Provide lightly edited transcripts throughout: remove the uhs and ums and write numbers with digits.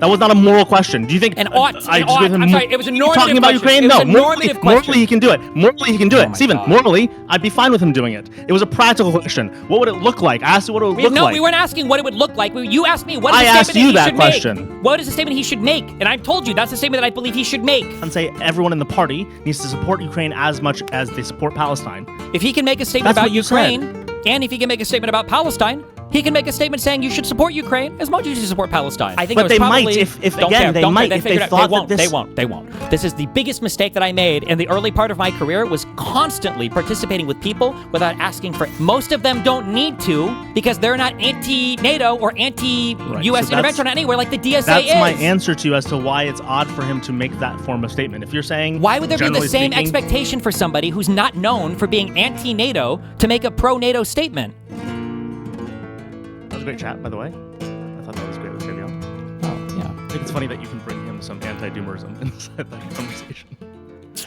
That was not a moral question. Do you think? I'm sorry. It was a normative talking about question. Ukraine. No, morally he can do it. Morally he can do it. Steven, morally, I'd be fine with him doing it. It was a practical question. What would it look like? I asked you what it would look like. No, we weren't asking what it would look like. You asked me what is the statement that he should make. What is the statement he should make? And I've told you that's the statement that I believe he should make. And say everyone in the party needs to support Ukraine as much as they support Palestine. If he can make a statement about Ukraine, and if he can make a statement about Palestine, he can make a statement saying you should support Ukraine as much as you support Palestine. I think but they might if they thought that this... They won't. This is the biggest mistake that I made in the early part of my career, was constantly participating with people without asking for it. Most of them don't need to because they're not anti-NATO or anti-U.S. intervention anywhere like the DSA is. That's my answer to you as to why it's odd for him to make that form of statement. If you're saying... Why would there be the same expectation for somebody who's not known for being anti-NATO to make a pro-NATO statement? That was a great chat, by the way. I thought that was great with Sherveen. Oh, yeah. I think it's funny that you can bring him some anti-doomerism inside that conversation.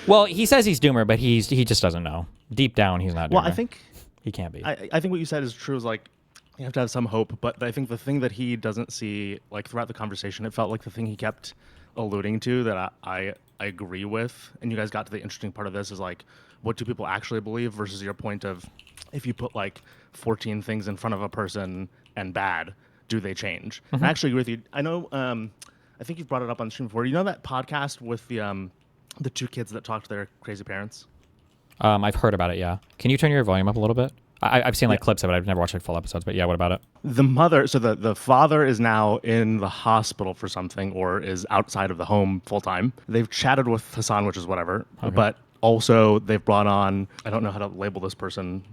Well, he says he's doomer, but he just doesn't know. Deep down, he's not doomer. Well, I think... He can't be. I think what you said is true, is like, you have to have some hope, but I think the thing that he doesn't see, like, throughout the conversation, it felt like the thing he kept alluding to that I agree with, and you guys got to the interesting part of this, is like, what do people actually believe versus your point of, if you put like 14 things in front of a person and bad, do they change? I actually agree with you. I know, I think you've brought it up on the stream before. You know that podcast with the two kids that talked to their crazy parents? I've heard about it, yeah. Can you turn your volume up a little bit? I've seen like clips of it. I've never watched like full episodes, but yeah, what about it? The mother, so the father is now in the hospital for something or is outside of the home full time. They've chatted with Hassan, which is whatever, but also they've brought on, I don't know how to label this person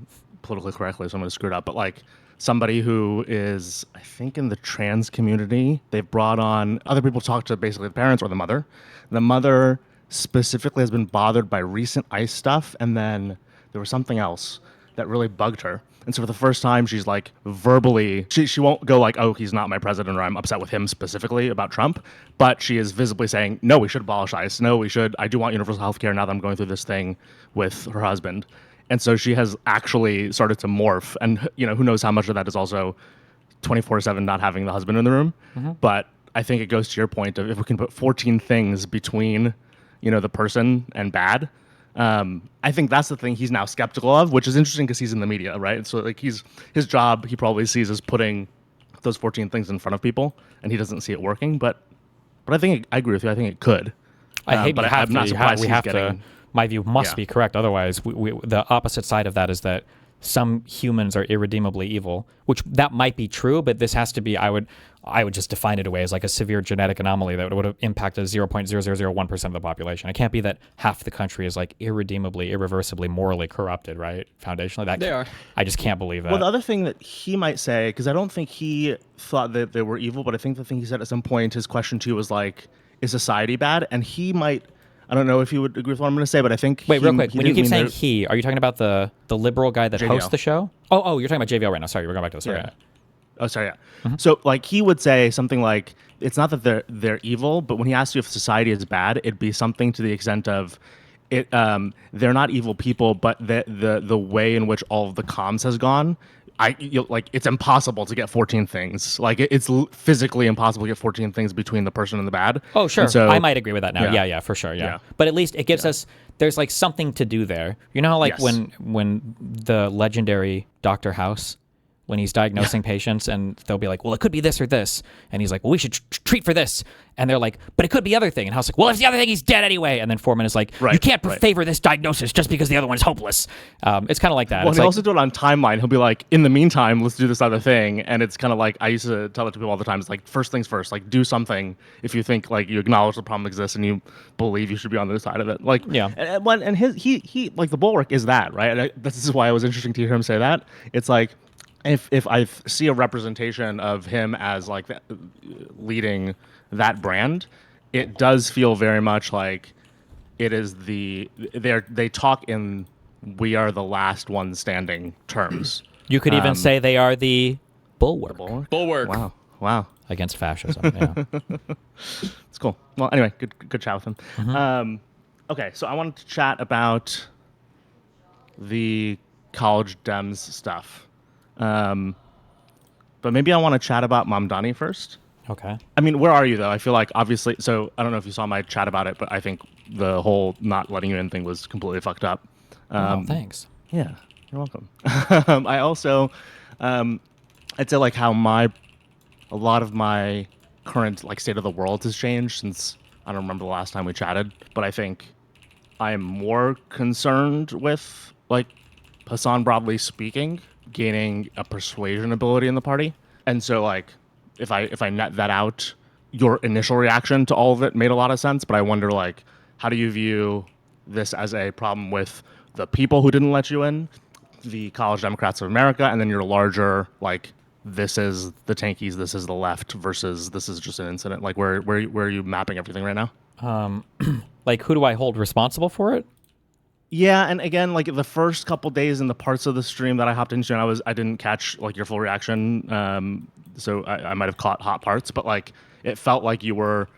politically correctly, so I'm going to screw it up, but like somebody who is, I think, in the trans community. They've brought on other people to talk to basically the parents or the mother. The mother specifically has been bothered by recent ICE stuff, and then there was something else that really bugged her. And so for the first time, she's like verbally, she won't go like, oh, he's not my president, or I'm upset with him specifically about Trump, but she is visibly saying, no, we should abolish ICE. No, we should. I do want universal health care now that I'm going through this thing with her husband. And so she has actually started to morph. And, you know, who knows how much of that is also 24/7 not having the husband in the room. But I think it goes to your point of if we can put 14 things between, you know, the person and bad, I think that's the thing he's now skeptical of, which is interesting because he's in the media, right? So like his job, he probably sees as putting those 14 things in front of people, and he doesn't see it working. But I think I agree with you. I think it could. I'm not surprised he's getting. My view must be correct. Otherwise, the opposite side of that is that some humans are irredeemably evil, which that might be true, but this has to be, I would just define it away as like a severe genetic anomaly that would have impacted 0.0001% of the population. It can't be that half the country is like irredeemably, irreversibly, morally corrupted, right? Foundationally, they are. I just can't believe that. Well, the other thing that he might say, because I don't think he thought that they were evil, but I think the thing he said at some point, his question to you was like, is society bad? And he might, I don't know if you would agree with what I'm going to say, but I think... Wait, real quick. When you keep saying he, are you talking about the liberal guy that hosts the show? Oh, you're talking about JVL right now. Sorry, we're going back to this. Yeah. Oh, sorry, yeah. So, like, he would say something like, it's not that they're evil, but when he asks you if society is bad, it'd be something to the extent of, they're not evil people, but the way in which all of the comms has gone, it's impossible to get 14 things. Like it's physically impossible to get 14 things between the person and the bad. Oh, sure. So, I might agree with that now. Yeah, for sure. Yeah. But at least it gives us, there's like something to do there. You know how like when the legendary Dr. House, when he's diagnosing patients and they'll be like, well, it could be this or this. And he's like, well, we should treat for this. And they're like, but it could be other thing. And House like, well, if it's the other thing, he's dead anyway. And then Foreman is like, you can't favor this diagnosis just because the other one is hopeless. It's kind of like that. Well, he'll also do it on timeline. He'll be like, in the meantime, let's do this other thing. And it's kind of like, I used to tell it to people all the time. It's like, first things first, like do something if you think like you acknowledge the problem exists and you believe you should be on the other side of it. Like, and he like the bulwark is that, right? And this is why it was interesting to hear him say that. It's like, if I see a representation of him as like leading that brand, it does feel very much like it is they talk in we are the last one standing terms. You could even say they are the bulwark. Bulwark. Wow. Against fascism. Yeah. It's cool. Well, anyway, good chat with him. Okay, so I wanted to chat about the college Dems stuff. But maybe I want to chat about Mamdani first. Okay. I mean, where are you though? I feel like obviously. So I don't know if you saw my chat about it, but I think the whole not letting you in thing was completely fucked up. Oh, thanks. Yeah, you're welcome. I also, I'd say like how a lot of my current like state of the world has changed since I don't remember the last time we chatted, but I think I'm more concerned with like Hassan broadly speaking gaining a persuasion ability in the party. And so like if I net that out, your initial reaction to all of it made a lot of sense, but I wonder like how do you view this as a problem with the people who didn't let you in, the College Democrats of America, and then your larger like this is the tankies, this is the left versus this is just an incident. Like where are you mapping everything right now? Like who do I hold responsible for it? Yeah, and again, like the first couple days in the parts of the stream that I hopped into, and I didn't catch like your full reaction, so I might have caught hot parts, but like it felt like you were,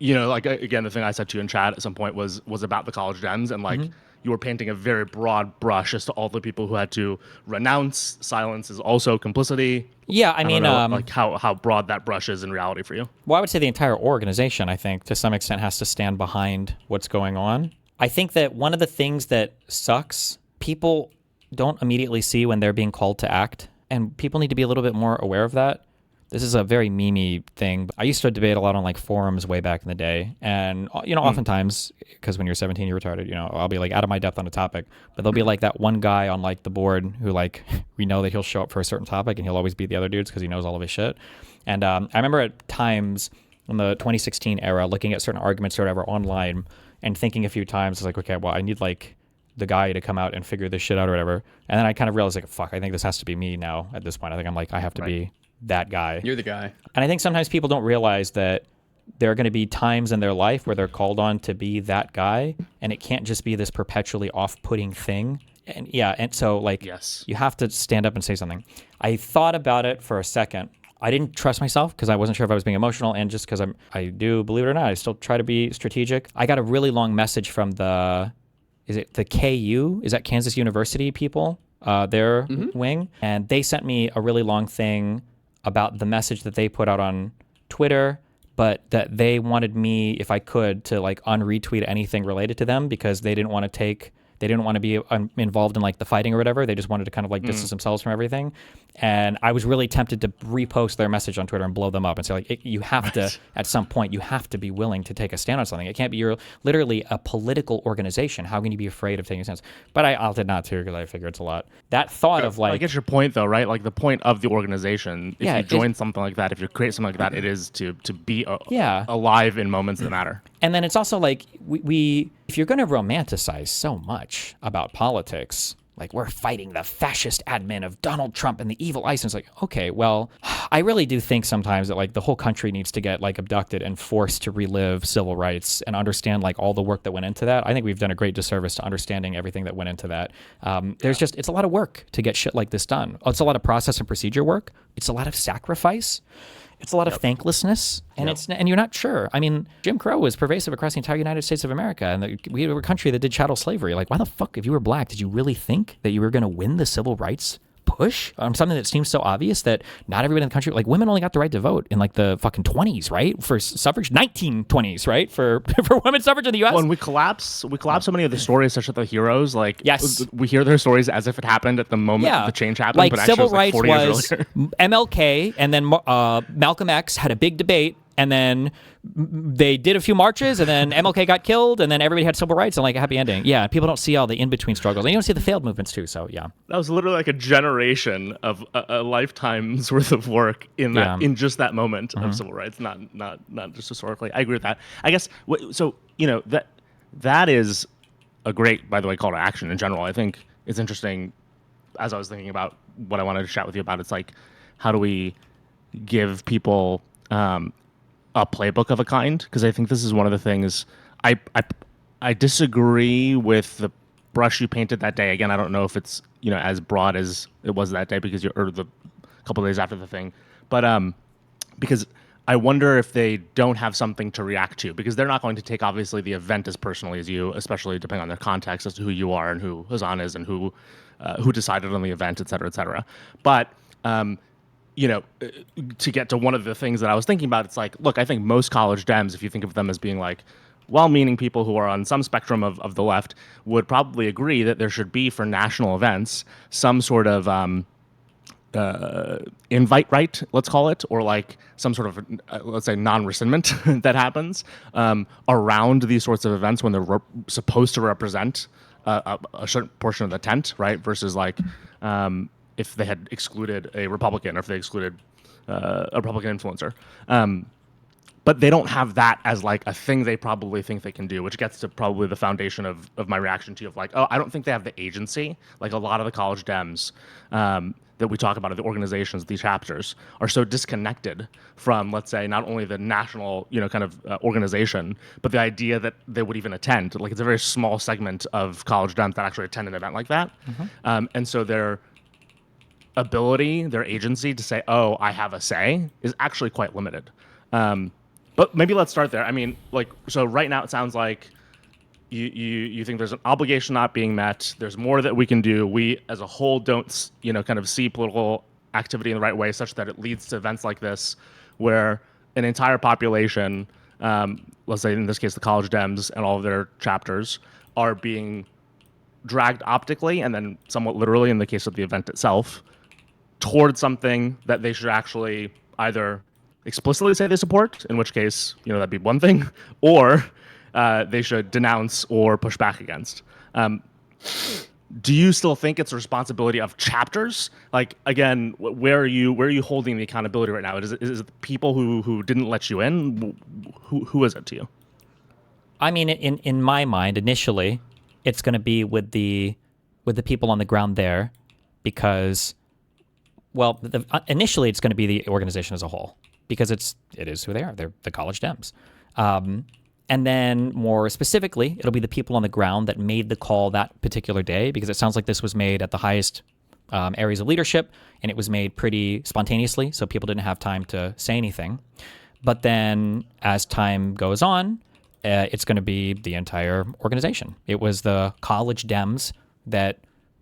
like again, the thing I said to you in chat at some point was about the college dems, and like you were painting a very broad brush as to all the people who had to renounce. Silence is also complicity. Yeah, I mean, like how broad that brush is in reality for you. Well, I would say the entire organization, I think, to some extent, has to stand behind what's going on. I think that one of the things that sucks, people don't immediately see when they're being called to act, and people need to be a little bit more aware of that. This is a very memey thing. I used to debate a lot on like forums way back in the day, and oftentimes, because when you're 17, you're retarded. I'll be like out of my depth on a topic, but there'll be like that one guy on like the board who like we know that he'll show up for a certain topic and he'll always beat the other dudes because he knows all of his shit. And I remember at times in the 2016 era, looking at certain arguments or whatever online and thinking a few times, I was like, okay, well, I need like the guy to come out and figure this shit out or whatever. And then I kind of realized like, fuck, I think this has to be me now at this point. I think I'm like, I have to be that guy. You're the guy. And I think sometimes people don't realize that there are going to be times in their life where they're called on to be that guy, and it can't just be this perpetually off-putting thing. And so like, yes, you have to stand up and say something. I thought about it for a second. I didn't trust myself because I wasn't sure if I was being emotional, and just because I do, believe it or not, I still try to be strategic. I got a really long message from the KU? Is that Kansas University people? Their wing, and they sent me a really long thing about the message that they put out on Twitter, but that they wanted me, if I could, to like unretweet anything related to them because they didn't want to be involved in like the fighting or whatever. They just wanted to kind of like distance themselves from everything. And I was really tempted to repost their message on Twitter and blow them up and say like, you have to, at some point, you have to be willing to take a stand on something. It can't be, you're literally a political organization. How can you be afraid of taking a stance? But I opted not to because I figure it's a lot. That thought of like... I get your point though, right? Like the point of the organization, if you join something like that, if you create something like that, it is to be alive in moments that matter. And then it's also like, we if you're going to romanticize so much about politics, like we're fighting the fascist admin of Donald Trump and the evil ISIS, it's like, okay, well, I really do think sometimes that like the whole country needs to get like abducted and forced to relive civil rights and understand like all the work that went into that. I think we've done a great disservice to understanding everything that went into that. It's a lot of work to get shit like this done. It's a lot of process and procedure work. It's a lot of sacrifice. It's a lot of thanklessness, and and you're not sure. I mean, Jim Crow was pervasive across the entire United States of America, and we were a country that did chattel slavery. Like, why the fuck, if you were black, did you really think that you were going to win the civil rights push on something that seems so obvious that not everybody in the country, like women only got the right to vote in like the fucking 20s, right? For suffrage, 1920s, right? For women's suffrage in the U.S. Well, and we collapse so many of the stories, such as the heroes. Like, yes, we hear their stories as if it happened at the moment the change happened. Like, but civil rights was 40 years MLK, and then Malcolm X had a big debate, and then they did a few marches, and then MLK got killed, and then everybody had civil rights and like a happy ending. Yeah, people don't see all the in-between struggles. And you don't see the failed movements too, so yeah. That was literally like a generation of a lifetime's worth of work in that in just that moment of civil rights, not just historically. I agree with that. I guess, so, that is a great, by the way, call to action in general. I think it's interesting, as I was thinking about what I wanted to chat with you about, it's like, how do we give people... a playbook of a kind, because I think this is one of the things I disagree with the brush you painted that day. Again, I don't know if it's as broad as it was that day because or the couple of days after the thing, but because I wonder if they don't have something to react to, because they're not going to take obviously the event as personally as you, especially depending on their context as to who you are and who Hassan is and who decided on the event, et cetera, et cetera. But to get to one of the things that I was thinking about, it's like, look, I think most college Dems, if you think of them as being like well-meaning people who are on some spectrum of the left, would probably agree that there should be, for national events, some sort of invite right, let's call it, or like some sort of, let's say, non-rescindment that happens around these sorts of events when they're supposed to represent a certain portion of the tent, right? Versus like if they had excluded a Republican or if they excluded a Republican influencer. But they don't have that as like a thing they probably think they can do, which gets to probably the foundation of my reaction to you of like, oh, I don't think they have the agency. Like a lot of the college Dems that we talk about, the organizations, these chapters, are so disconnected from, let's say, not only the national, kind of organization, but the idea that they would even attend. Like it's a very small segment of college Dems that actually attend an event like that. And so their ability, their agency to say, oh, I have a say is actually quite limited. But maybe let's start there. I mean, like, so right now it sounds like you think there's an obligation not being met. There's more that we can do. We, as a whole, don't, kind of see political activity in the right way, such that it leads to events like this, where an entire population, let's say in this case the college Dems and all of their chapters, are being dragged optically and then somewhat literally in the case of the event itself towards something that they should actually either explicitly say they support, in which case, that'd be one thing, or they should denounce or push back against. Do you still think it's a responsibility of chapters? Like, again, where are you holding the accountability right now? Is it people who didn't let you in? Who is it to you? I mean, in my mind, initially, it's going to be with the people on the ground there, because, well, initially it's going to be the organization as a whole, because it is who they are. They're the college Dems. And then more specifically, it'll be the people on the ground that made the call that particular day, because it sounds like this was made at the highest areas of leadership, and it was made pretty spontaneously, so people didn't have time to say anything. But then as time goes on, it's going to be the entire organization. It was the college Dems that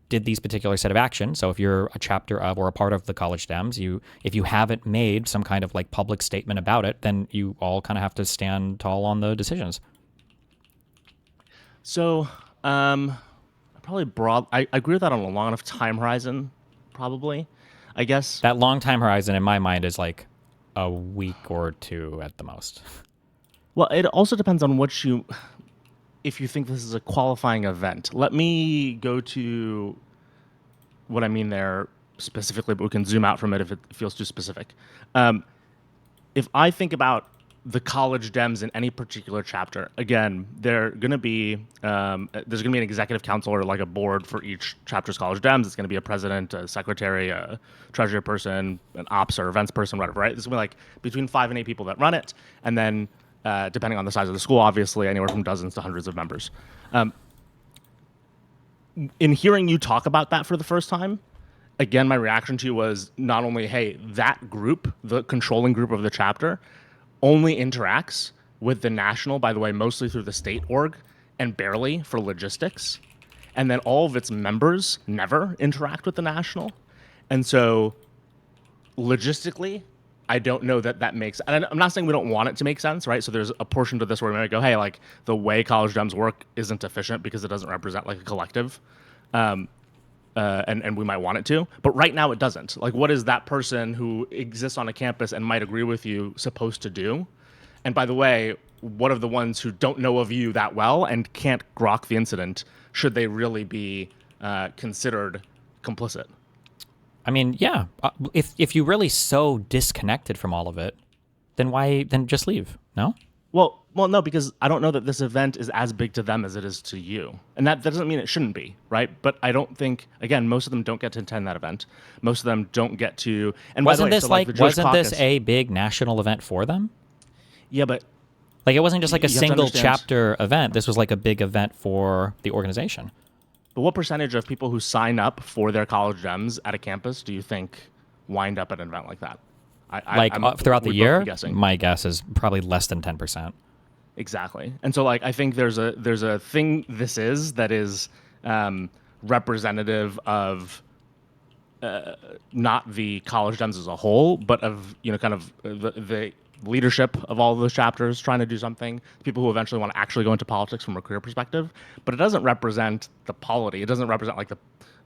did these particular set of actions. So if you're a chapter of or a part of the college Dems, if you haven't made some kind of like public statement about it, then you all kind of have to stand tall on the decisions. So I agree with that on a long enough time horizon, probably. I guess that long time horizon in my mind is like a week or two at the most. Well, it also depends on if you think this is a qualifying event. Let me go to what I mean there specifically, but we can zoom out from it if it feels too specific. If I think about the college Dems in any particular chapter, again, there's going to be an executive council or like a board for each chapter's college Dems. It's going to be a president, a secretary, a treasury person, an ops or events person, whatever, right? This is going to be like between 5 and 8 people that run it. And then depending on the size of the school, obviously, anywhere from dozens to hundreds of members. In hearing you talk about that for the first time, again, my reaction to you was not only, hey, that group, the controlling group of the chapter, only interacts with the national, by the way, mostly through the state org, and barely for logistics. And then all of its members never interact with the national. And so logistically, I don't know that makes, and I'm not saying we don't want it to make sense, right? So there's a portion to this where we might go, hey, like the way college Dems work isn't efficient because it doesn't represent like a collective, and we might want it to, but right now it doesn't. Like, what is that person who exists on a campus and might agree with you supposed to do? And by the way, what are the ones who don't know of you that well and can't grok the incident? Should they really be considered complicit? I mean, yeah. If you're really so disconnected from all of it, then just leave. No? Well, no, because I don't know that this event is as big to them as it is to you, and that doesn't mean it shouldn't be, right? But I don't think, again, most of them don't get to attend that event. Most of them don't get to. And wasn't this this a big national event for them? Yeah, but like it wasn't just like a single chapter event. This was like a big event for the organization. But what percentage of people who sign up for their college Dems at a campus do you think wind up at an event like that? Throughout the year, my guess is probably less than 10%. Exactly. And so like I think there's a thing that is representative of not the college Dems as a whole, but of kind of the leadership of all of those chapters trying to do something. People who eventually want to actually go into politics from a career perspective, but it doesn't represent the polity. It doesn't represent like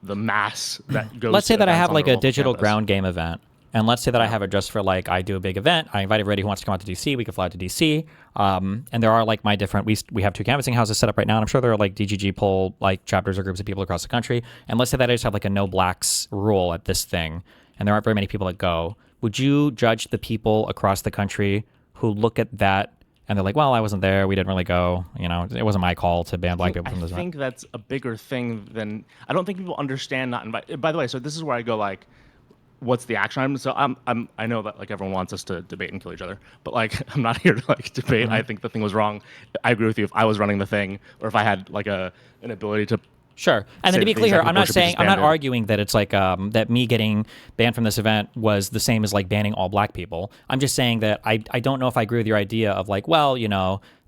the mass that goes. Let's say that I have like a digital campus. Ground game event. And let's say that I have it just for like, I do a big event. I invite everybody who wants to come out to DC. We can fly out to DC. And there are like my different, we have 2 canvassing houses set up right now. And I'm sure there are like DGG poll like chapters or groups of people across the country. And let's say that I just have like a no blacks rule at this thing. And there aren't very many people that go. Would you judge the people across the country who look at that and they're like, well, I wasn't there. We didn't really go. It wasn't my call to ban black people from this event. I think that's a bigger thing than, I don't think people understand not invite. By the way, so this is where I go like, what's the action item? So I know that like everyone wants us to debate and kill each other, but like I'm not here to like debate. I think the thing was wrong. I agree with you. If I was running the thing, or if I had like an ability to. Sure. And then to be clear, I'm not arguing that it's like that me getting banned from this event was the same as like banning all black people. I'm just saying that I don't know if I agree with your idea of like, well,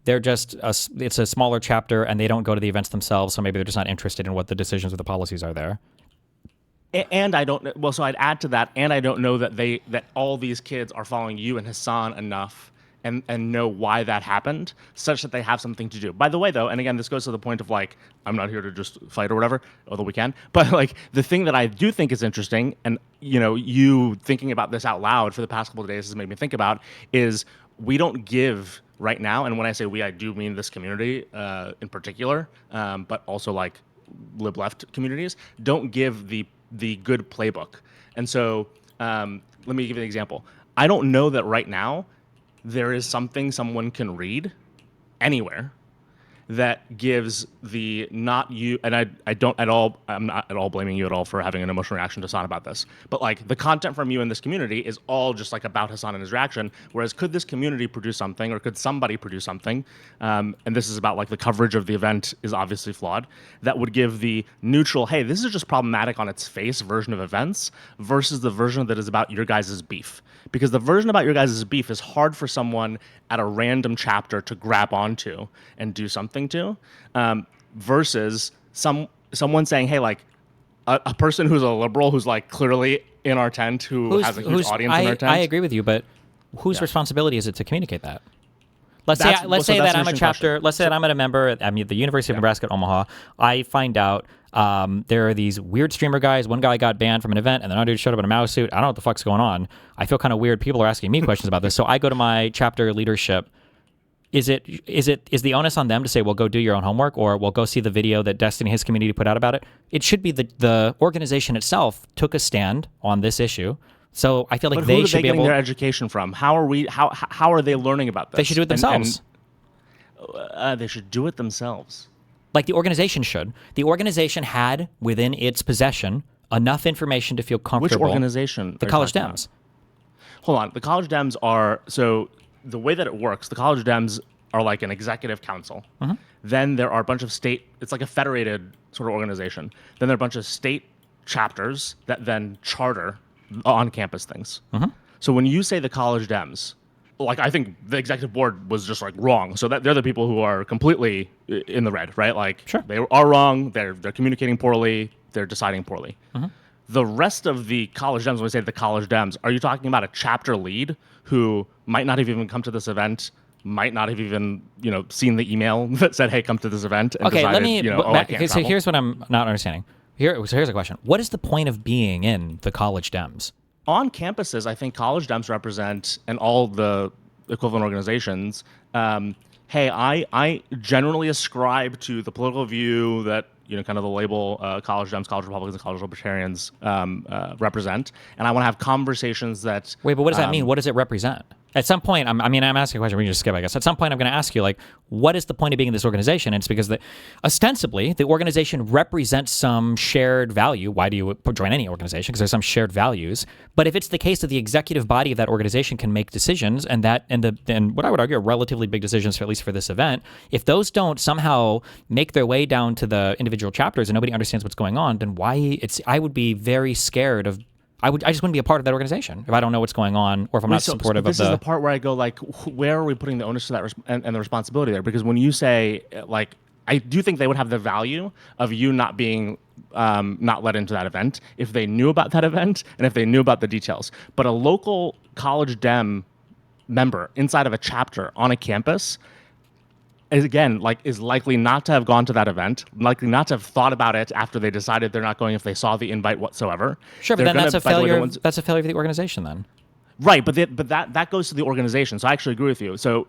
they're just it's a smaller chapter and they don't go to the events themselves, so maybe they're just not interested in what the decisions or the policies are there. And I don't. Well, so I'd add to that, and I don't know that all these kids are following you and Hassan enough, and know why that happened, such that they have something to do. By the way, though, and again, this goes to the point of like, I'm not here to just fight or whatever, although we can. But like the thing that I do think is interesting, and you thinking about this out loud for the past couple of days has made me think about, is we don't give right now, and when I say we, I do mean this community in particular, but also like lib-left communities, don't give the good playbook. And so let me give you an example. I don't know that right now there is something someone can read anywhere that gives the not you, and I don't at all, I'm not at all blaming you at all for having an emotional reaction to Hassan about this, but like the content from you in this community is all just like about Hassan and his reaction, whereas could this community produce something, or could somebody produce something, and this is about like the coverage of the event is obviously flawed, that would give the neutral, hey, this is just problematic on its face version of events versus the version that is about your guys' beef. Because the version about your guys' beef is hard for someone at a random chapter to grab onto and do something to, versus someone saying, hey, like a person who's a liberal who's like clearly in our tent, who has a huge audience in our tent. I agree with you, but whose responsibility is it to communicate that? Let's say that I'm a chapter. Let's say that I'm a member at the University of Nebraska at Omaha. I find out there are these weird streamer guys. One guy got banned from an event, and then another dude showed up in a mouse suit. I don't know what the fuck's going on. I feel kind of weird. People are asking me questions about this, so I go to my chapter leadership. Is the onus on them to say, well, go do your own homework, or well, go see the video that Destiny, his community, put out about it? It should be the organization itself took a stand on this issue. So I feel like they should be able. Who are they getting their education from? How are they learning about this? They should do it themselves. They should do it themselves. Like the organization should. The organization had within its possession enough information to feel comfortable. Which organization? The College Dems. Hold on. The College Dems are, so the way that it works, the College Dems are like an executive council. Mm-hmm. Then there are a bunch of state, it's like a federated sort of organization. Then there are a bunch of state chapters that then charter on-campus things. Mm-hmm. So when you say the College Dems, like I think the executive board was just like wrong. So that they're the people who are completely in the red, right? Like sure. They are wrong. They're communicating poorly. They're deciding poorly. Mm-hmm. The rest of the College Dems, when we say the College Dems, are you talking about a chapter lead who might not have even come to this event, might not have even seen the email that said, hey, come to this event, and decided, let me I can't so here's what I'm not understanding. Here's a question. What is the point of being in the College Dems? On campuses, I think College Dems represent, and all the equivalent organizations, hey, I generally ascribe to the political view that, kind of the label College Dems, College Republicans, and College Libertarians represent, and I want to have conversations that... Wait, but what does that mean? What does it represent? At some point, I'm asking a question. We can just skip, I guess. At some point, I'm going to ask you, like, what is the point of being in this organization? And it's because ostensibly, the organization represents some shared value. Why do you join any organization? Because there's some shared values. But if it's the case that the executive body of that organization can make decisions, and what I would argue are relatively big decisions, at least for this event, if those don't somehow make their way down to the individual chapters and nobody understands what's going on, then I would be very scared of... I just wouldn't be a part of that organization if I don't know what's going on, or if I'm not supportive of the... This is the part where I go, like, where are we putting the onus to that and the responsibility there? Because when you say, like, I do think they would have the value of you not being not let into that event if they knew about that event and if they knew about the details. But a local college dem member inside of a chapter on a campus is likely not to have gone to that event, likely not to have thought about it after they decided they're not going if they saw the invite whatsoever. Sure, but then that's a failure. That's a failure of the organization then. Right, but that goes to the organization. So I actually agree with you. So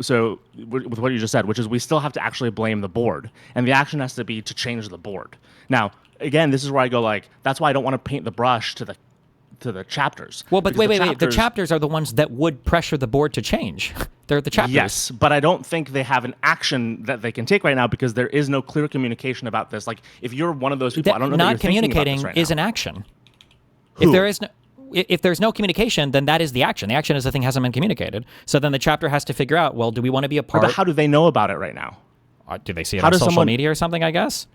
with what you just said, which is we still have to actually blame the board, and the action has to be to change the board. Now, again, this is where I go like, that's why I don't want to paint the brush to the chapters. Well, but wait. The chapters are the ones that would pressure the board to change. They're the chapters. Yes, but I don't think they have an action that they can take right now because there is no clear communication about this. Like, if you're one of those people, I don't know that you're thinking about this right now. Not communicating is an action. Who? If there's no communication, then that is the action. The action is the thing hasn't been communicated. So then the chapter has to figure out, well, do we want to be a part? But how do they know about it right now? Do they see it on social media or something, I guess?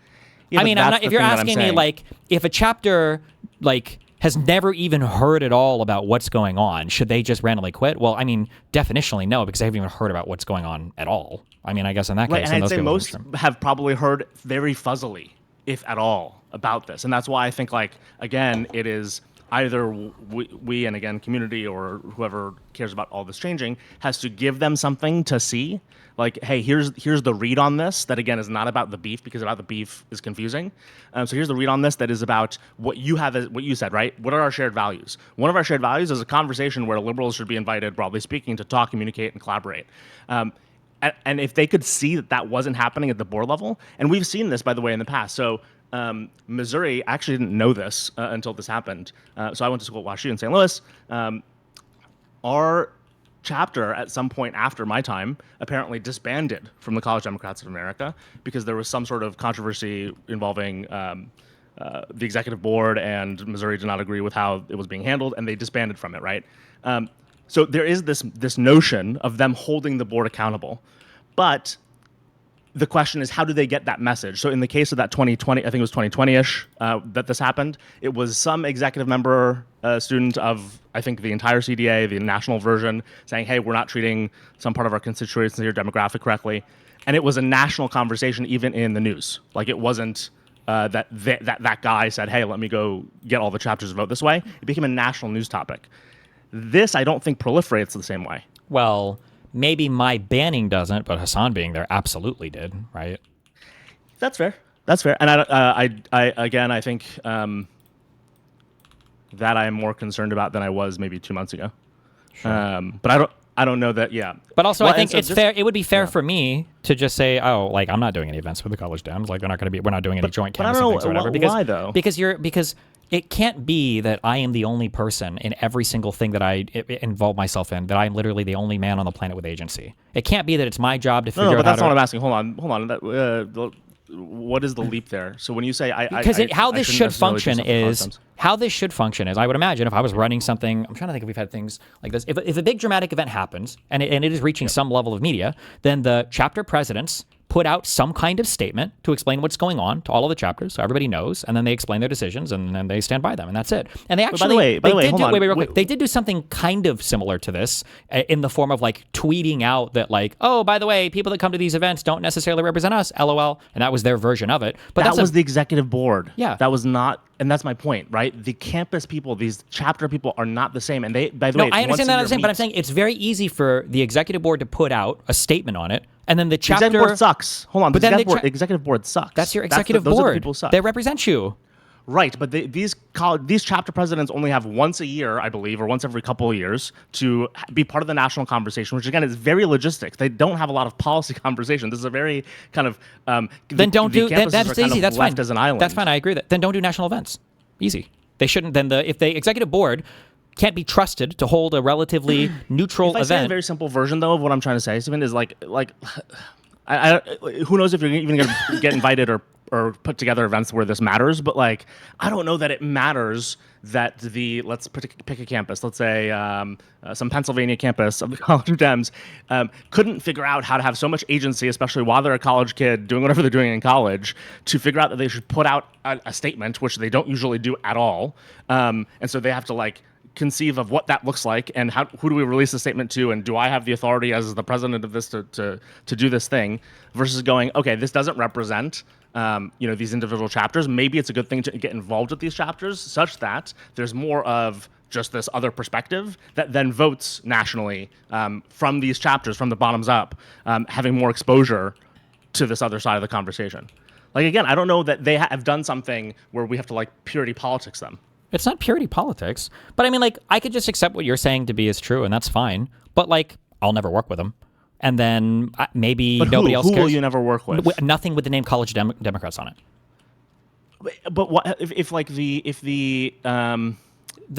Yeah, I mean, if you're asking me, like, if a chapter, like, has never even heard at all about what's going on, should they just randomly quit? Well, I mean, definitionally no, because they haven't even heard about what's going on at all. I mean, I guess in that case. And I'd say most have probably heard very fuzzily, if at all, about this. And that's why I think, like, again, it is either we and again community or whoever cares about all this changing has to give them something to see, like, hey, here's the read on this that again is not about the beef, because about the beef is confusing. So here's the read on this that is about what you have, what you said, right? What are our shared values? One of our shared values is a conversation where liberals should be invited, broadly speaking, to talk, communicate, and collaborate. And if they could see that wasn't happening at the board level, and we've seen this, by the way, in the past. So Missouri, I actually didn't know this until this happened. So I went to school at WashU in St. Louis. Our chapter, at some point after my time, apparently disbanded from the College Democrats of America because there was some sort of controversy involving the executive board, and Missouri did not agree with how it was being handled, and they disbanded from it, right? So there is this notion of them holding the board accountable. But the question is, how do they get that message? So in the case of that 2020, I think it was 2020-ish that this happened, it was some executive member, student of, I think, the entire CDA, the national version, saying, hey, we're not treating some part of our constituency or demographic correctly. And it was a national conversation, even in the news. Like, it wasn't that guy said, hey, let me go get all the chapters to vote this way. It became a national news topic. This, I don't think, proliferates the same way. Well, maybe my banning doesn't, but Hassan being there absolutely did, right? That's fair. And I think that I am more concerned about than I was maybe 2 months ago. Sure. But I don't know that. Yeah. But also, I think it's fair. It would be fair for me to just say, oh, like, I'm not doing any events with the college Dems. Like, we're not doing any joint canvassing things or whatever. Why though? Because it can't be that I am the only person in every single thing that I involve myself in, that I'm literally the only man on the planet with agency. It can't be that it's my job to figure out. No, but that's not what I'm asking. Hold on. What is the leap there? So when you say how this should function is, I would imagine if I was running something, I'm trying to think if we've had things like this. If a big dramatic event happens and it is reaching some level of media, then the chapter presidents put out some kind of statement to explain what's going on to all of the chapters, so everybody knows, and then they explain their decisions, and then they stand by them, and that's it. And they actually, they did do something kind of similar to this in the form of, like, tweeting out that, like, oh, by the way, people that come to these events don't necessarily represent us, LOL, and that was their version of it. But that was the executive board. Yeah. That was not, and that's my point, right? The campus people, these chapter people are not the same, and they, by the way, I understand that, but I'm saying it's very easy for the executive board to put out a statement on it, and then the chapter... The executive board sucks. Hold on, but the executive board sucks. That's your executive board. Those are the people who suck. They represent you. Right, but these chapter presidents only have once a year, I believe, or once every couple of years to be part of the national conversation, which again is very logistics. They don't have a lot of policy conversation. This is a very kind of then don't do that's easy. That's fine. As an island. That's fine. I agree. Then don't do national events. Easy. They shouldn't. Then if the executive board can't be trusted to hold a relatively neutral event. Say a very simple version, though, of what I'm trying to say, Stephen, is like who knows if you're even going to get invited or put together events where this matters, but, like, I don't know that it matters that let's pick a campus, let's say some Pennsylvania campus of the College of Dems, couldn't figure out how to have so much agency, especially while they're a college kid doing whatever they're doing in college, to figure out that they should put out a statement, which they don't usually do at all. And so they have to, like, conceive of what that looks like, and who do we release the statement to, and do I have the authority as the president of this to do this thing, versus going, okay, this doesn't represent these individual chapters. Maybe it's a good thing to get involved with these chapters such that there's more of just this other perspective that then votes nationally from these chapters, from the bottoms up, having more exposure to this other side of the conversation. Like, again, I don't know that they have done something where we have to, like, purity politics them. It's not purity politics. But, I mean, like, I could just accept what you're saying to be as true, and that's fine. But, like, I'll never work with them. And then maybe nobody else cares. Who will you never work with? Nothing with the name College Democrats on it. But what if the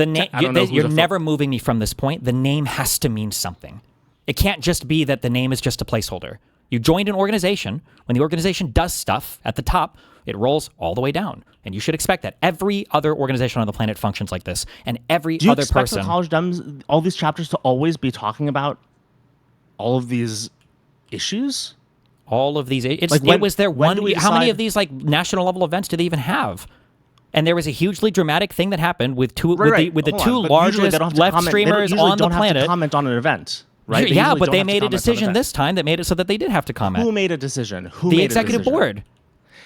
name, you're never moving me from this point. The name has to mean something. It can't just be that the name is just a placeholder. You joined an organization. When the organization does stuff at the top, it rolls all the way down. And you should expect that. Every other organization on the planet functions like this. And every other person... Do you expect the College Dems, all these chapters, to always be talking about all of these issues? All of these... How many of these, like, national level events do they even have? And there was a hugely dramatic thing that happened with the two largest left streamers on the planet. They don't have to comment on an event. Right? Yeah, but they made a decision this time that made it so that they did have to comment. Who made a decision? The executive board.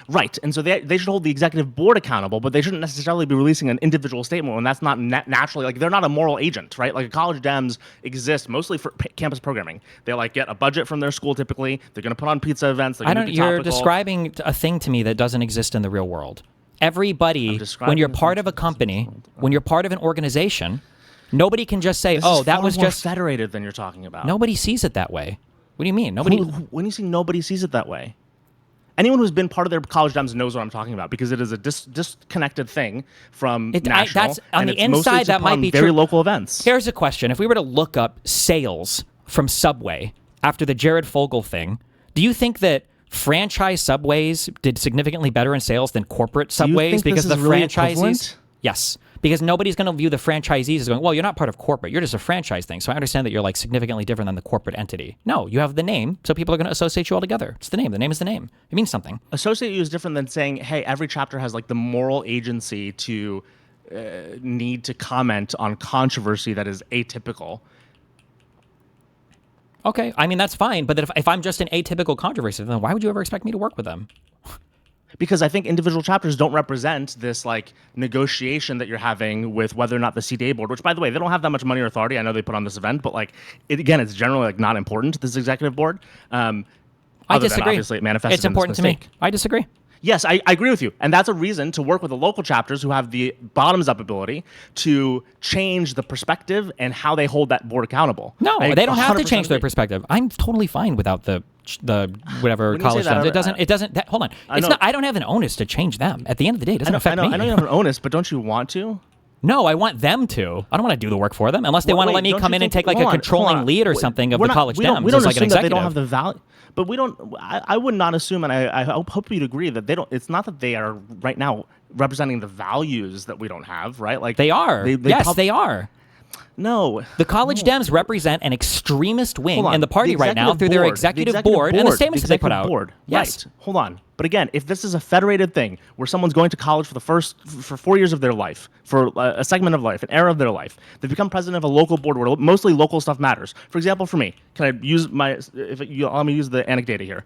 Right, and so they should hold the executive board accountable, but they shouldn't necessarily be releasing an individual statement when that's not naturally, like, they're not a moral agent, right? Like, college Dems exist mostly for campus programming. They, like, get a budget from their school typically. They're going to put on pizza events. You're describing a thing to me that doesn't exist in the real world. Everybody, when you're part of a company, when you're part of an organization, nobody can just say, that was just federated than you're talking about. Nobody sees it that way. What do you mean? Nobody. When you say nobody sees it that way, anyone who's been part of their college Dems knows what I'm talking about, because it is a disconnected thing from national. That's on the inside. That might be very true. Local events. Here's a question: if we were to look up sales from Subway after the Jared Fogle thing, do you think that franchise Subways did significantly better in sales than corporate Subways because the franchisees? Yes. Because nobody's going to view the franchisees as going, well, you're not part of corporate. You're just a franchise thing. So I understand that you're, like, significantly different than the corporate entity. No, you have the name, so people are going to associate you all together. It's the name. The name is the name. It means something. Associate you is different than saying, hey, every chapter has, like, the moral agency to need to comment on controversy that is atypical. Okay, I mean, that's fine. But if I'm just an atypical controversy, then why would you ever expect me to work with them? Because I think individual chapters don't represent this, like, negotiation that you're having with whether or not the CDA board, which, by the way, they don't have that much money or authority. I know they put on this event, but, like, it's generally, like, not important to this executive board. I disagree. Obviously, it manifested it's important to me. I disagree. Yes, I agree with you. And that's a reason to work with the local chapters who have the bottoms-up ability to change the perspective and how they hold that board accountable. No, they don't have to change their perspective. I'm totally fine without the whatever college Dems. It doesn't. Hold on. I don't have an onus to change them. At the end of the day, it doesn't affect me. I know you have an onus, but don't you want to? No, I want them to. I don't want to do the work for them unless they want to let me come in and take, like, a controlling lead or something of the college Dems. We don't like assume that they don't have the value. But we don't. I would not assume, and I hope you'd agree that they don't. It's not that they are right now representing the values that we don't have, right? Like, they are. Yes, they are. No. The college Dems represent an extremist wing in the party right now through their executive board and the statements that they put out. Yes. Right. Hold on. But again, if this is a federated thing where someone's going to college for 4 years of their life, for a segment of life, an era of their life, they become president of a local board where mostly local stuff matters. For example, for me, can I use let me use the anecdata here.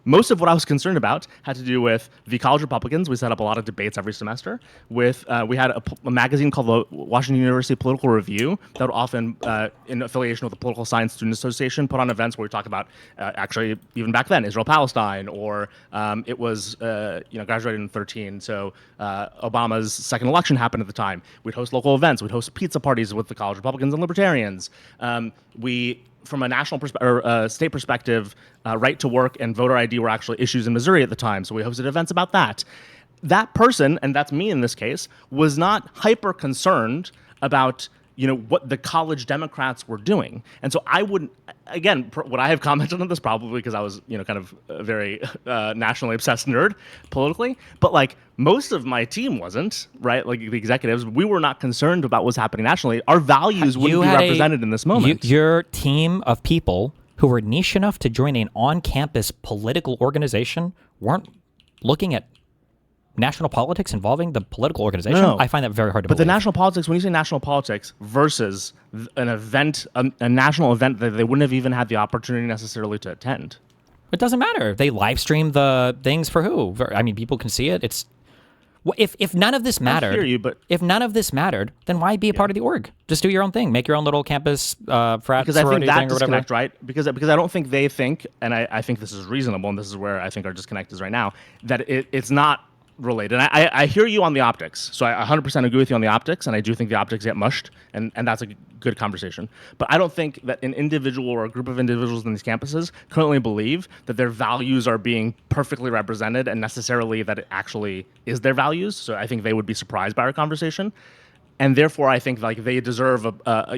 Most of what I was concerned about had to do with the college Republicans. We set up a lot of debates every semester. We had a magazine called the Washington University Political Review that would often, in affiliation with the Political Science Student Association, put on events where we talk about, actually, even back then, Israel-Palestine, or it was, graduated in 2013, so Obama's second election happened at the time. We'd host local events. We'd host pizza parties with the college Republicans and Libertarians. From a national state perspective, right to work and voter ID were actually issues in Missouri at the time, so we hosted events about that. That person, and that's me in this case, was not hyper concerned about what the college Democrats were doing. And so I wouldn't, again, would I have commented on this? Probably, because I was, kind of a very nationally obsessed nerd politically. But, like, most of my team wasn't, right? Like, the executives, we were not concerned about what's happening nationally. Our values wouldn't be represented in this moment. Your team of people who were niche enough to join an on-campus political organization weren't looking at national politics involving the political organization? No. I find that very hard to believe. But the national politics, when you say national politics versus an event, a national event that they wouldn't have even had the opportunity necessarily to attend. It doesn't matter. They live stream the things for who? I mean, people can see it. It's if none of this mattered, I hear you, but if none of this mattered, then why be a part of the org? Just do your own thing. Make your own little campus frat because I think that thing or whatever. disconnect, right? Because I don't think they think, and I think this is reasonable, and this is where I think our disconnect is right now, that it's not related. And I hear you on the optics, so I 100% agree with you on the optics, and I do think the optics get mushed, and that's a good conversation. But I don't think that an individual or a group of individuals in these campuses currently believe that their values are being perfectly represented and necessarily that it actually is their values. So I think they would be surprised by our conversation. And therefore, I think like they deserve a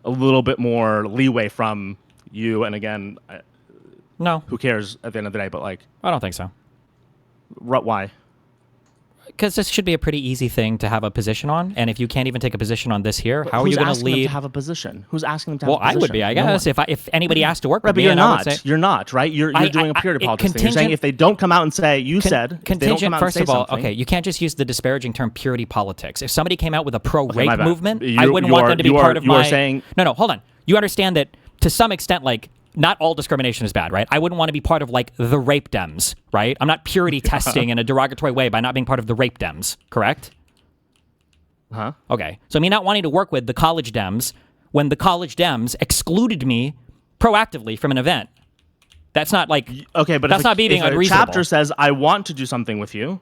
little bit more leeway from you. And again, no, who cares at the end of the day? But like, I don't think so. Why? Because this should be a pretty easy thing to have a position on, and if you can't even take a position on this here, how are you going to lead? Who's asking them to have a position? Who's asking them to have a position? Well, I would be, I guess, if anybody asked to work with but me. You're not. You're not, right? You're doing a purity politics thing. You're saying if they don't come out and say, contingent. First of all, okay, you can't just use the disparaging term purity politics. If somebody came out with a pro-rape movement, I wouldn't want them to be part of my. You are saying no, hold on. You understand that to some extent, like. Not all discrimination is bad, right? I wouldn't want to be part of, like, the rape Dems, right? I'm not purity testing in a derogatory way by not being part of the rape Dems, correct? Huh? Okay. So me not wanting to work with the college Dems when the college Dems excluded me proactively from an event. That's not, like... Okay, but that's not being unreasonable. If a chapter says, I want to do something with you,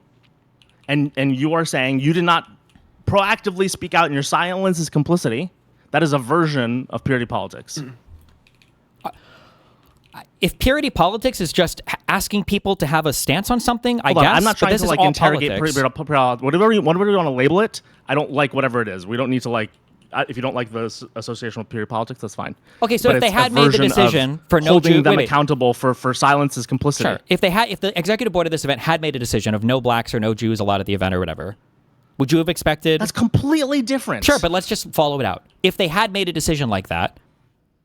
and you are saying you did not proactively speak out and your silence is complicity, that is a version of purity politics. If purity politics is just asking people to have a stance on something, I guess. I'm not trying to like interrogate whatever you want to label it. I don't like whatever it is. We don't need to like. If you don't like the association with purity politics, that's fine. Okay, so if they had made the decision for no Jews, holding them accountable for silence is complicity. Sure. If the executive board of this event had made a decision of no blacks or no Jews allowed at the event or whatever, would you have expected? That's completely different. Sure, but let's just follow it out. If they had made a decision like that,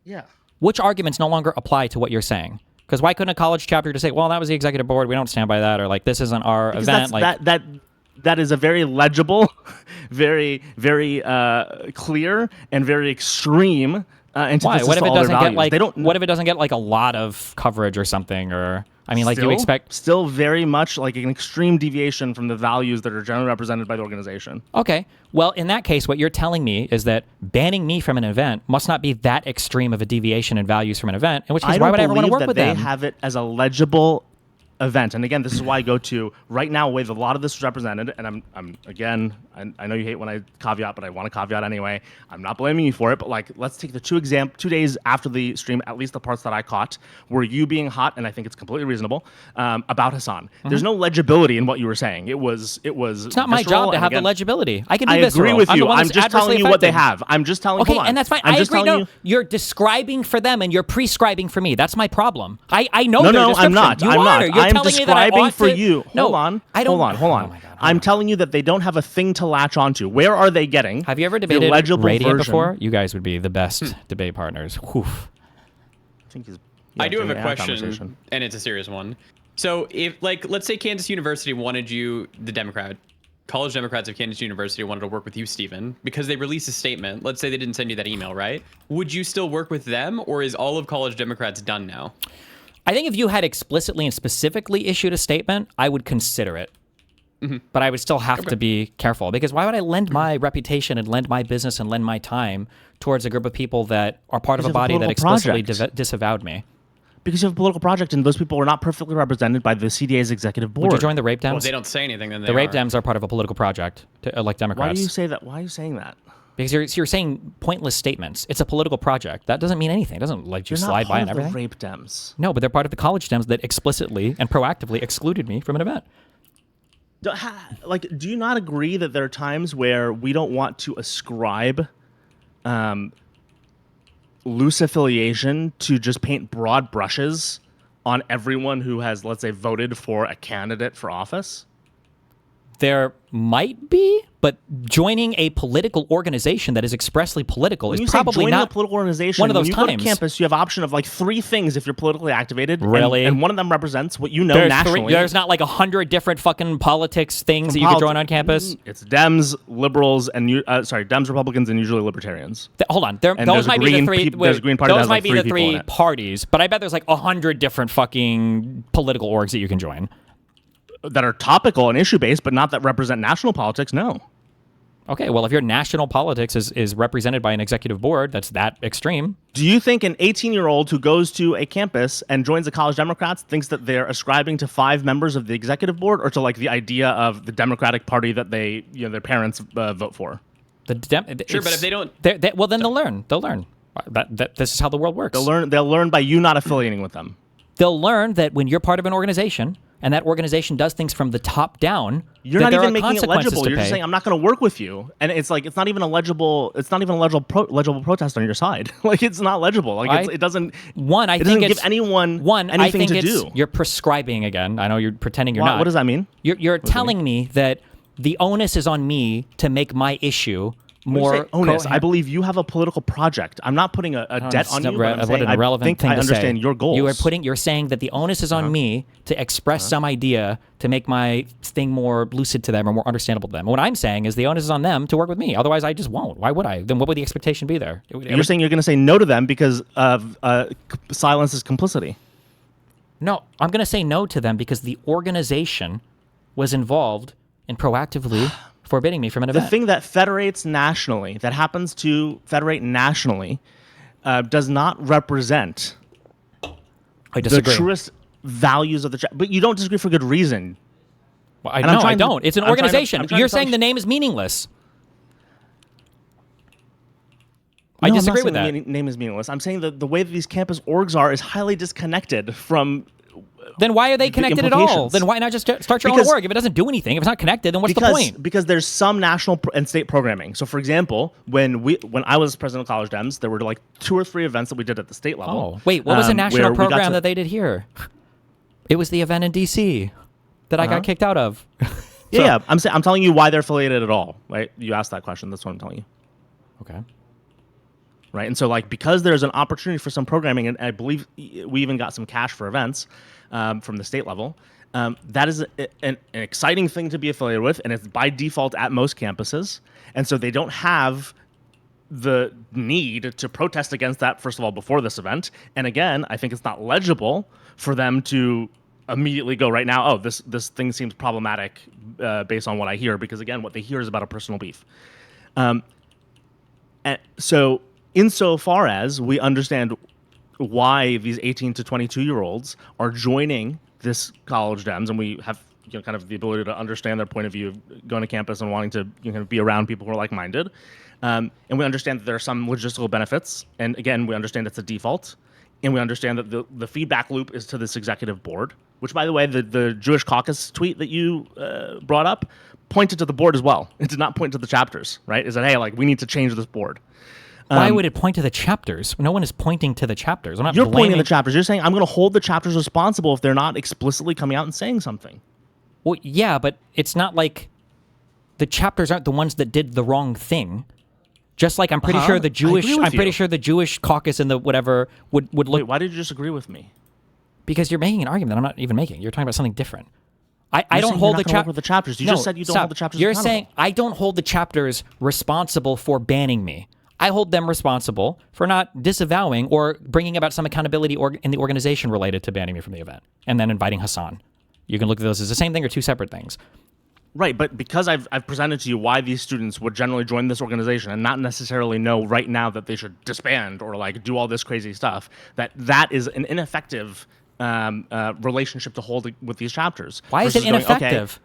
yeah. Which arguments no longer apply to what you're saying? Because why couldn't a college chapter just say, well, that was the executive board, we don't stand by that, or like, this isn't our event? Like that is a very legible, very, very clear, and very extreme antithesis. Why? What if it doesn't get like? What if it doesn't get like a lot of coverage or something? Or I mean, like, do you expect still very much like an extreme deviation from the values that are generally represented by the organization? Okay. Well, in that case, what you're telling me is that banning me from an event must not be that extreme of a deviation in values from an event. In which case, why would I ever want to work with them? They have it as a legible event, and again, this is why I go to right now. With a lot of this is represented, and I'm again. I know you hate when I caveat, but I want to caveat anyway. I'm not blaming you for it, but like, let's take the 2 days after the stream, at least the parts that I caught, were you being hot, and I think it's completely reasonable about Hassan. Mm-hmm. There's no legibility in what you were saying. It was. It's not my job to have the legibility. I can be visceral. I agree with you. I'm just telling you what they have. I'm just telling. Okay, and that's fine. I agree. No, you're describing for them, and you're prescribing for me. That's my problem. I know. No, I'm not. I'm not. I'm describing for you. Hold on. I don't. Hold on. Oh my God. I'm telling you that they don't have a thing to latch onto. Where are they getting? Have you ever debated radiant before? You guys would be the best debate partners. Oof. I do have a question, and it's a serious one. So if, like, let's say Kansas University wanted you, college Democrats of Kansas University wanted to work with you, Stephen, because they released a statement. Let's say they didn't send you that email, right? Would you still work with them, or is all of college Democrats done now? I think if you had explicitly and specifically issued a statement, I would consider it. Mm-hmm. But I would still have to be careful, because why would I lend my reputation and lend my business and lend my time towards a group of people that are part of a body that explicitly disavowed me? Because you have a political project, and those people are not perfectly represented by the CDA's executive board. Would you join the rape Dems? Well, if they don't say anything, then the rape Dems are part of a political project to elect Democrats. Why do you say that? Why are you saying that? Because you're saying pointless statements. It's a political project. That doesn't mean anything. It doesn't let you slide by on everything. They're not part of the rape Dems. No, but they're part of the college Dems that explicitly and proactively excluded me from an event. Do you not agree that there are times where we don't want to ascribe loose affiliation to just paint broad brushes on everyone who has, let's say, voted for a candidate for office? There might be, but joining a political organization that is expressly political is probably not a political organization. one of those when you times. Go to campus, you have option of like 3 things if you're politically activated. Really? And one of them represents what you know nationally. There's not like 100 different fucking politics things that you can join on campus? It's Dems, liberals, and Dems, Republicans, and usually libertarians. Hold on. Those might be the 3 there's a Green Party those might be the people 3 parties, but I bet there's like 100 different fucking political orgs that you can join. That are topical and issue-based, but not that represent national politics, no. Okay, well, if your national politics is represented by an executive board that's that extreme. Do you think an 18-year-old who goes to a campus and joins the College Democrats thinks that they're ascribing to 5 members of the executive board, or to like the idea of the Democratic Party that their parents vote for? Sure, but if they don't... well, then they'll learn. They'll learn. This is how the world works. They'll learn by you not affiliating with them. They'll learn that when you're part of an organization and that organization does things from the top down, you're not even making it legible. You're just saying I'm not going to work with you, and it's like it's not even a legible protest on your side. Like it's not legible. Like it doesn't. I think give anyone anything to do. You're prescribing again. I know you're pretending you're not. What does that mean? You're telling me that the onus is on me to make my issue more onus. I believe you have a political project. I'm not putting a debt on you. I understand your goals. You're saying that the onus is on me to express some idea to make my thing more lucid to them or more understandable to them. What I'm saying is the onus is on them to work with me. Otherwise, I just won't. Why would I? Then what would the expectation be there? You're saying you're going to say no to them because of silence is complicity. No, I'm going to say no to them because the organization was involved in proactively forbidding me from an event. The thing that federates nationally, that happens to federate nationally, does not represent the truest values of the... But you don't disagree for good reason. Well, I don't. It's an organization. You're saying the name is meaningless. I disagree with that. The name is meaningless. I'm saying that the way that these campus orgs are is highly disconnected from... Then why are they connected at all? Then why not just start your own org? If it doesn't do anything, if it's not connected, then what's the point? Because there's some national and state programming. So, for example, when I was president of College Dems, there were like 2 or 3 events that we did at the state level. Oh, wait, what was the national program that they did here? It was the event in DC that I got kicked out of. Yeah, I'm telling you why they're affiliated at all. Right? You asked that question. That's what I'm telling you. Okay. Right, and so like because there's an opportunity for some programming, and I believe we even got some cash for events from the state level. That is an exciting thing to be affiliated with, and it's by default at most campuses. And so they don't have the need to protest against that, first of all, before this event. And again, I think it's not legible for them to immediately go right now, oh, this thing seems problematic based on what I hear, because again, what they hear is about a personal beef. And so insofar as we understand why these 18 to 22-year-olds are joining this College Dems, and we have kind of the ability to understand their point of view of going to campus and wanting to be around people who are like-minded, and we understand that there are some logistical benefits, and again, we understand it's a default, and we understand that the feedback loop is to this executive board, which, by the way, the Jewish Caucus tweet that you brought up pointed to the board as well. It did not point to the chapters, right? It said, hey, like, we need to change this board. Why would it point to the chapters? No one is pointing to the chapters. You're pointing to the chapters. You're saying I'm going to hold the chapters responsible if they're not explicitly coming out and saying something. Well, yeah, but it's not like the chapters aren't the ones that did the wrong thing. Just like I'm pretty sure the Jewish caucus and the whatever would look. Wait, why did you disagree with me? Because you're making an argument that I'm not even making. You're talking about something different. I don't hold the chapters. You just said you don't hold the chapters. You're saying I don't hold the chapters responsible for banning me. I hold them responsible for not disavowing or bringing about some accountability in the organization related to banning me from the event, and then inviting Hassan. You can look at those as the same thing or 2 separate things. Right, but because I've presented to you why these students would generally join this organization and not necessarily know right now that they should disband or like do all this crazy stuff, that is an ineffective relationship to hold with these chapters. Why is it ineffective?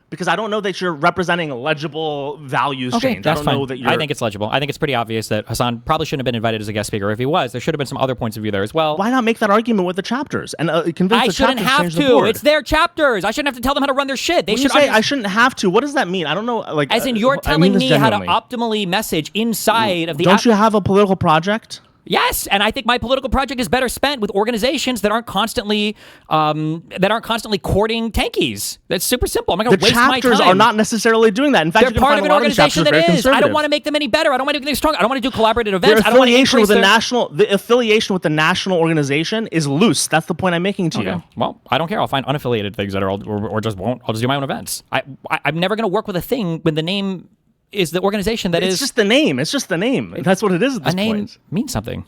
Because I don't know that you're representing a legible values change. That's fine. I think it's legible. I think it's pretty obvious that Hassan probably shouldn't have been invited as a guest speaker. If he was, there should have been some other points of view there as well. Why not make that argument with the chapters and convince the chapters to change the board? I shouldn't have to. It's their chapters. I shouldn't have to tell them how to run their shit. They should. I shouldn't have to. What does that mean? I don't know. Like, as in, you're telling me how to optimally message inside of the. Don't you have a political project? Yes, and I think my political project is better spent with organizations that aren't constantly courting tankies. That's super simple. I'm not going to waste my time. The chapters are not necessarily doing that. In fact, they're part of an organization that is. I don't want to make them any better. I don't want to make them stronger. I don't want to do collaborative events. The affiliation with the national organization is loose. That's the point I'm making to you. Well, I don't care. I'll find unaffiliated things that are or just won't. I'll just do my own events. I'm never going to work with a thing when the name is the organization that is. It's just the name. It's just the name. That's what it is at this point. A name means something.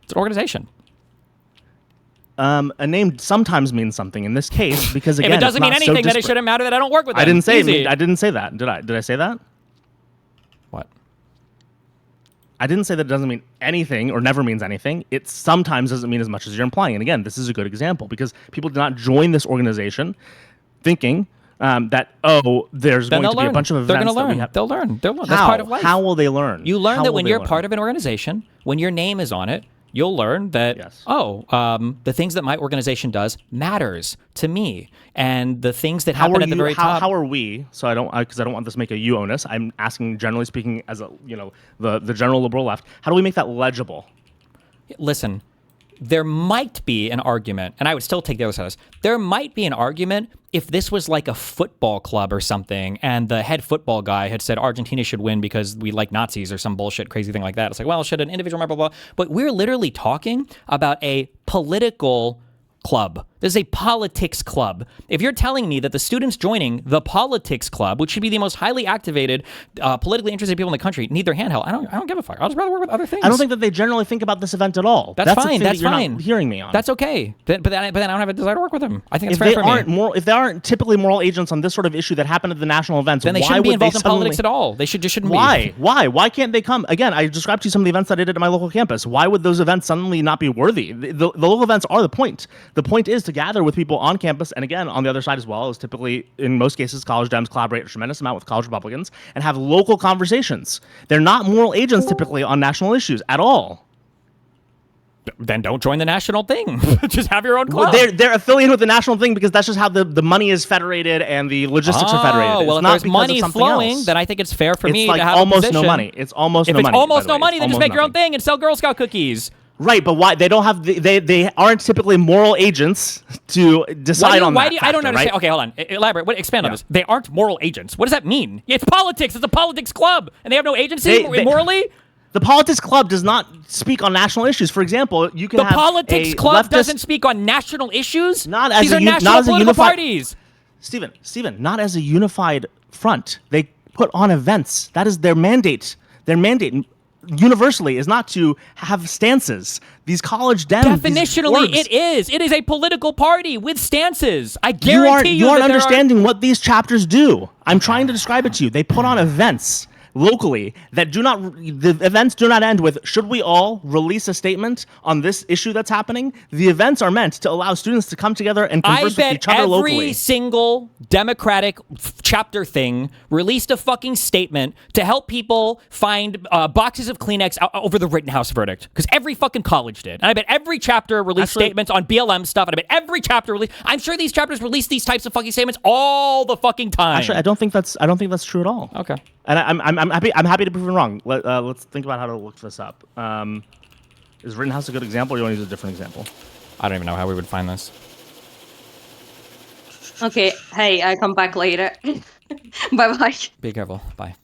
It's an organization. A name sometimes means something in this case because again, if it doesn't mean anything, then it shouldn't matter that I don't work with them. I didn't say that. Did I? Did I say that? What? I didn't say that it doesn't mean anything or never means anything. It sometimes doesn't mean as much as you're implying. And again, this is a good example because people did not join this organization thinking that there's going to be a bunch of events. They're going to learn. They'll learn. That's part of life. How will they learn? You learn that when you're part of an organization, when your name is on it, you'll learn that the things that my organization does matters to me, and the things that happen at the very top. How are we? So because I don't want this to make a you onus. I'm asking, generally speaking, as the general liberal left. How do we make that legible? Listen. There might be an argument, and I would still take the other side of this. There might be an argument if this was like a football club or something, and the head football guy had said Argentina should win because we like Nazis or some bullshit crazy thing like that. It's like, well, should an individual member, blah, blah. But we're literally talking about a political club. This is a politics club. If you're telling me that the students joining the politics club, which should be the most highly activated, politically interested people in the country, need their hand held, I don't give a fuck. I'll just rather work with other things. I don't think that they generally think about this event at all. That's fine. That's you're fine. Not hearing me on. That's okay. But then I don't have a desire to work with them. I think it's fair for me. If they aren't typically moral agents on this sort of issue that happen at the national events, then they shouldn't be involved in politics at all. They shouldn't be. Why can't they come? Again, I described to you some of the events that I did at my local campus. Why would those events suddenly not be worthy? The local events are the point. The point is to gather with people on campus, and again, on the other side as well, is typically, in most cases, college Dems collaborate a tremendous amount with college Republicans and have local conversations. They're not moral agents typically on national issues at all. Then don't join the national thing. Just have your own club. Well, they're affiliated with the national thing because that's just how the money is federated and the logistics are federated. Well, if there's money flowing, then I think it's fair for me to have almost a position. No money. It's almost no money. If it's almost no money, then just make your own thing and sell Girl Scout cookies. Right, but why they don't have they aren't typically moral agents to decide on that. I don't understand. Right? Okay, hold on. Elaborate. Expand on this. They aren't moral agents. What does that mean? It's politics. It's a politics club, and they have no agency morally. The politics club does not speak on national issues. For example, you can have the politics club doesn't speak on national issues. Not as These are national political parties. Stephen, not as a unified front. They put on events. That is their mandate. Their mandate universally is not to have stances. These college Dems. Definitionally, it is. It is a political party with stances. I guarantee you aren't understanding what these chapters do. I'm trying to describe it to you. They put on events locally that the events do not end with, should we all release a statement on this issue that's happening? The events are meant to allow students to come together and converse with each other locally. Every single Democratic chapter thing released a fucking statement to help people find boxes of Kleenex over the Rittenhouse verdict. Because every fucking college did. And I bet every chapter released statements on BLM stuff. And I bet every chapter released. I'm sure these chapters release these types of fucking statements all the fucking time. Actually, I don't think that's true at all. Okay. And I'm happy to prove it wrong. Let's think about how to look this up. Is Rittenhouse a good example, or do you want to use a different example? I don't even know how we would find this. Okay, hey, I come back later. Bye-bye. Be careful. Bye.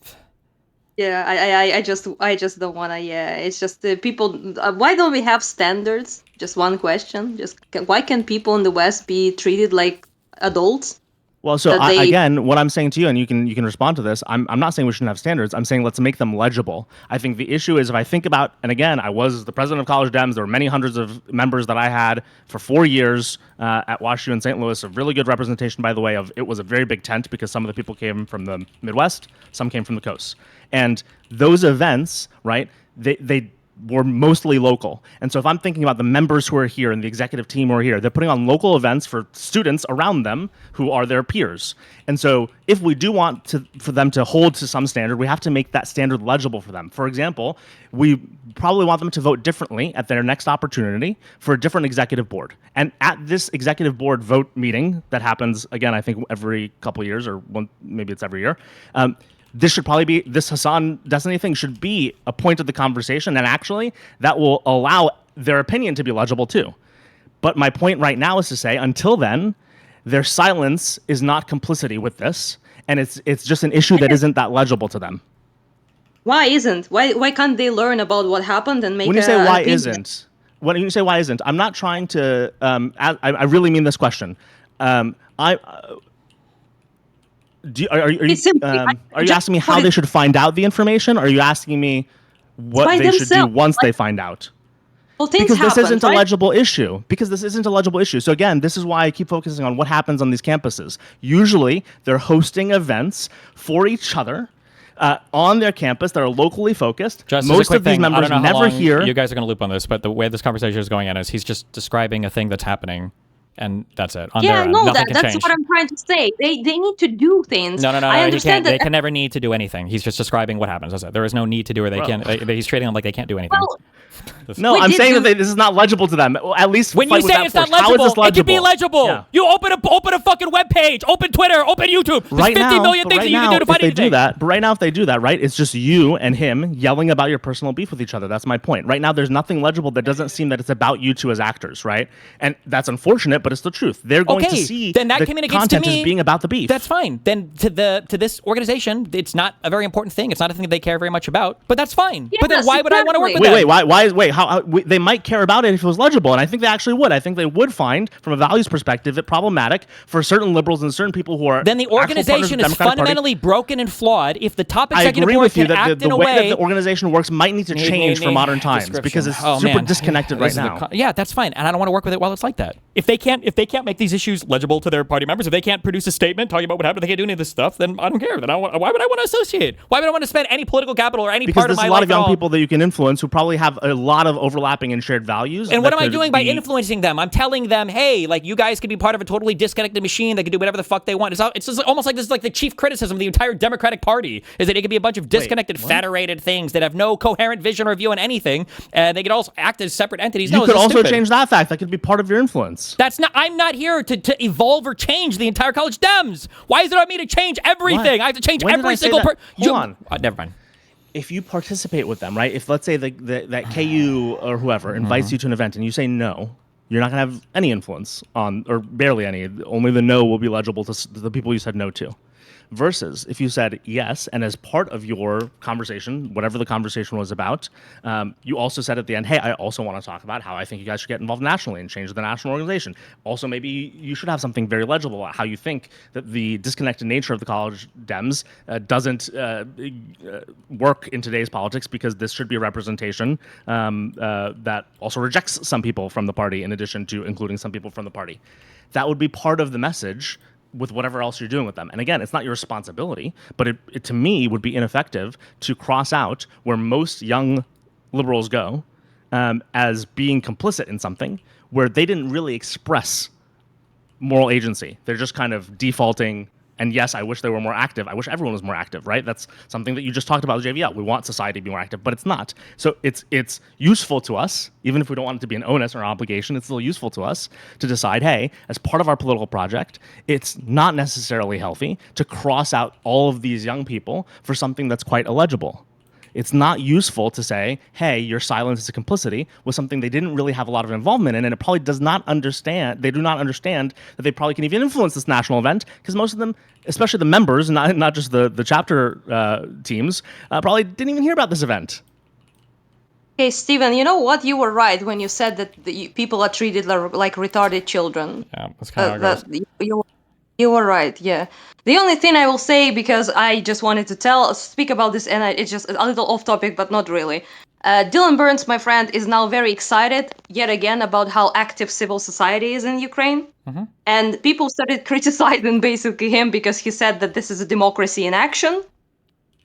Yeah, I just don't wanna. Yeah, it's just the people. Why don't we have standards? Just one question. Why can people in the West be treated like adults? Well, so again, what I'm saying to you, and you can respond to this, I'm not saying we shouldn't have standards. I'm saying let's make them legible. I think the issue is if I think about, and again, I was the president of College Dems. There were many hundreds of members that I had for 4 years at WashU in St. Louis. A really good representation, by the way, of it was a very big tent because some of the people came from the Midwest, some came from the coast. And those events, right, they were mostly local. And so if I'm thinking about the members who are here and the executive team who are here, they're putting on local events for students around them who are their peers. And so if we do want for them to hold to some standard, we have to make that standard legible for them. For example, we probably want them to vote differently at their next opportunity for a different executive board. And at this executive board vote meeting that happens, again, I think every couple of years, or maybe it's every year, this Hassan Destiny thing should be a point of the conversation, and actually that will allow their opinion to be legible too. But my point right now is to say, until then, their silence is not complicity with this, and it's just an issue that isn't that legible to them. Why isn't? Why can't they learn about what happened and make? When you say why isn't, when you say why isn't, I'm not trying to. I really mean this question. Are you asking me how they should find out the information? Or are you asking me what they should do once they find out? Well, because this isn't a legible issue. Because this isn't a legible issue. So again, this is why I keep focusing on what happens on these campuses. Usually, they're hosting events for each other on their campus that are locally focused. Just most of these members never hear. You guys are going to loop on this, but the way this conversation is going on is he's just describing a thing that's happening. And that's it. That's what I'm trying to say. They need to do things. No. I understand they can never need to do anything. He's just describing what happens. That's it. There is no need to do, or they can't. He's treating them like they can't do anything. Well, no, I'm saying that this is not legible to them. At least when you say it's not legible, it can be legible. Yeah. You open a fucking web page, open Twitter, open YouTube. There's 50 million things that you can do to fight anything. But right now, if they do that, right, it's just you and him yelling about your personal beef with each other. That's my point. Right now, there's nothing legible that doesn't seem that it's about you two as actors, right? And that's unfortunate, but it's the truth. They're going to see then that the content as being about the beef. That's fine. Then to this organization, it's not a very important thing. It's not a thing that they care very much about. But that's fine. Yes, but then why would I want to work with them? They might care about it if it was legible, and I think they actually would. I think they would find, from a values perspective, it problematic for certain liberals and certain people who are. Then the organization is fundamentally broken and flawed. If the top executive board can act in a way, the way that the organization works might need to change for modern times because it's super disconnected right now. Yeah, that's fine, and I don't want to work with it while it's like that. If they can't make these issues legible to their party members, if they can't produce a statement talking about what happened, they can't do any of this stuff, then I don't care. Then why would I want to associate? Why would I want to spend any political capital or any part of my life? Because there's a lot of young people that you can influence who probably have a lot of overlapping and shared values. And what am I doing by influencing them? I'm telling them, hey, like, you guys can be part of a totally disconnected machine that can do whatever the fuck they want. It's just almost like this is like the chief criticism of the entire Democratic Party is that it can be a bunch of disconnected, federated things that have no coherent vision or view on anything, and they could also act as separate entities. You could also change that fact. That could be part of your influence. I'm not here to evolve or change the entire college Dems. Why is it on me to change everything? I have to change every single person. Hold on. Never mind. If you participate with them, right? If let's say that KU or whoever invites you to an event and you say no, you're not going to have any influence on, or barely any. Only the no will be legible to the people you said no to. Versus if you said yes, and as part of your conversation, whatever the conversation was about, you also said at the end, hey, I also want to talk about how I think you guys should get involved nationally and change the national organization. Also, maybe you should have something very legible about how you think that the disconnected nature of the college Dems doesn't work in today's politics, because this should be a representation that also rejects some people from the party in addition to including some people from the party. That would be part of the message with whatever else you're doing with them. And again, it's not your responsibility, but it to me would be ineffective to cross out where most young liberals go as being complicit in something where they didn't really express moral agency. They're just kind of defaulting. And yes, I wish they were more active. I wish everyone was more active, right? That's something that you just talked about with JVL. We want society to be more active, but it's not. So it's useful to us, even if we don't want it to be an onus or an obligation, it's still useful to us to decide, hey, as part of our political project, it's not necessarily healthy to cross out all of these young people for something that's quite illegible. It's not useful to say, hey, your silence is a complicity with something they didn't really have a lot of involvement in, and it probably does not understand, they do not understand that they probably can even influence this national event, because most of them, especially the members, not just the chapter teams, probably didn't even hear about this event. Hey, Steven, you know what? You were right when you said that people are treated like retarded children. Yeah, that's kind of how it goes. You were right, yeah. The only thing I will say, because I just wanted to speak about this, and it's just a little off topic, but not really. Dylan Burns, my friend, is now very excited, yet again, about how active civil society is in Ukraine. Mm-hmm. And people started criticizing basically him because he said that this is a democracy in action.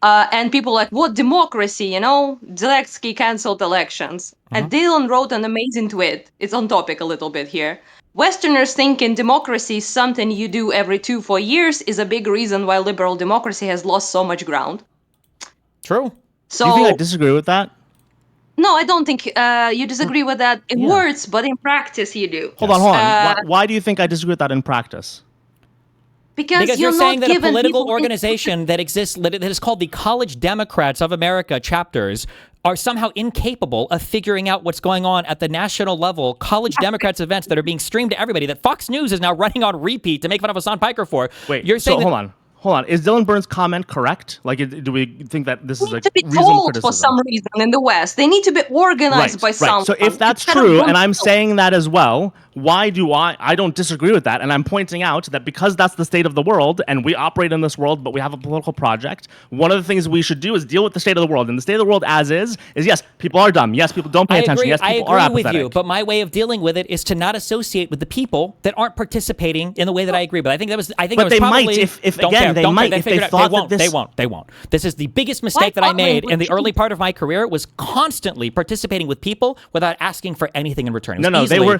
And people like, what democracy, Zelensky canceled elections. Mm-hmm. And Dylan wrote an amazing tweet. It's on topic a little bit here. Westerners thinking democracy is something you do every 2-4 years is a big reason why liberal democracy has lost so much ground. True. So, do you think I disagree with that? No, I don't think you disagree with that in words, but in practice you do. Hold on. Why do you think I disagree with that in practice? Because you're saying that a political organization that exists, that is called the College Democrats of America chapters, are somehow incapable of figuring out what's going on at the national level. College Democrats events that are being streamed to everybody, that Fox News is now running on repeat to make fun of Hassan Piker for. Wait, you're saying Hold on. Is Dylan Burns' comment correct? Like, do we think that this is a reasonable criticism? They need to be told for some reason in the West. They need to be organized by someone. Right. So if that's true, and I'm saying that as well, why do I don't disagree with that. And I'm pointing out that because that's the state of the world, and we operate in this world, but we have a political project, one of the things we should do is deal with the state of the world. And the state of the world as is yes, people are dumb. Yes, people don't pay attention. Yes, people are apathetic. I agree with you, but my way of dealing with it is to not associate with the people that aren't participating in the way that I agree. But I think that was But they might, if they thought that this... They won't. This is the biggest mistake that I made in the early part of my career, was constantly participating with people without asking for anything in return. They were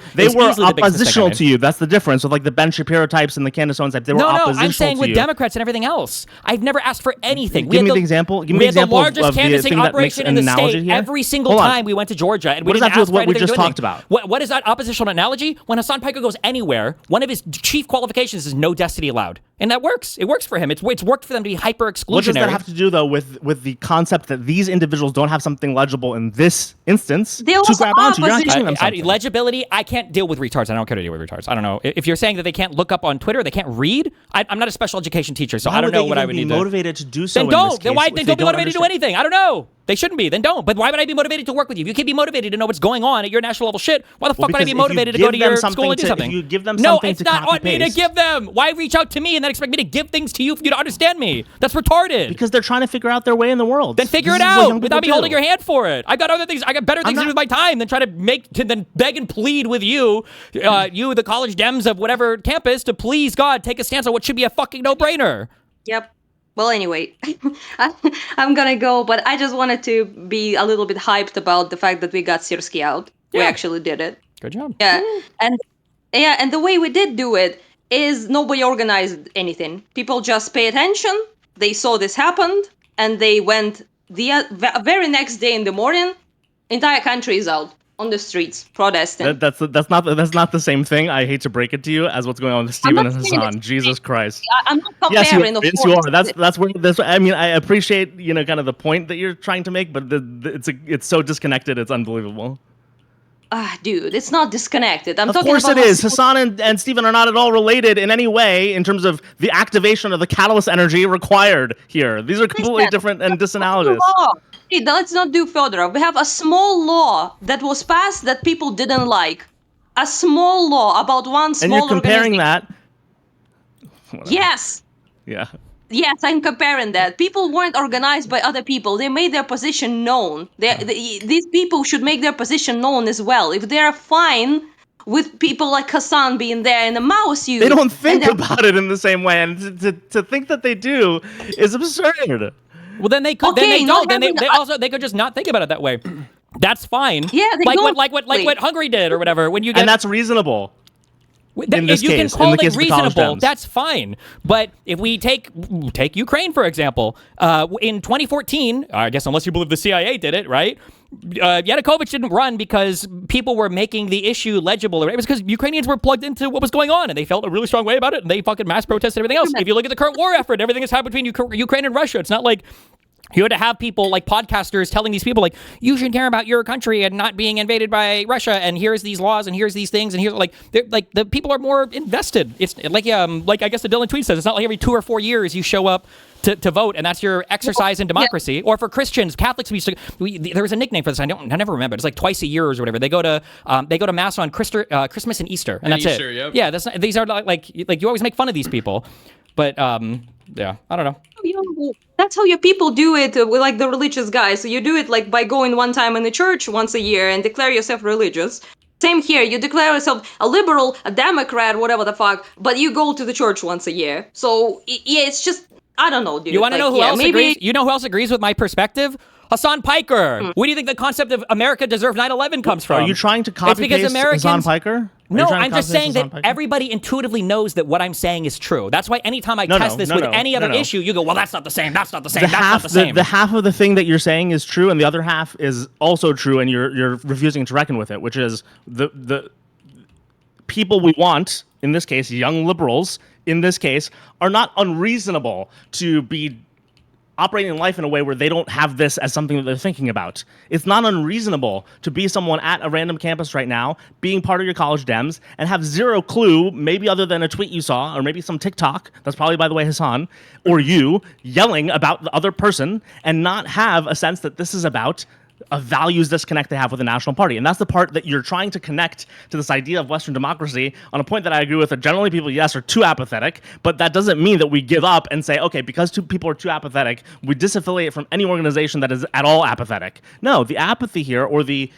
oppositional to you. That's the difference with like the Ben Shapiro types and the Candace Owens types. They were oppositional to you. No, I'm saying with Democrats and everything else. I've never asked for anything. Give me the example. Give me the example of the thing that makes an analogy here. Every single time we went to Georgia, and we didn't ask for anything. What does that do with what we just talked about? What is that oppositional analogy? When Hassan Piker goes anywhere, one of his chief qualifications is no destiny allowed. And that works. It works for him. It's worked for them to be hyper-exclusionary. What does that have to do, though, with the concept that these individuals don't have something legible in this instance to grab onto? You're not teaching them something. Legibility, I can't deal with retards. I don't care to deal with retards. I don't know. If you're saying that they can't look up on Twitter, they can't read, I'm not a special education teacher, so I don't know what I would need to... Why would they even be motivated to do so in this case? Then don't be motivated to do anything. I don't know. They shouldn't be. Then don't. But why would I be motivated to work with you? If you can't be motivated to know what's going on at your national level shit, why the fuck would I be motivated to go to your school and do something? If you give them something it's not on me to give them. Why reach out to me and then expect me to give things to you for you to understand me? That's retarded. Because they're trying to figure out their way in the world. Then figure it out without me holding your hand for it. I got other things. I got better things to do with my time than try to then beg and plead with you, the college Dems of whatever campus, to please God take a stance on what should be a fucking no-brainer. Yep. Well, anyway, I'm gonna go, but I just wanted to be a little bit hyped about the fact that we got Sirski out. Yeah. We actually did it. Good job. Yeah, and the way we did do it is nobody organized anything. People just pay attention. They saw this happened, and they went the very next day in the morning. Entire country is out on the streets protesting. That's not the same thing. I hate to break it to you, as what's going on with Stephen and Hassan. Jesus Christ. I'm not comparing. Yes, you are. That's where this. I mean, I appreciate kind of the point that you're trying to make, but it's so disconnected. It's unbelievable. Dude, it's not disconnected. Of course it is. Hassan and Stephen are not at all related in any way in terms of the activation of the catalyst energy required here. These are completely different and disanalogous. Let's not do further. We have a small law that was passed that people didn't like. A small law about one small organization. And you're comparing that? Whatever. Yes. Yeah. Yes, I'm comparing that. People weren't organized by other people. They made their position known. These people should make their position known as well. If they're fine with people like Hassan being there in the mouse suit. They don't think about it in the same way. And to think that they do is absurd. Well, then they could. Then they don't. Then they could just not think about it that way. That's fine. Yeah, like what Hungary did or whatever. And that's reasonable. If you can call it reasonable, that's fine. But if we take Ukraine, for example, in 2014, I guess unless you believe the CIA did it, right? Yanukovych didn't run because people were making the issue legible. It was because Ukrainians were plugged into what was going on, and they felt a really strong way about it, and they fucking mass protested everything else. If you look at the current war effort, everything that's happened between Ukraine and Russia, it's not like you had to have people like podcasters telling these people like, you should care about your country and not being invaded by Russia, and here's these laws and here's these things, and here's like the people are more invested. It's like I guess the Dylan tweet says, it's not like every 2 or 4 years you show up to vote, and that's your exercise in democracy. Yeah. Or for Christians, Catholics, there was a nickname for this. I never remember. It's like twice a year or whatever. They go to mass on Christmas and Easter, and that's Easter, it. Yep. Yeah, these are like you always make fun of these people, but yeah, I don't know. That's how your people do it with like the religious guys. So you do it like by going one time in the church once a year and declare yourself religious. Same here. You declare yourself a liberal, a Democrat, whatever the fuck, but you go to the church once a year. So yeah, it's just, I don't know, dude. You want to know who else agrees? You know who else agrees with my perspective? Hassan Piker. Where do you think the concept of America deserved 9/11 comes from? Are you trying to copy paste Hassan Piker? No, I'm just saying that everybody intuitively knows that what I'm saying is true. That's why anytime I test this with any other issue, you go, well, that's not the same, that's not the same, that's not the same. The half of the thing that you're saying is true, and the other half is also true, and you're refusing to reckon with it, which is the people we want in this case, young liberals, in this case, are not unreasonable to be operating life in a way where they don't have this as something that they're thinking about. It's not unreasonable to be someone at a random campus right now, being part of your college Dems, and have zero clue, maybe other than a tweet you saw, or maybe some TikTok, that's probably, by the way, Hassan, or you, yelling about the other person, and not have a sense that this is about a values disconnect they have with the National Party. And that's the part that you're trying to connect to this idea of Western democracy on a point that I agree with, that generally people, yes, are too apathetic, but that doesn't mean that we give up and say, okay, because two people are too apathetic, we disaffiliate from any organization that is at all apathetic. No, the apathy here, or the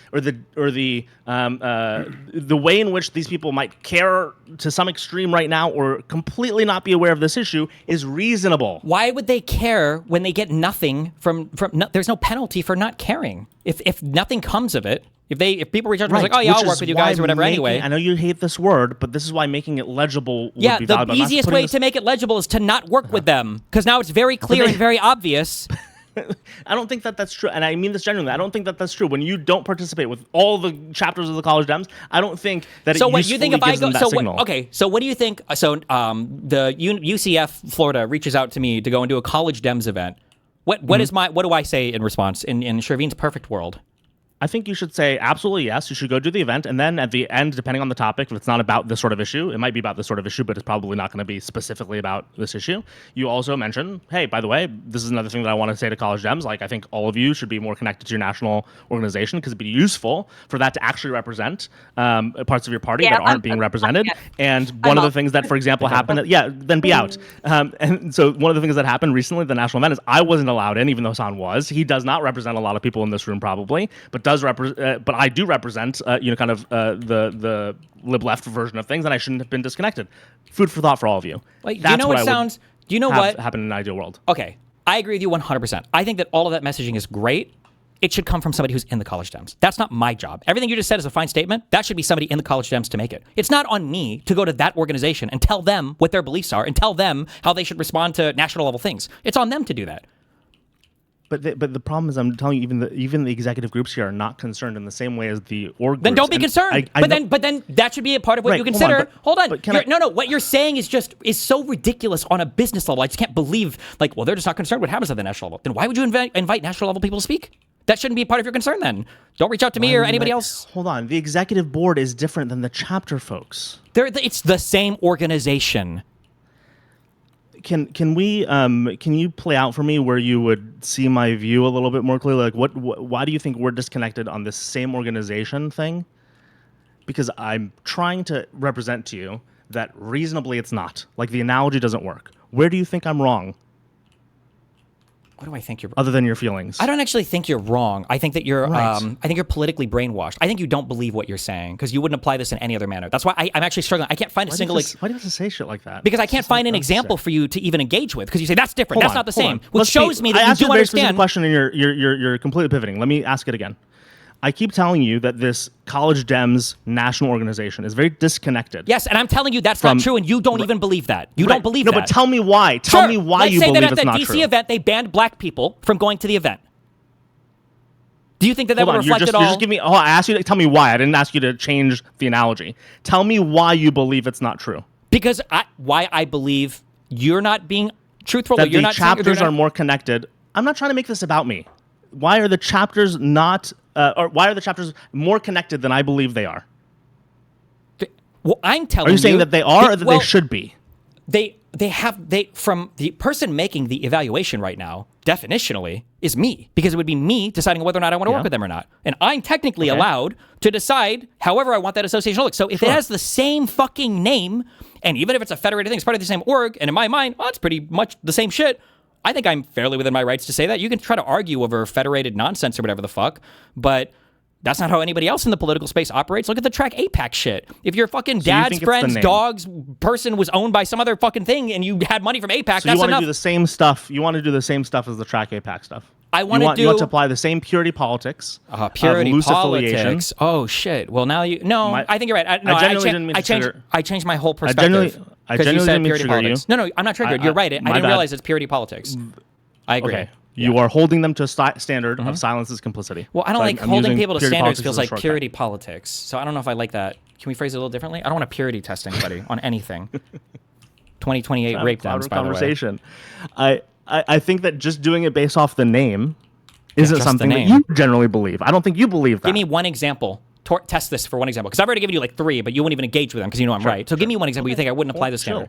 way in which these people might care to some extreme right now or completely not be aware of this issue is reasonable. Why would they care when they get nothing from there's no penalty for not caring? If nothing comes of it, if people reach out to us like, oh yeah, I'll work with you guys or whatever anyway. I know you hate this word, but this is why making it legible would be valuable. The easiest way to make it legible is to not work with them, because now it's very clear and very obvious. I don't think that that's true, and I mean this genuinely. I don't think that that's true. When you don't participate with all the chapters of the College Dems, I don't think that so it what you think if I go? So what do you think? So the UCF Florida reaches out to me to go and do a College Dems event. What do I say in response in Sherveen's perfect world? I think you should say absolutely yes. You should go do the event, and then at the end, depending on the topic, if it's not about this sort of issue, it might be about this sort of issue, but it's probably not going to be specifically about this issue. You also mention, hey, by the way, this is another thing that I want to say to College Dems. Like, I think all of you should be more connected to your national organization, because it'd be useful for that to actually represent parts of your party that aren't being represented. And one of the things that, for example, happened, then be out. And so one of the things that happened recently at the national event is I wasn't allowed in, even though Hassan was. He does not represent a lot of people in this room, probably, but but I do represent, the lib-left version of things, and I shouldn't have been disconnected. Food for thought for all of you. Like, do you know what sounds? Do you know what happened in an ideal world? Okay, I agree with you 100%. I think that all of that messaging is great. It should come from somebody who's in the College Dems. That's not my job. Everything you just said is a fine statement. That should be somebody in the College Dems to make it. It's not on me to go to that organization and tell them what their beliefs are and tell them how they should respond to national level things. It's on them to do that. But the problem is, I'm telling you, even the executive groups here are not concerned in the same way as the org groups. Then don't be concerned. But then that should be a part of what you consider. Hold on. No. What you're saying is so ridiculous on a business level. I just can't believe, like, well, they're just not concerned what happens at the national level. Then why would you invite national level people to speak? That shouldn't be a part of your concern then. Don't reach out to me or anybody else. Hold on. The executive board is different than the chapter folks. It's the same organization. Can you play out for me where you would see my view a little bit more clearly? Like, why do you think we're disconnected on this same organization thing? Because I'm trying to represent to you that reasonably it's not. Like, the analogy doesn't work. Where do you think I'm wrong? What do I think you're wrong? Other than your feelings? I don't actually think you're wrong. I think that you're I think you're politically brainwashed. I think you don't believe what you're saying, because you wouldn't apply this in any other manner. That's why I'm actually struggling. I can't find a single... Why do you have to say shit like that? Because I can't find an example for you to even engage with, because you say, that's different, that's not the same. Which shows me that you do understand... I asked you a very specific question, and you're completely pivoting. Let me ask it again. I keep telling you that this College Dems national organization is very disconnected. Yes, and I'm telling you that's not true, and you don't even believe that. You don't believe that. No, but tell me why. Tell me why you believe it's not true. Let's say that at the DC event, they banned black people from going to the event. Do you think that would reflect at all? You're just giving me... I asked you to tell me why. I didn't ask you to change the analogy. Tell me why you believe it's not true. Because why I believe you're not being truthful. That the chapters are more connected. I'm not trying to make this about me. Why are the chapters not... or why are the chapters more connected than I believe they are? Well, I'm telling you... Are you saying that they are or that they should be? From the person making the evaluation right now, definitionally, is me. Because it would be me deciding whether or not I want to work with them or not. And I'm technically allowed to decide however I want that association to look. So if it has the same fucking name, and even if it's a federated thing, it's part of the same org, and in my mind, it's pretty much the same shit, I think I'm fairly within my rights to say that. You can try to argue over federated nonsense or whatever the fuck, but that's not how anybody else in the political space operates. Look at the Track APAC shit. If your fucking dad's friend's dog's person was owned by some other fucking thing and you had money from APAC, that's enough. So you want to do the same stuff. You want to do the same stuff as the Track APAC stuff. You want to apply the same purity politics. Purity politics. Oh shit. Well, now you... No, I think you're right. I changed my whole perspective. I genuinely didn't mean to trigger you. No, I'm not triggered. You're right. I didn't realize it's purity politics. I agree. Okay. You are holding them to a standard of silence is complicity. Well, I don't like holding people to standards feels like purity politics. So I don't know if I like that Can we phrase it a little differently? I don't want to purity test anybody on anything. 2028 rape dems, by the way. I think that just doing it based off the name isn't something that you generally believe. I don't think you believe that. Give me one example. Test this for one example. Because I've already given you like 3, but you won't even engage with them because you know I'm right. So give me one example you think I wouldn't apply this standard.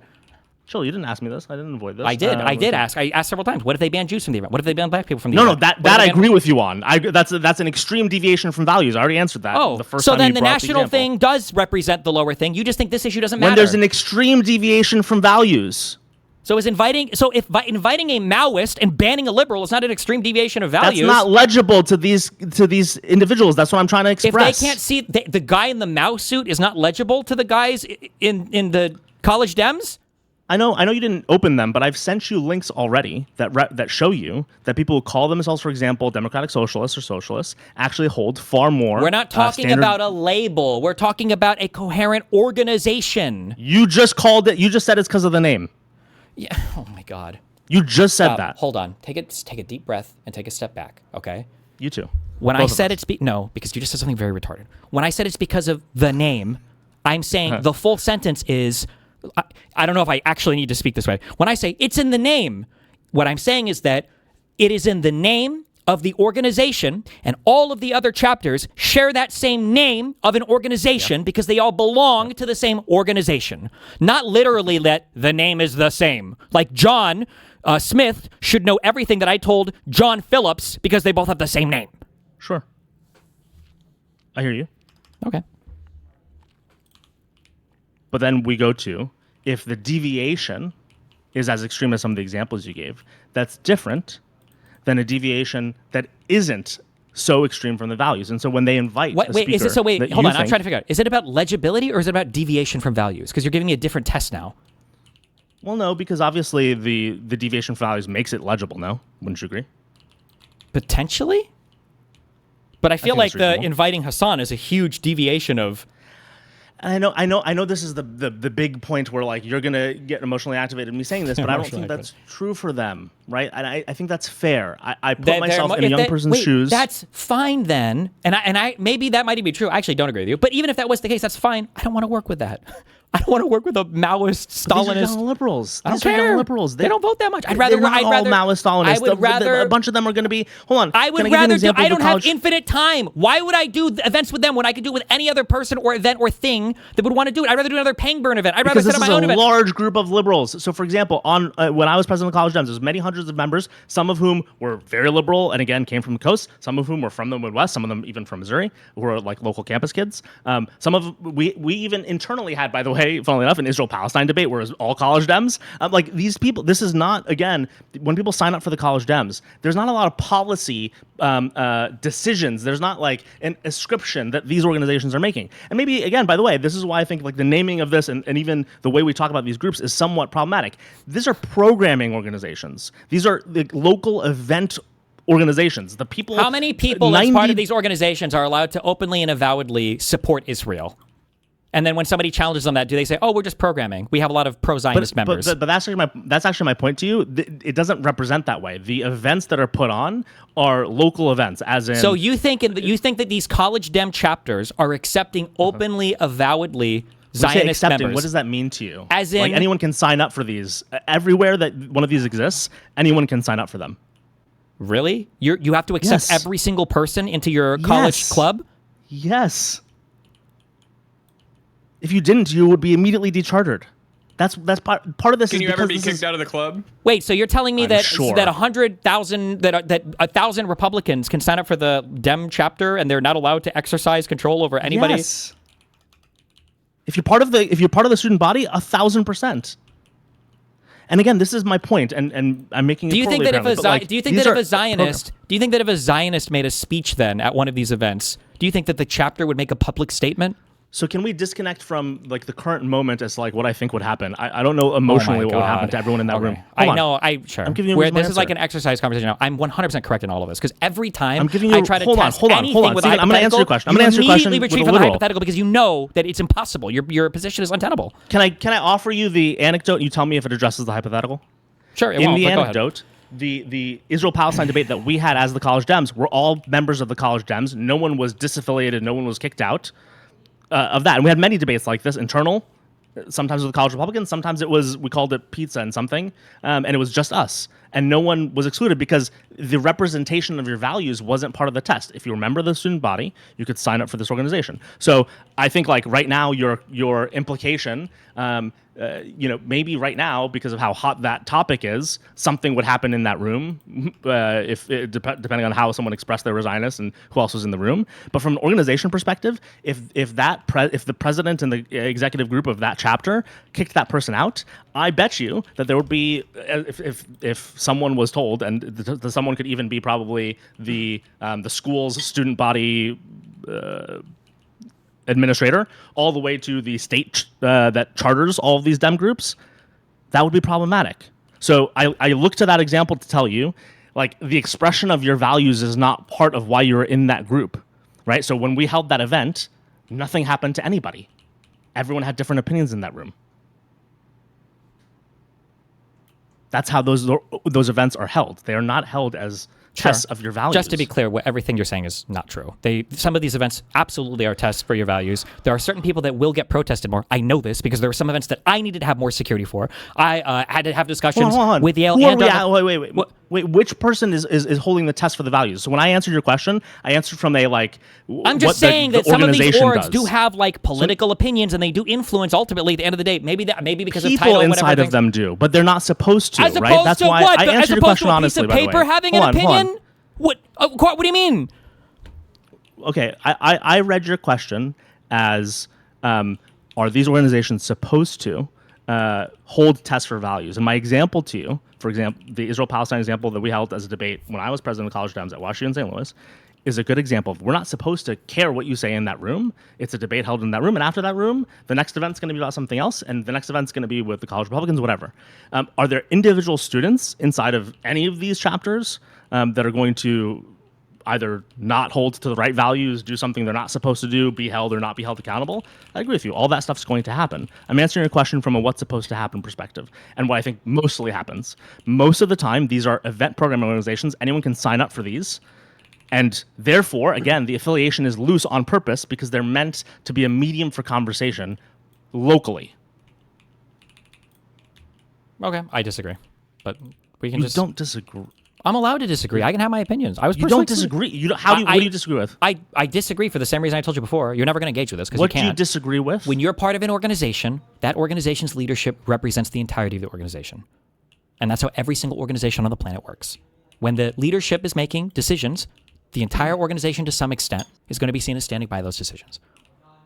Chill, you didn't ask me this. I didn't avoid this. I did. I did ask. I asked several times. What if they ban Jews from the event? What if they ban black people from the event? No, that I agree with you on. That's an extreme deviation from values. I already answered that. Oh, so then the national thing does represent the lower thing. You just think this issue doesn't matter. When there's an extreme deviation from values. So if inviting a Maoist and banning a liberal is not an extreme deviation of values. That's not legible to these individuals. That's what I'm trying to express. If they can't see the guy in the Mao suit is not legible to the guys in the college Dems. I know you didn't open them, but I've sent you links already that show you that people who call themselves, for example, democratic socialists or socialists, actually hold far more. We're not talking about a label. We're talking about a coherent organization. You just called it. You just said it's because of the name. Yeah. Oh my God. You just said that. Hold on. Take a deep breath and take a step back. Okay. You too. When I said no, because you just said something very retarded. When I said it's because of the name, I'm saying the full sentence is. I don't know if I actually need to speak this way. When I say it's in the name, what I'm saying is that it is in the name of the organization, and all of the other chapters share that same name of an organization because they all belong to the same organization. Not literally that the name is the same. Like John Smith should know everything that I told John Phillips because they both have the same name. Sure. I hear you. Okay. But then we go to, if the deviation is as extreme as some of the examples you gave, that's different than a deviation that isn't so extreme from the values. And so when they invite a speaker... Hold on, I'm trying to figure out. Is it about legibility or is it about deviation from values? Because you're giving me a different test now. Well, no, because obviously the deviation from values makes it legible, no? Wouldn't you agree? Potentially? But I feel like the inviting Hassan is a huge deviation of... And I know this is the big point where like you're gonna get emotionally activated in me saying this, but I don't think that's true for them, right? And I think that's fair. I put myself in a young person's shoes. That's fine then, and I maybe that might even be true. I actually don't agree with you, but even if that was the case, that's fine. I don't want to work with that. I don't want to work with a Maoist, Stalinist. These are young liberals. I don't care. Liberals. They don't vote that much. I'd rather all Maoist, Stalinists. I would rather a bunch of them are going to be. Hold on. I would rather do. I don't have infinite time. Why would I do events with them when I could do it with any other person or event or thing that would want to do it? I'd rather do another Pangburn event. I'd rather set up my own event. This is a large group of liberals. So, for example, on when I was president of College Dems, there's many hundreds of members. Some of whom were very liberal and again came from the coast. Some of whom were from the Midwest. Some of them even from Missouri, who were like local campus kids. We even internally had, by the way, funnily enough, an Israel-Palestine debate where it was all college Dems. Like these people, this is not, again, when people sign up for the college Dems, there's not a lot of policy decisions. There's not like an ascription that these organizations are making. And maybe, again, by the way, this is why I think like the naming of this and even the way we talk about these groups is somewhat problematic. These are programming organizations. These are the local event organizations. The people. How many people as part of these organizations are allowed to openly and avowedly support Israel? And then when somebody challenges on that, do they say, "Oh, we're just programming"? We have a lot of pro-Zionist members. But that's actually my point to you. It doesn't represent that way. The events that are put on are local events, as in. So you think that these college Dem chapters are accepting openly, avowedly Zionist members? What does that mean to you? As in, like anyone can sign up for these. Everywhere that one of these exists, anyone can sign up for them. Really? You have to accept every single person into your college club? Yes. If you didn't, you would be immediately dechartered. That's part of this. Can you ever be kicked out of the club? Wait, so you're telling me that 100,000 that 1,000 Republicans can sign up for the Dem chapter and they're not allowed to exercise control over anybody? Yes. If you're part of the student body, 1,000%. And again, this is my point, and I'm making. Do you think that if a Zionist made a speech then at one of these events, do you think that the chapter would make a public statement? So can we disconnect from like the current moment as like what I think would happen? I don't know emotionally what would happen to everyone in that room. Sure. I'm giving you this is like an exercise conversation now. I'm 100% correct in all of this because every time I try to test anything with a hypothetical, I'm going to answer your question. I'm going to answer your question immediately retreat from the hypothetical because you know that it's impossible. Your position is untenable. Can I offer you the anecdote? You tell me if it addresses the hypothetical. Sure. In the anecdote, the Israel-Palestine debate that we had as the College Dems, we're all members of the College Dems. No one was disaffiliated. No one was kicked out. of that. And we had many debates like this, internal, sometimes with the college Republicans, sometimes we called it pizza and something, and it was just us. And no one was excluded because the representation of your values wasn't part of the test. If you remember the student body, you could sign up for this organization. So I think like right now, your implication, maybe right now, because of how hot that topic is, something would happen in that room, depending on how someone expressed their resignedness and who else was in the room. But from an organization perspective, if the president and the executive group of that chapter kicked that person out, I bet you that there would be, if someone was told, and someone could even be probably the school's student body administrator, all the way to the state that charters all of these Dem groups, that would be problematic. So I look to that example to tell you, like, the expression of your values is not part of why you're in that group, right? So when we held that event, nothing happened to anybody. Everyone had different opinions in that room. That's how those events are held. They are not held as tests of your values. Just to be clear, everything you're saying is not true. Some of these events absolutely are tests for your values. There are certain people that will get protested more. I know this because there were some events that I needed to have more security for. I had to have discussions with Yale. Wait, which person is holding the test for the values? So when I answered your question, I answered from I'm just saying that some of these orgs do have like political opinions, and they do influence ultimately at the end of the day. Maybe because of title, people inside of them do, but they're not supposed to, as right? That's why I answered your question honestly. As opposed to a piece of paper having an opinion. What do you mean? Okay, I read your question as, are these organizations supposed to hold tests for values? And my example to you, for example, the Israel-Palestine example that we held as a debate when I was president of College Dems at Washington St. Louis, is a good example of we're not supposed to care what you say in that room. It's a debate held in that room, and after that room, the next event's going to be about something else, and the next event's going to be with the College Republicans, whatever. Are there individual students inside of any of these chapters that are going to either not hold to the right values, do something they're not supposed to do, be held or not be held accountable? I agree with you. All that stuff's going to happen. I'm answering your question from a what's supposed to happen perspective, and what I think mostly happens. Most of the time, these are event programming organizations. Anyone can sign up for these. And therefore, again, the affiliation is loose on purpose because they're meant to be a medium for conversation locally. Okay, I disagree. But we can You don't disagree. I'm allowed to disagree. I can have my opinions. You don't disagree. What do you disagree with? I disagree for the same reason I told you before. You're never going to engage with this because you can't. What do you disagree with? When you're part of an organization, that organization's leadership represents the entirety of the organization. And that's how every single organization on the planet works. When the leadership is making decisions, the entire organization, to some extent, is going to be seen as standing by those decisions.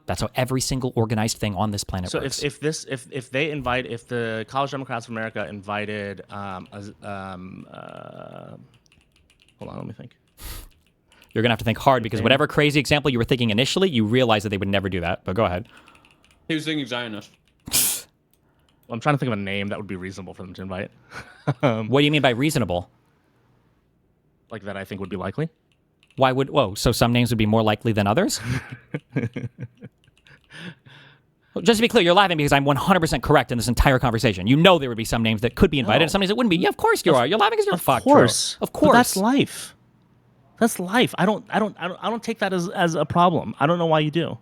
That's how every single organized thing on this planet works. So if the College Democrats of America invited, hold on, let me think. You're going to have to think hard because whatever crazy example you were thinking initially, you realize that they would never do that. But go ahead. He was thinking Zionist. Well, I'm trying to think of a name that would be reasonable for them to invite. What do you mean by reasonable? Like that I think would be likely. So some names would be more likely than others? Just to be clear, you're laughing because I'm 100% correct in this entire conversation. You know there would be some names that could be invited and some names that wouldn't be. Yeah, of course you are. You're laughing because you're fucked. Of course. Of course. But that's life. That's life. I don't take that as a problem. I don't know why you do.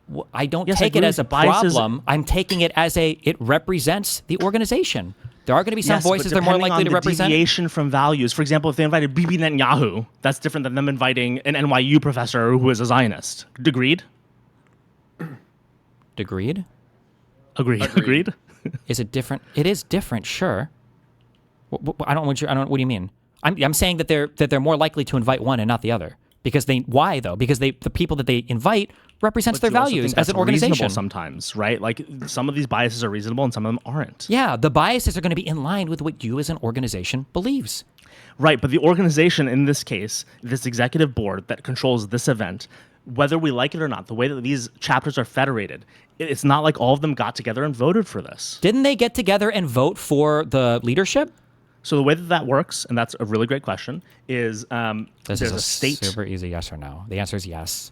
Well, I don't take it as a problem. I'm taking it as it represents the organization. There are going to be some voices they're more likely to represent. Deviation from values. For example, if they invited Bibi Netanyahu, that's different than them inviting an NYU professor who is a Zionist. Agreed? Agreed? Agreed? Is it different? It is different, sure. What do you mean? I'm saying that they're more likely to invite one and not the other. Because why though? Because the people that they invite represents their values as an organization. Reasonable sometimes, right? Like some of these biases are reasonable and some of them aren't. Yeah, the biases are going to be in line with what you as an organization believes. Right, but the organization in this case, this executive board that controls this event, whether we like it or not, the way that these chapters are federated, it's not like all of them got together and voted for this. Didn't they get together and vote for the leadership? So the way that works, and that's a really great question, is there's a state. Super easy yes or no. The answer is yes.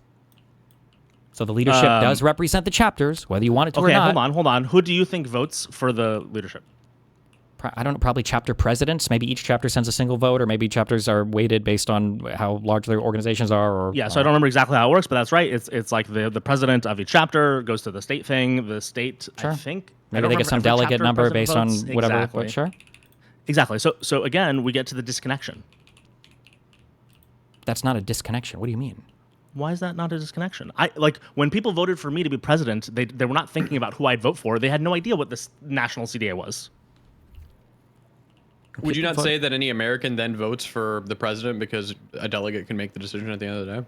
So the leadership does represent the chapters, whether you want it to or not. Okay, hold on. Who do you think votes for the leadership? I don't know, probably chapter presidents. Maybe each chapter sends a single vote, or maybe chapters are weighted based on how large their organizations are. Or yeah, so I don't remember exactly how it works, but that's right. It's like the president of each chapter goes to the state thing. The state, sure. I think, maybe they get some delegate number based on whatever. Exactly. But sure. Exactly. So again, we get to the disconnection. That's not a disconnection. What do you mean? Why is that not a disconnection? When people voted for me to be president, they were not thinking about who I'd vote for. They had no idea what this national CDA was. Would you not say that any American then votes for the president because a delegate can make the decision at the end of the day?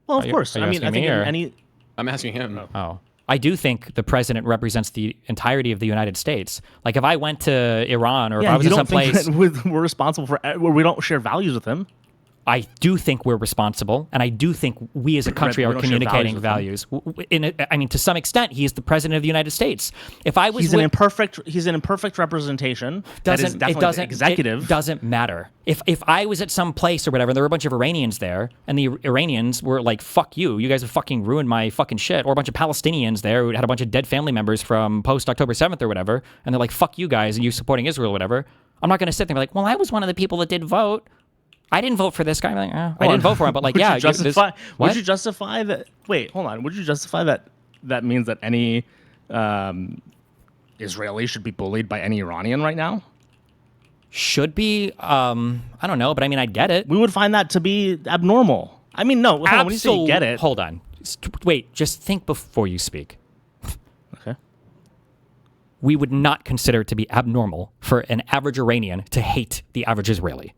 Well, of course. I mean, I think any. I'm asking him. Oh. I do think the president represents the entirety of the United States. Like if I went to Iran or if I was in some place, we're responsible for. We don't share values with him. I do think we're responsible, and I do think we as a country are communicating values. To some extent, he is the president of the United States. If I was, he's an imperfect representation. Executive. It doesn't matter. If I was at some place or whatever, and there were a bunch of Iranians there, and the Iranians were like, "Fuck you! You guys have fucking ruined my fucking shit," or a bunch of Palestinians there who had a bunch of dead family members from post October 7th or whatever, and they're like, "Fuck you guys," and you supporting Israel or whatever. I'm not going to sit there and be like, "Well, I was one of the people that did vote. I didn't vote for this guy." I'm like, I didn't vote for him, but like, would you justify that? Wait, hold on. Would you justify that? That means that any Israeli should be bullied by any Iranian right now? Should be? I don't know, but I mean, I get it. We would find that to be abnormal. I mean, no. Hold on, when you say you get it, hold on. Wait, just think before you speak. Okay. We would not consider it to be abnormal for an average Iranian to hate the average Israeli.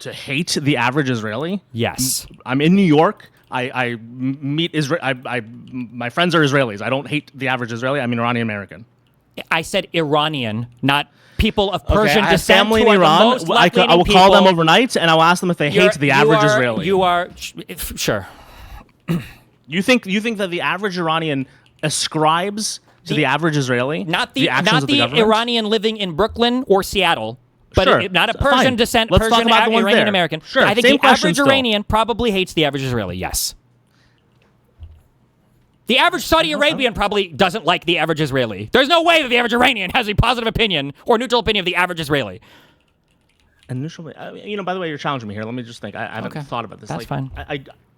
To hate the average Israeli? Yes. I'm in New York. I meet Israel. My friends are Israelis. I don't hate the average Israeli. I'm an Iranian American. I said Iranian, not people of Persian descent. Family in Iran. I will call them overnight and I will ask them if they hate the average Israeli. You are sure. You think that the average Iranian ascribes to the average Israeli? Not the Iranian living in Brooklyn or Seattle. But sure. Not a Persian descent, Let's Persian talk about Iranian American. Sure. I think the average Iranian probably hates the average Israeli, yes. The average Saudi Arabian probably doesn't like the average Israeli. There's no way that the average Iranian has a positive opinion or neutral opinion of the average Israeli. And neutral, by the way, you're challenging me here. Let me just think. I haven't thought about this. That's fine.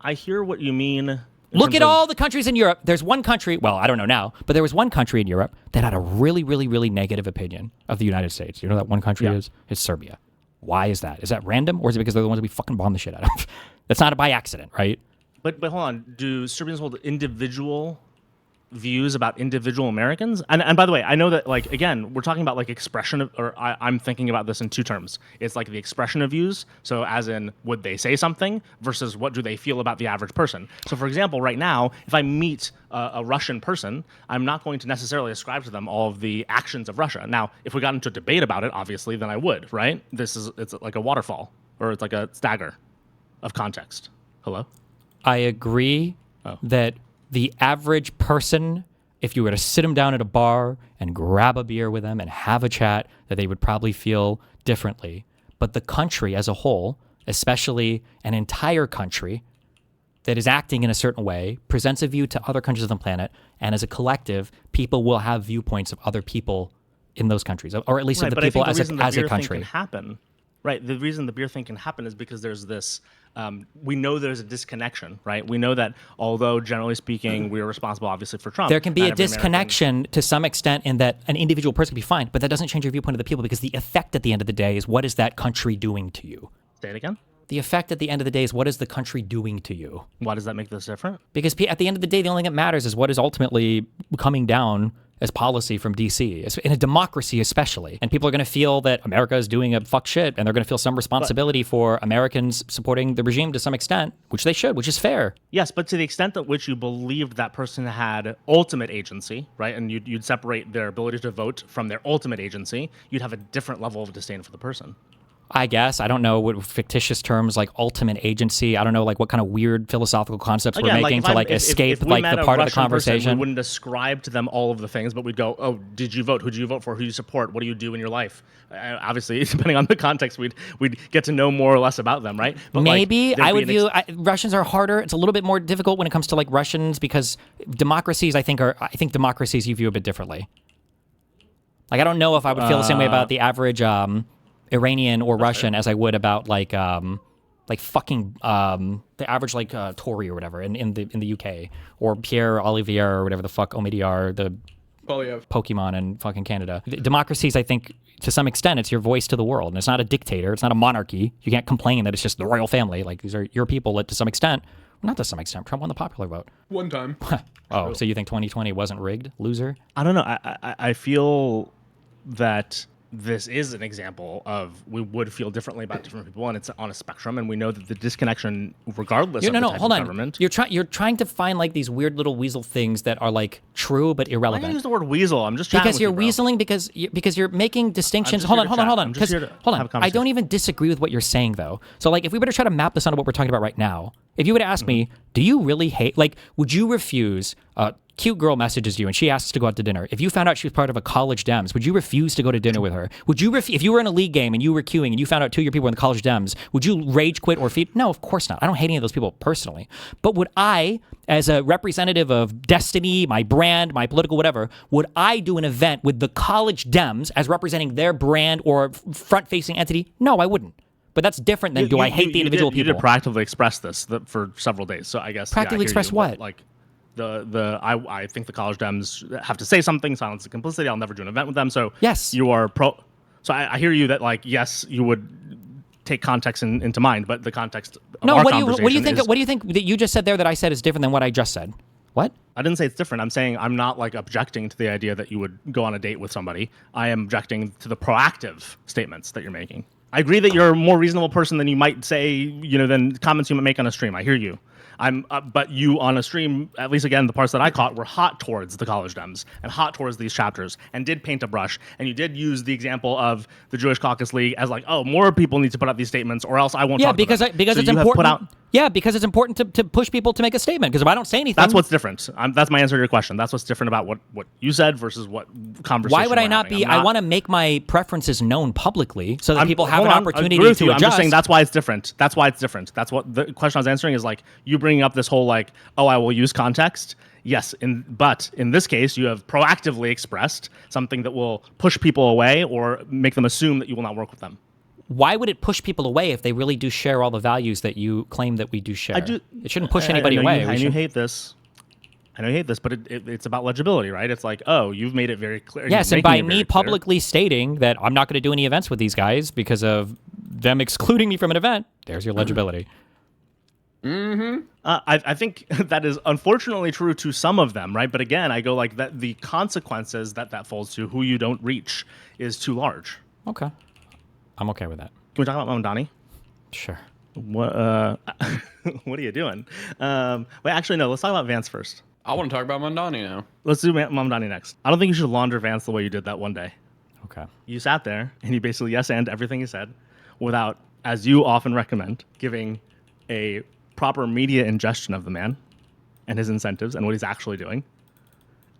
I hear what you mean. Look at all the countries in Europe. There's one country, well, I don't know now, but there was one country in Europe that had a really, really, really negative opinion of the United States. You know what that one country is? It's Serbia. Why is that? Is that random, or is it because they're the ones that we fucking bomb the shit out of? That's not by accident, right? But hold on. Do Serbians hold individual views about individual Americans? And by the way, I know that, like, again, we're talking about like expression of, or I'm thinking about this in two terms. It's like the expression of views. So as in, would they say something versus what do they feel about the average person? So for example, right now, if I meet a Russian person, I'm not going to necessarily ascribe to them all of the actions of Russia. Now, if we got into a debate about it, obviously, then I would, right? It's like a waterfall, or it's like a stagger of context. Hello? I agree that the average person, if you were to sit them down at a bar and grab a beer with them and have a chat, that they would probably feel differently. But the country as a whole, especially an entire country that is acting in a certain way, presents a view to other countries on the planet, and as a collective, people will have viewpoints of other people in those countries, or at least of the people as a country. Right. The reason the beer thing can happen is because there's this, we know there's a disconnection, right? We know that although generally speaking, we are responsible obviously for Trump. There can be a disconnection to some extent in that an individual person can be fine, but that doesn't change your viewpoint of the people, because the effect at the end of the day is, what is that country doing to you? Say it again? The effect at the end of the day is, what is the country doing to you? Why does that make this different? Because at the end of the day, the only thing that matters is what is ultimately coming down as policy from DC, in a democracy especially. And people are going to feel that America is doing a fuck shit, and they're going to feel some responsibility for Americans supporting the regime to some extent, which they should, which is fair. Yes, but to the extent at which you believed that person had ultimate agency, right, and you'd separate their ability to vote from their ultimate agency, you'd have a different level of disdain for the person. I guess. I don't know what fictitious terms like ultimate agency. I don't know like what kind of weird philosophical concepts we're making to escape like the part of the conversation. Person, we wouldn't ascribe to them all of the things, but we'd go, oh, did you vote? Who did you vote for? Who do you support? What do you do in your life? Obviously, depending on the context, we'd get to know more or less about them, right? But maybe I would view Russians are harder. It's a little bit more difficult when it comes to like Russians because democracies, I think democracies you view a bit differently. Like I don't know if I would feel the same way about the average Iranian or Russian as I would about like fucking the average like Tory or whatever in the UK or Pierre Olivier or whatever the fuck Omidyar, the Pokemon in fucking Canada. Democracies, I think, to some extent, it's your voice to the world, and it's not a dictator, it's not a monarchy. You can't complain that it's just the royal family. Like these are your people that, to some extent, not to some extent, Trump won the popular vote. One time. Oh, so you think 2020 wasn't rigged, loser? I don't know. I feel that this is an example of we would feel differently about different people, and it's on a spectrum, and we know that the disconnection, regardless of the type of government. You're trying to find like these weird little weasel things that are like true but irrelevant. I use the word weasel. I'm just chatting because you're weaseling because you're making distinctions. Hold on. I don't even disagree with what you're saying though. So like, if we were to try to map this onto what we're talking about right now, if you were to ask me, do you really hate? Like, would you refuse? Cute girl messages you and she asks to go out to dinner. If you found out she was part of a college Dems, would you refuse to go to dinner with her? Would you if you were in a league game and you were queuing and you found out 2 of your people were in the college Dems, would you rage quit or feed? No, of course not. I don't hate any of those people personally. But would I, as a representative of destiny, my brand, my political whatever, would I do an event with the college Dems as representing their brand or front-facing entity? No, I wouldn't. But that's different than I hate the individual people. You did proactively express this for several days, so I guess practically express what? Like I think the college Dems have to say something. Silence the complicity. I'll never do an event with them. So yes, you are pro. So I hear you that like yes, you would take context into mind, but the context. Of no, our what do you think? What do you think that you just said there that I said is different than what I just said? What? I didn't say it's different. I'm saying I'm not like objecting to the idea that you would go on a date with somebody. I am objecting to the proactive statements that you're making. I agree that you're a more reasonable person than you might say, than comments you might make on a stream. I hear you. But you on a stream, at least again, the parts that I caught were hot towards the college Dems and hot towards these chapters and did paint a brush. And you did use the example of the Jewish Caucus League as like, oh, more people need to put out these statements or else I won't talk to them. Because it's important. Because it's important to push people to make a statement. Because if I don't say anything, that's what's different. That's my answer to your question. That's what's different about what you said versus what conversation. Why would I not be? I want to make my preferences known publicly so that people have an opportunity to adjust. I'm just saying that's why it's different. That's why it's different. That's what the question I was answering is like you bringing up this whole like, oh, I will use context. Yes, but in this case, you have proactively expressed something that will push people away or make them assume that you will not work with them. Why would it push people away if they really do share all the values that you claim that we do share? It shouldn't push anybody away. I know you hate this. But it's about legibility, right? It's like, oh, you've made it very clear. Yes, and by me publicly stating that I'm not going to do any events with these guys because of them excluding me from an event, there's your legibility. Mm-hmm. I think that is unfortunately true to some of them, right? But again, I go like that. The consequences that falls to who you don't reach is too large. Okay, I'm okay with that. Can we talk about Mamdani? Sure. What what are you doing? Wait, actually no. Let's talk about Vance first. I want to talk about Mamdani now. Let's do Mamdani next. I don't think you should launder Vance the way you did that one day. Okay. You sat there and you basically yes and everything he said without, as you often recommend, giving a proper media ingestion of the man and his incentives and what he's actually doing.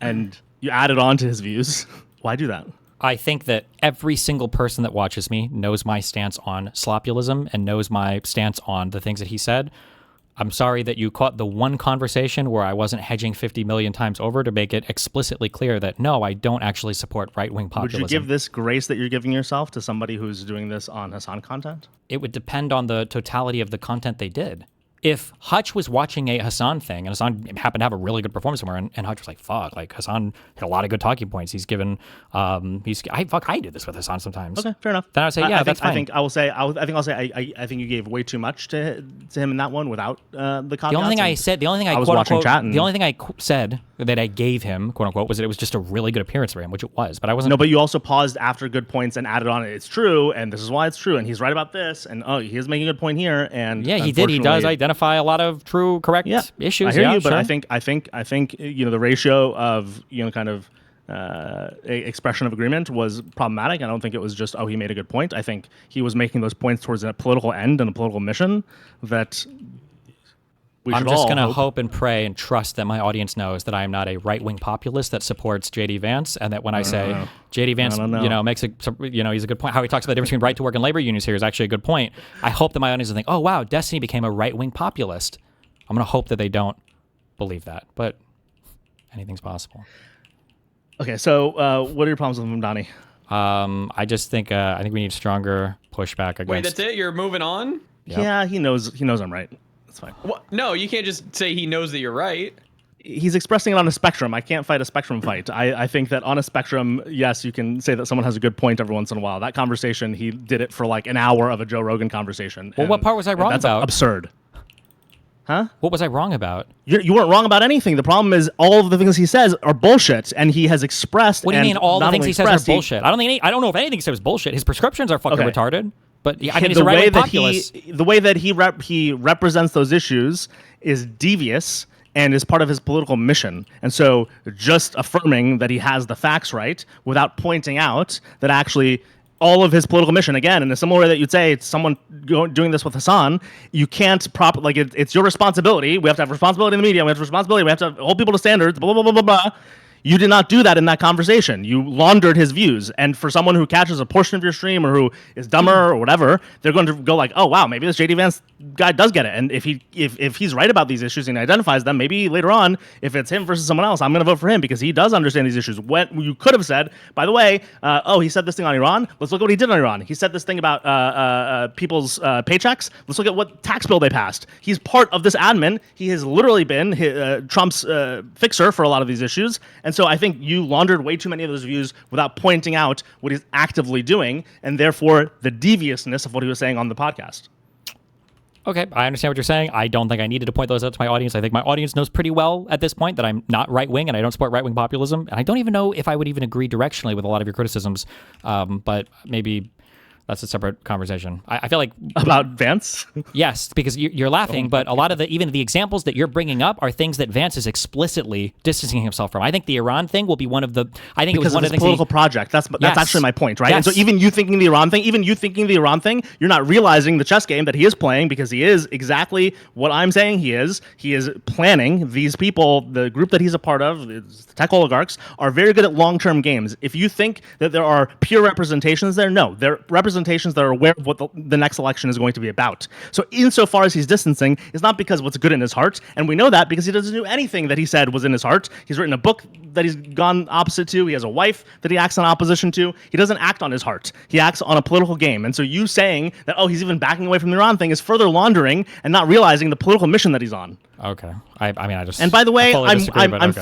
And you added on to his views. Why do that? I think that every single person that watches me knows my stance on slopulism and knows my stance on the things that he said. I'm sorry that you caught the one conversation where I wasn't hedging 50 million times over to make it explicitly clear that, no, I don't actually support right-wing populism. Would you give this grace that you're giving yourself to somebody who's doing this on Hassan content? It would depend on the totality of the content they did. If Hutch was watching a Hassan thing, and Hassan happened to have a really good performance somewhere, and Hutch was like, fuck, like Hassan hit a lot of good talking points. He's given, I do this with Hassan sometimes. Okay, fair enough. Then I would say, that's fine. I think I'll say you gave way too much to him in that one without the caveats. The only thing I said that I gave him, quote unquote, was that it was just a really good appearance for him, which it was, but I wasn't. No, but you also paused after good points and added on, it's true, and this is why it's true, and he's right about this, and he is making a good point here, and yeah, he did. He does identify a lot of true, correct issues. I hear you, but sure. I think the ratio of kind of expression of agreement was problematic. I don't think it was just, oh, he made a good point. I think he was making those points towards a political end and a political mission that I'm just going to hope and pray and trust that my audience knows that I am not a right-wing populist that supports J.D. Vance, and that when I say J.D. Vance, makes he's a good point. How he talks about the difference between right to work and labor unions here is actually a good point. I hope that my audience will think, oh, wow, Destiny became a right-wing populist. I'm going to hope that they don't believe that, but anything's possible. Okay, so what are your problems with Mamdani? I just think we need stronger pushback against. Wait, that's it? You're moving on? Yep. Yeah, he knows I'm right. That's fine. What? No, you can't just say he knows that you're right. He's expressing it on a spectrum. I can't fight a spectrum fight. I think that on a spectrum, yes, you can say that someone has a good point every once in a while. That conversation, he did it for like an hour of a Joe Rogan conversation. Well, what part was I wrong about? That's absurd. Huh? What was I wrong about? You weren't wrong about anything. The problem is all of the things he says are bullshit, and he has expressed. What do you mean all the things he says are bullshit? I don't know if anything he says was bullshit. His prescriptions are fucking retarded. But I mean, he's a right-wing populist. The way that he represents those issues is devious and is part of his political mission. And so just affirming that he has the facts right without pointing out that actually all of his political mission, again, in a similar way that you'd say it's someone doing this with Hassan, you can't it's your responsibility. We have to have responsibility in the media. We have responsibility. We have to hold people to standards, blah, blah, blah, blah, blah. You did not do that in that conversation. You laundered his views. And for someone who catches a portion of your stream or who is dumber or whatever, they're going to go like, oh, wow, maybe this J.D. Vance guy does get it. And if he's right about these issues and identifies them, maybe later on, if it's him versus someone else, I'm going to vote for him because he does understand these issues. When you could have said, by the way, he said this thing on Iran. Let's look at what he did on Iran. He said this thing about people's paychecks. Let's look at what tax bill they passed. He's part of this admin. He has literally been Trump's fixer for a lot of these issues. And so I think you laundered way too many of those views without pointing out what he's actively doing, and therefore the deviousness of what he was saying on the podcast. Okay, I understand what you're saying. I don't think I needed to point those out to my audience. I think my audience knows pretty well at this point that I'm not right-wing and I don't support right-wing populism. And I don't even know if I would even agree directionally with a lot of your criticisms. But maybe that's a separate conversation. I feel like about Vance. Yes, because you're laughing, but a lot of even the examples that you're bringing up are things that Vance is explicitly distancing himself from. I think the Iran thing will be one of the. I think because it was one of the things. Political project. That's actually my point, right? Yes. And so even you thinking the Iran thing, you're not realizing the chess game that he is playing because he is exactly what I'm saying he is. He is planning these people. The group that he's a part of, the tech oligarchs, are very good at long-term games. If you think that there are peer representations there, no, they're representations that are aware of what the next election is going to be about. So insofar as he's distancing, it's not because what's good in his heart, and we know that because he doesn't do anything that he said was in his heart. He's written a book that he's gone opposite to. He has a wife that he acts in opposition to. He doesn't act on his heart. He acts on a political game. And so you saying that, oh, he's even backing away from the Iran thing is further laundering and not realizing the political mission that he's on. Okay. I just. And by the way, I'm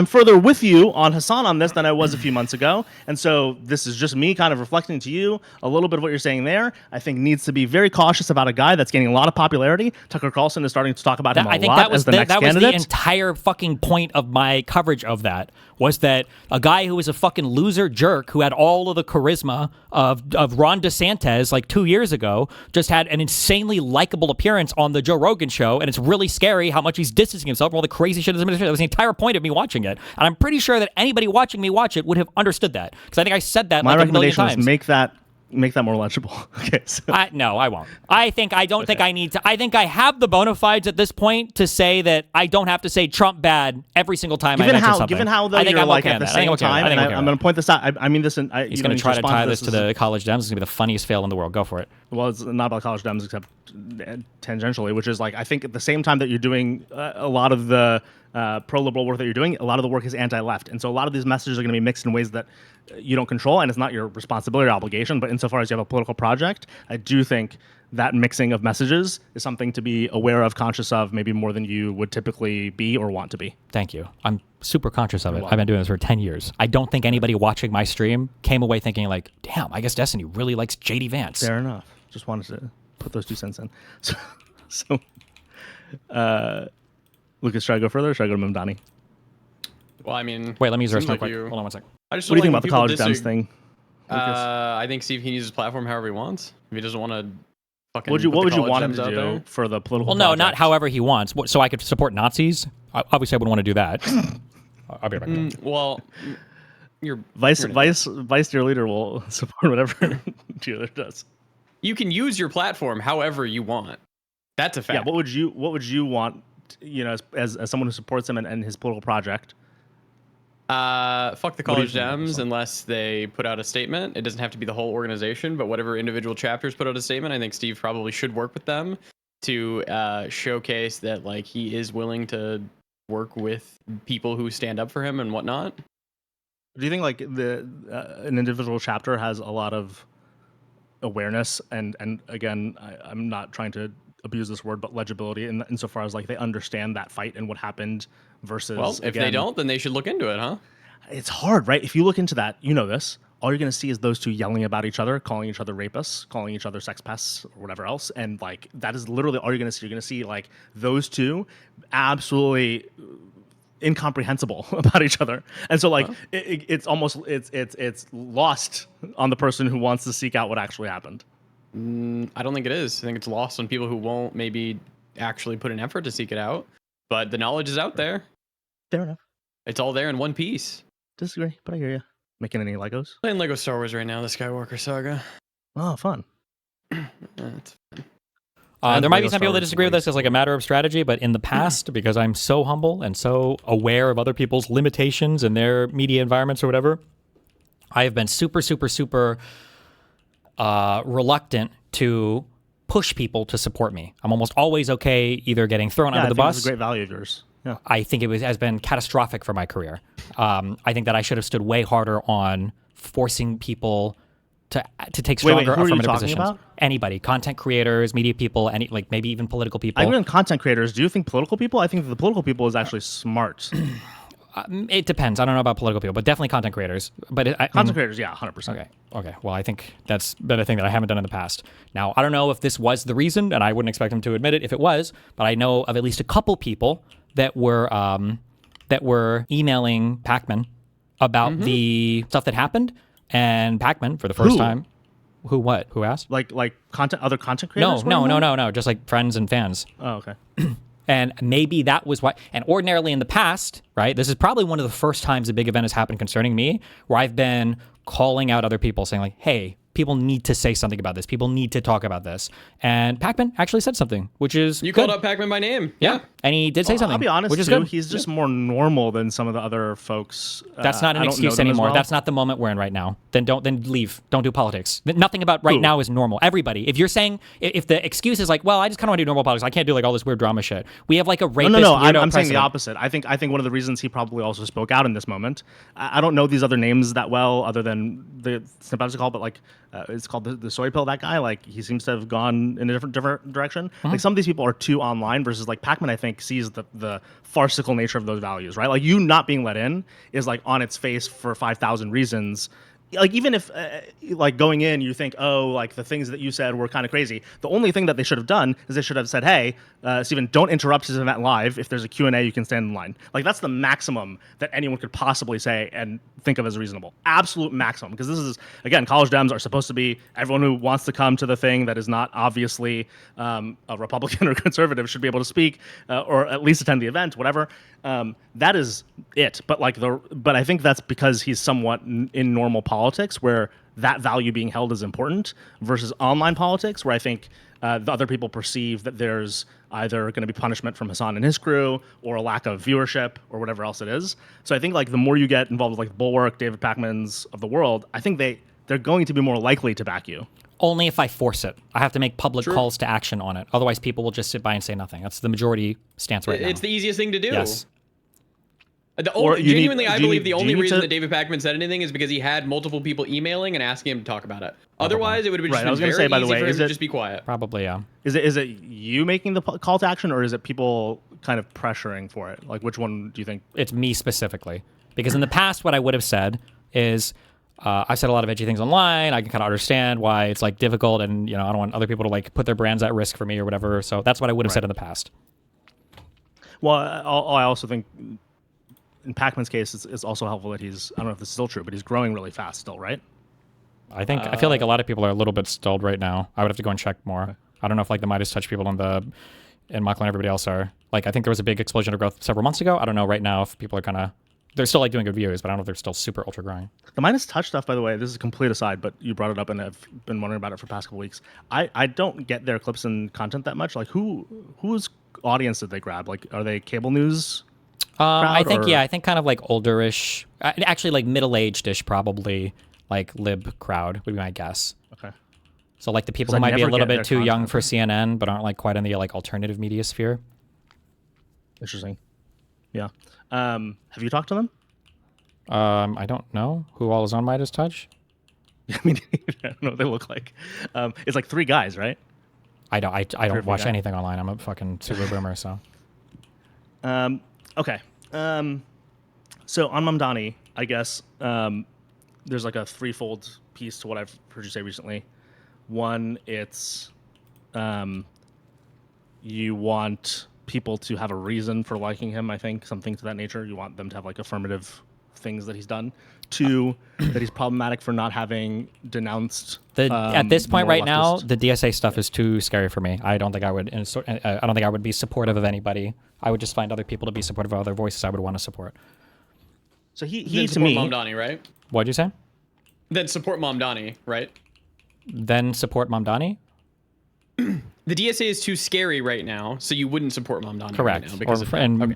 further with you on Hassan on this than I was a few months ago. And so this is just me kind of reflecting to you a little bit of what you're saying there. I think needs to be very cautious about a guy that's gaining a lot of popularity. Tucker Carlson is starting to talk about him a lot as the next candidate. That was the entire fucking point of my coverage of that, was that a guy who was a fucking loser jerk who had all of the charisma of Ron DeSantis like 2 years ago just had an insanely likable appearance on the Joe Rogan show, and it's really scary how much he's distancing himself from all the crazy shit. That was the entire point of me watching it, and I'm pretty sure that anybody watching me watch it would have understood that, because I think I said that like a million times. My recommendation is make that more legible. Okay. So. No, I won't. I don't think I need to. I think I have the bona fides at this point to say that I don't have to say Trump bad every single time I mention something. Given how though you're like at the same time, and I'm going to point this out. I mean this. He's going to try to tie this to the college Dems. It's going to be the funniest fail in the world. Go for it. Well, it's not about college Dems except tangentially, which is like I think at the same time that you're doing a lot of the pro-liberal work that you're doing, a lot of the work is anti-left. And so a lot of these messages are going to be mixed in ways that you don't control, and it's not your responsibility or obligation, but insofar as you have a political project, I do think that mixing of messages is something to be aware of, conscious of, maybe more than you would typically be or want to be. Thank you. I'm super conscious of it. I've been doing this for 10 years. I don't think anybody watching my stream came away thinking like, damn, I guess Destiny really likes J.D. Vance. Fair enough. Just wanted to put those 2 cents in. So Lucas, should I go further or should I go to Mamdani? Well, I mean... Wait, let me use our quick. Hold on one second. What do you think about the college Dems thing? I think Steve can use his platform however he wants. If he doesn't want to fucking what would you want him to do for the political Well, no, not however he wants. So I could support Nazis? Obviously, I wouldn't want to do that. I'll be right back. Well, your vice dear leader will support whatever dealer does. You can use your platform however you want. That's a fact. Yeah. What would you want? As someone who supports him and his political project. Fuck the college Dems unless they put out a statement. It doesn't have to be the whole organization, but whatever individual chapters put out a statement, I think Steve probably should work with them to showcase that like he is willing to work with people who stand up for him and whatnot. Do you think like an individual chapter has a lot of awareness and again, I'm not trying to abuse this word, but legibility insofar as like they understand that fight and what happened versus. Well, if they don't, then they should look into it, huh? It's hard, right? If you look into that, this. All you're going to see is those two yelling about each other, calling each other rapists, calling each other sex pests or whatever else. And like, that is literally all you're going to see. You're going to see like those two absolutely incomprehensible about each other. And so like, it's almost, it's lost on the person who wants to seek out what actually happened. I don't think it is. I think it's lost on people who won't maybe actually put an effort to seek it out. But the knowledge is out there. Fair enough. It's all there in one piece. Disagree, but I hear you. Making any Legos? Playing Lego Star Wars right now, the Skywalker Saga. Oh, fun. That's fun. There might be some people that disagree with this as like a matter of strategy, but in the past, because I'm so humble and so aware of other people's limitations and their media environments or whatever, I have been super, super, super reluctant to push people to support me. I'm almost always okay either getting thrown under the bus. It's a great value of yours. Yeah. I think it has been catastrophic for my career. I think that I should have stood way harder on forcing people to take stronger affirmative positions. About? Anybody, content creators, media people, maybe even political people. I agree on content creators. Do you think political people? I think that the political people is actually smart. It depends. I don't know about political people, but definitely content creators. But content creators, yeah, 100%. Okay. Well, I think that's been a thing that I haven't done in the past. Now, I don't know if this was the reason, and I wouldn't expect him to admit it if it was, but I know of at least a couple people that were emailing Pacman about the stuff that happened, and Pacman for the first time. Who asked? Like other content creators? No. Just like friends and fans. Oh, okay. And maybe that was why. And ordinarily in the past, right, this is probably one of the first times a big event has happened concerning me, where I've been calling out other people saying like, hey, people need to say something about this. People need to talk about this. And Pacman actually said something, which is You called out Pacman by name. Yeah. And he did say something. I'll be honest, which is too, good. He's just more normal than some of the other folks. That's not an excuse anymore. Well. That's not the moment we're in right now. Then leave. Don't do politics. Nothing about right now is normal. Everybody. If you're saying, if the excuse is like, well, I just kind of want to do normal politics. I can't do like all this weird drama shit. We have like a rapist. No. I'm saying the opposite. I think one of the reasons he probably also spoke out in this moment. I don't know these other names that well, other than the Snapchat's called, but like it's called the soy pill. That guy, like he seems to have gone in a different direction. Like some of these people are too online versus like Pacman. I think sees the farcical nature of those values, right? Like you not being let in is like on its face for 5,000 reasons. Like even if like going in you think, oh, like the things that you said were kind of crazy, the only thing that they should have done is they should have said, hey, Steven, don't interrupt his event live. If there's a Q&A, you can stand in line. Like that's the maximum that anyone could possibly say and think of as reasonable. Absolute maximum. Because this is, again, college Dems are supposed to be everyone who wants to come to the thing that is not obviously a Republican or conservative should be able to speak or at least attend the event, whatever. That is it. But I think that's because he's somewhat in normal politics where that value being held is important versus online politics where I think the other people perceive that there's either going to be punishment from Hassan and his crew or a lack of viewership or whatever else it is. So I think like the more you get involved with like Bulwark, David Pacman's of the world, I think they're going to be more likely to back you. Only if I force it. I have to make public calls to action on it. Otherwise, people will just sit by and say nothing. That's the majority stance right now. It's the easiest thing to do. Yes. I believe the only reason that David Pacman said anything is because he had multiple people emailing and asking him to talk about it. Otherwise, it would have been very easy for him to just be quiet. Probably, yeah. Is it you making the call to action, or is it people kind of pressuring for it? Like, which one do you think? It's me specifically. Because in the past, what I would have said is, I've said a lot of edgy things online. I can kind of understand why it's like difficult, and I don't want other people to like put their brands at risk for me or whatever. So that's what I would have said in the past. Well, I also think in Pacman's case, it's also helpful that I don't know if this is still true, but he's growing really fast still, right? I feel like a lot of people are a little bit stalled right now. I would have to go and check more. Okay. I don't know if like the Midas Touch people and Michael and everybody else are. Like, I think there was a big explosion of growth several months ago. I don't know right now if people are kind of they're still like doing good views, but I don't know if they're still super ultra growing. The Midas Touch stuff, by the way, this is a complete aside, but you brought it up and I've been wondering about it for the past couple weeks. I don't get their clips and content that much. Like whose audience did they grab? Like, are they cable news? I think I think kind of like olderish, actually like middle-aged-ish, probably like lib crowd would be my guess. Okay. So like the people who might be a little bit too young for CNN, but aren't like quite in the like alternative media sphere. Interesting. Yeah. Have you talked to them? I don't know who all is on Midas Touch. I mean, I don't know what they look like. It's like 3 guys, right? I don't watch anything online. I'm a fucking super boomer, so. Okay. So on Mamdani, I guess there's like a threefold piece to what I've heard you say recently. One, it's you want people to have a reason for liking him, I think, something to that nature. You want them to have like affirmative things that he's done. 2, that he's problematic for not having denounced. At this point right now, the DSA stuff is too scary for me. I don't think I would. I don't think I would be supportive of anybody. I would just find other people to be supportive of other voices I would want to support. So he to me, Mamdani, right? What'd you say? Then support Mamdani, right? Then support Mamdani? The DSA is too scary right now, so you wouldn't support Mamdani. Correct. Right now because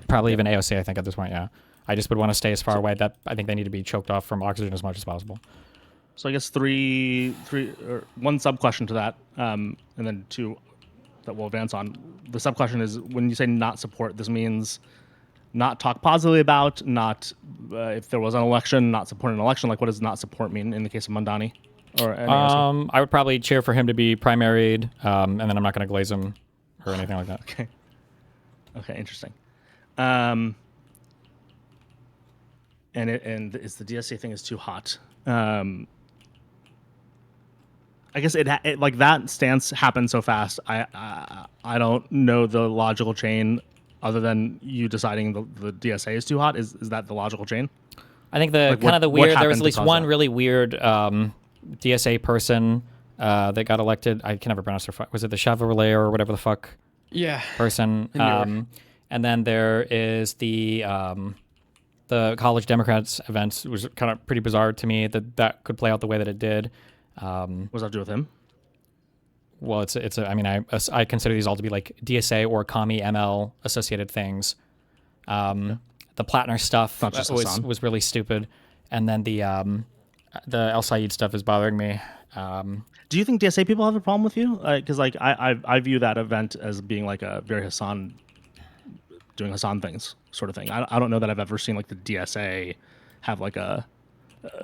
probably even AOC, I think, at this point, yeah. I just would want to stay as far away that I think they need to be choked off from oxygen as much as possible. So I guess one sub question to that, and then 2 that we'll advance on. The sub question is, when you say not support, this means not talk positively about, not if there was an election, not support an election. Like, what does not support mean in the case of Mamdani? Or I would probably cheer for him to be primaried, and then I'm not going to glaze him or anything like that. Okay, interesting. And it's the DSA thing is too hot. I guess it like that stance happened so fast. I don't know the logical chain other than you deciding the DSA is too hot. Is that the logical chain? I think there was at least one really weird DSA person that got elected. I can never pronounce her. Was it the Chevrolet or whatever the fuck? Yeah. Person. And then there is the College Democrats events. It was kind of pretty bizarre to me that could play out the way that it did. What does that do with him? Well, I consider these all to be like DSA or Commie ML associated things. The Plattner stuff was really stupid, and then the El Sayed stuff is bothering me. Do you think DSA people have a problem with you? Because I view that event as being like a very Hassan, doing Hassan things sort of thing. I don't know that I've ever seen like the DSA have like a.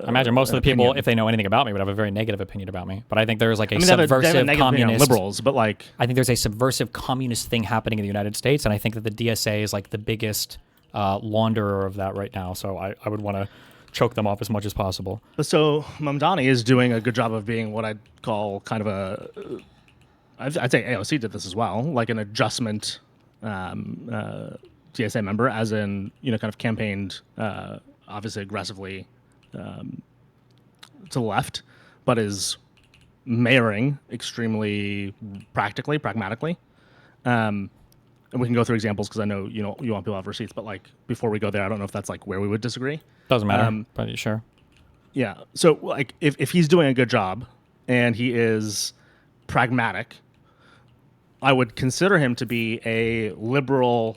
I imagine most of the people, if they know anything about me, would have a very negative opinion about me. But I think there's like a subversive communist liberals, but like I think there's a subversive communist thing happening in the United States, and I think that the DSA is like the biggest launderer of that right now. So I would want to choke them off as much as possible. So Mamdani is doing a good job of being what I'd call kind of I'd say AOC did this as well, like an adjustment DSA member, as in, kind of campaigned obviously aggressively to the left, but is mayoring extremely pragmatically. And we can go through examples because I know you want people to have receipts, but like before we go there, I don't know if that's like where we would disagree. Doesn't matter, but sure. Yeah. So like if he's doing a good job and he is pragmatic, I would consider him to be a liberal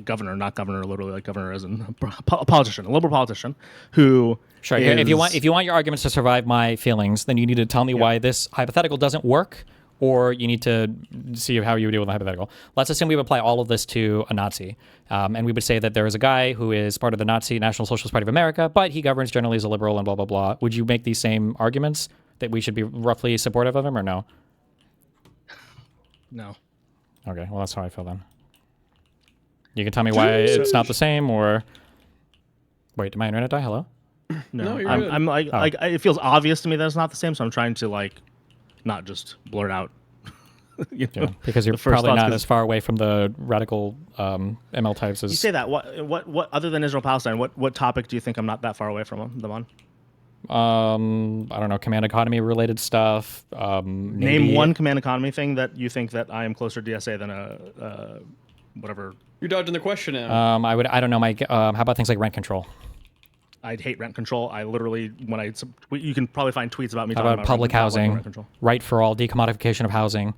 governor, not governor, literally like governor as in a politician, a liberal politician who. Sure. If you want your arguments to survive my feelings, then you need to tell me why this hypothetical doesn't work, or you need to see how you would deal with the hypothetical. Let's assume we would apply all of this to a Nazi, and we would say that there is a guy who is part of the Nazi National Socialist Party of America, but he governs generally as a liberal and blah blah blah. Would you make these same arguments that we should be roughly supportive of him, or no? No. Okay. Well, that's how I feel then. You can tell me why it's not the same, or wait, did my internet die? Hello? No, I'm like it feels obvious to me that it's not the same, so I'm trying to like not just blurt out. Because you're probably not as far away from the radical ML types as you say that. What other than Israel Palestine? What topic do you think I'm not that far away from them on? I don't know, command economy related stuff. Name one command economy thing that you think that I am closer to DSA than whatever. You're dodging the question now. I don't know, Mike. How about things like rent control? I'd hate rent control. I literally, you can probably find tweets about me How talking about public housing, rent control. right for all, decommodification of housing.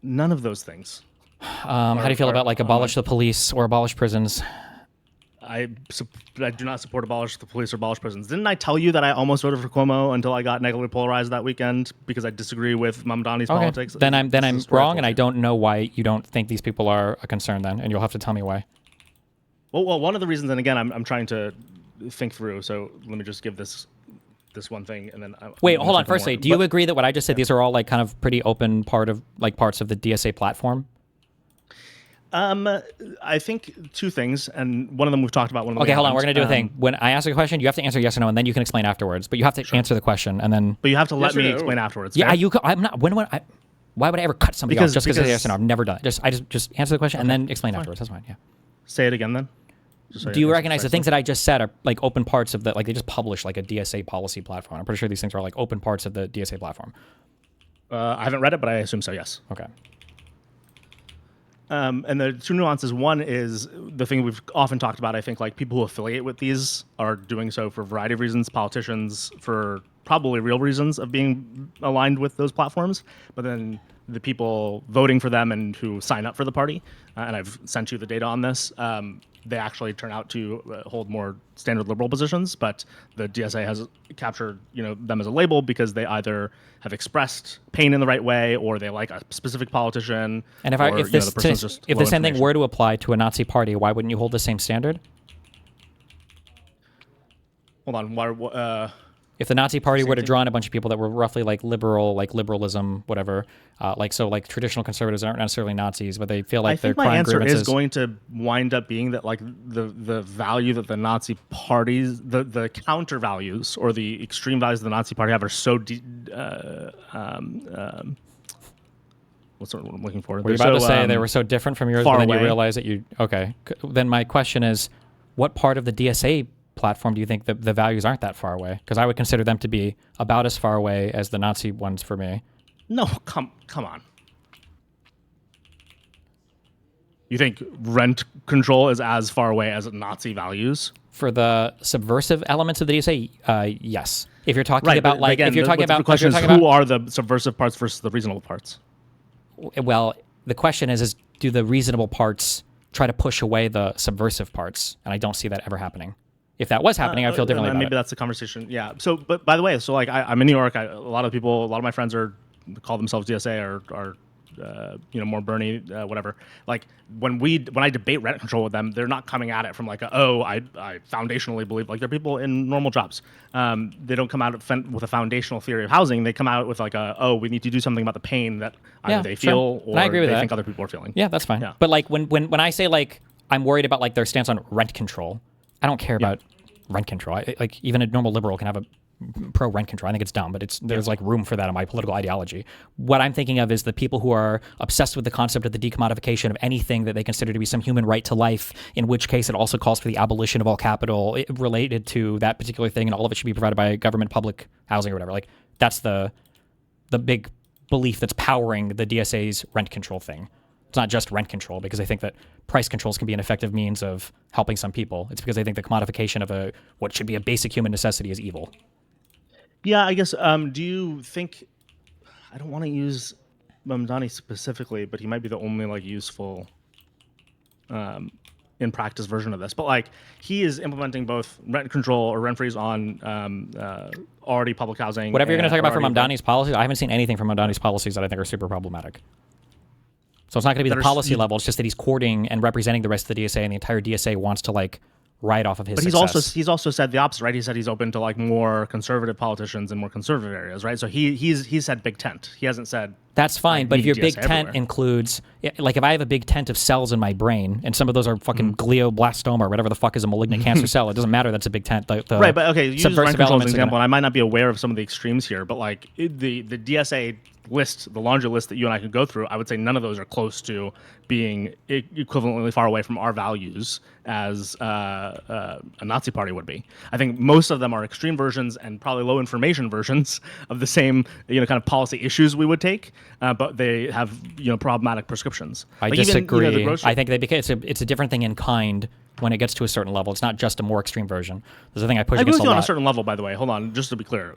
None of those things. How do you feel about like abolish the police or abolish prisons? I do not support abolish the police or abolish prisons. Didn't I tell you that I almost voted for Cuomo until I got negatively polarized that weekend because I disagree with Mamdani's politics? Then I'm wrong, and I don't know why you don't think these people are a concern then, and you'll have to tell me why. Well, one of the reasons, and again, I'm trying to think through, so let me just give this one thing, and then wait, hold on. Firstly, do you agree that what I just said, these are all like kind of pretty open parts of the DSA platform? I think two things, and one of them we've talked about. Okay, hold on. We're gonna do a thing. When I ask a question, you have to answer yes or no, and then you can explain afterwards. But you have to answer the question, and then. But you have to let me explain afterwards. Yeah, you. I'm not. Why would I ever cut somebody off just because yes or no? I've never done it. Just answer the question and then explain afterwards. That's fine. Yeah. Say it again then. Do you recognize the things that I just said are like open parts of the, like they just publish like a DSA policy platform? I'm pretty sure these things are like open parts of the DSA platform. I haven't read it, but I assume so, yes. Okay. And the two nuances. One is the thing we've often talked about. I think like people who affiliate with these are doing so for a variety of reasons. Politicians for probably real reasons of being aligned with those platforms, but then the people voting for them and who sign up for the party, and I've sent you the data on this, they actually turn out to hold more standard liberal positions, but the DSA has captured them as a label because they either have expressed pain in the right way or they like a specific politician. And if the same thing were to apply to a Nazi party, why wouldn't you hold the same standard? Hold on. If the Nazi party were to draw in a bunch of people that were roughly like liberal, like liberalism, whatever, like traditional conservatives aren't necessarily Nazis, but they feel like their crime grievances. I think my answer is going to wind up being that like the value that the Nazi parties, the counter values or the extreme values of the Nazi party have are so what's what I'm looking for? Were you about to say they were so different from yours, but then you realize that you okay? Then my question is, what part of the DSA platform do you think the values aren't that far away? Because I would consider them to be about as far away as the Nazi ones for me. No, come on. You think rent control is as far away as Nazi values? For the subversive elements of the DSA, yes. If you're talking about like, again, if you're talking about, the question is who are the subversive parts versus the reasonable parts? Well, the question is do the reasonable parts try to push away the subversive parts? And I don't see that ever happening. If that was happening, I'd feel differently about it. Maybe that's the conversation. Yeah. So, but by the way, so like I'm in New York. A lot of my friends call themselves DSA or more Bernie, whatever. Like when I debate rent control with them, they're not coming at it from like I foundationally believe, like they're people in normal jobs. They don't come out with a foundational theory of housing. They come out with like we need to do something about the pain that either they feel or I agree with they that. think other people are feeling. Yeah, that's fine. Yeah. But like when I say like I'm worried about like their stance on rent control, I don't care about rent control. Like even a normal liberal can have a pro rent control. I think it's dumb, but there's like room for that in my political ideology. What I'm thinking of is the people who are obsessed with the concept of the decommodification of anything that they consider to be some human right to life, in which case it also calls for the abolition of all capital related to that particular thing, and all of it should be provided by government public housing or whatever. Like that's the big belief that's powering the DSA's rent control thing. It's not just rent control, because I think that price controls can be an effective means of helping some people. It's because I think the commodification of what should be a basic human necessity is evil. Yeah, I guess. Do you think? I don't want to use Mamdani specifically, but he might be the only like useful, in practice version of this. But like he is implementing both rent control or rent freeze on already public housing. Whatever you're going to talk about from Mamdani's policies, I haven't seen anything from Mamdani's policies that I think are super problematic. So it's not going to be the policy level. It's just that he's courting and representing the rest of the DSA, and the entire DSA wants to like ride off of his success. But he's also said the opposite, right? He said he's open to like more conservative politicians in more conservative areas, right? So he's said big tent. He hasn't said that's fine. Like, but if your big everywhere. tent includes, like if I have a big tent of cells in my brain, and some of those are fucking glioblastoma or whatever the fuck is a malignant cancer cell, it doesn't matter. That's a big tent. Right, but okay, use rent control as an example, and I might not be aware of some of the extremes here, but like the DSA the laundry list that you and I could go through, I would say none of those are close to being equivalently far away from our values as a Nazi party would be. I think most of them are extreme versions and probably low information versions of the same, kind of policy issues we would take, but they have, problematic prescriptions. I disagree. I think it's a different thing in kind. When it gets to a certain level, it's not just a more extreme version. There's a thing I push against a lot. I agree with you on a certain level, by the way. Hold on, just to be clear.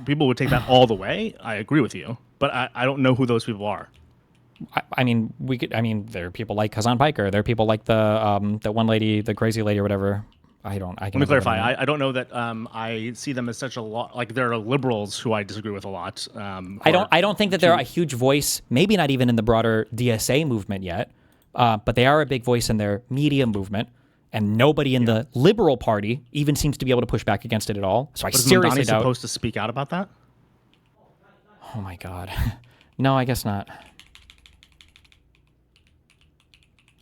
People would take that all the way. I agree with you, but I don't know who those people are. There are people like Kazan Piker. There are people like the one lady, the crazy lady or whatever. Let me clarify. I don't know that I see them as such a lot. Like, there are liberals who I disagree with a lot. I don't think that they're a huge voice. Maybe not even in the broader DSA movement yet. But they are a big voice in their media movement, and nobody in the Liberal Party even seems to be able to push back against it at all. So I seriously doubt. Is Mamdani supposed to speak out about that? Oh my God, no, I guess not.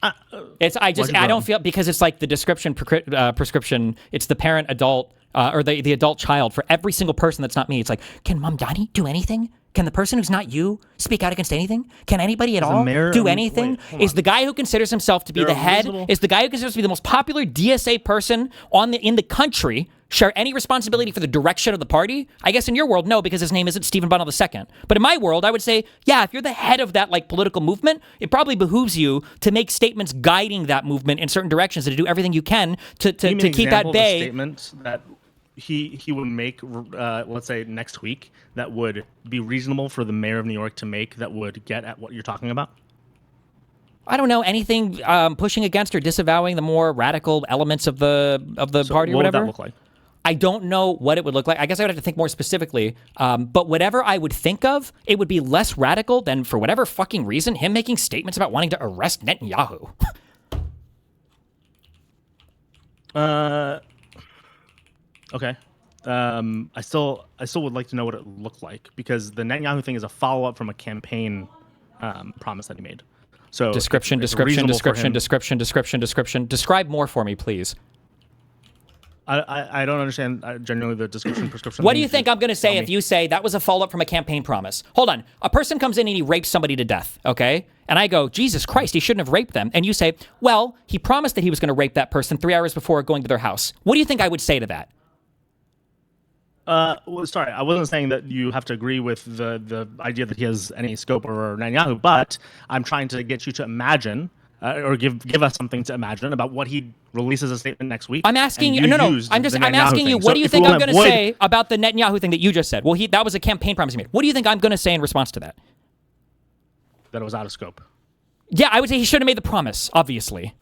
I don't feel, because it's like the prescription. It's the parent adult or the adult child for every single person that's not me. It's like, can Mamdani do anything? Can the person who's not you speak out against anything? Can anybody at all do anything? Is the guy who considers himself to be the head, is the guy who considers to be the most popular DSA person in the country, share any responsibility for the direction of the party? I guess in your world, no, because his name isn't Stephen Bunnell II. But in my world, I would say, yeah, if you're the head of that political movement, it probably behooves you to make statements guiding that movement in certain directions and to do everything you can to keep at bay. Statement that he would make, let's say next week, that would be reasonable for the mayor of New York to make, that would get at what you're talking about? I don't know, anything pushing against or disavowing the more radical elements of the party or whatever. What would that look like? I don't know what it would look like. I guess I would have to think more specifically. But whatever I would think of, it would be less radical than, for whatever fucking reason, him making statements about wanting to arrest Netanyahu. Okay. I still would like to know what it looked like, because the Netanyahu thing is a follow-up from a campaign promise that he made. So description. Describe more for me, please. I don't understand genuinely the description prescription. What do you think I'm going to say if you say that was a follow-up from a campaign promise? Hold on. A person comes in and he rapes somebody to death, okay? And I go, Jesus Christ, he shouldn't have raped them. And you say, well, he promised that he was going to rape that person 3 hours before going to their house. What do you think I would say to that? Well, sorry, I wasn't saying that you have to agree with the idea that he has any scope over Netanyahu, but I'm trying to get you to imagine or give us something to imagine about what he releases a statement next week. I'm asking you. No. I'm asking you. What do you think I'm going to say about the Netanyahu thing that you just said? Well, that was a campaign promise he made. What do you think I'm going to say in response to that? That it was out of scope. Yeah, I would say he should have made the promise. Obviously.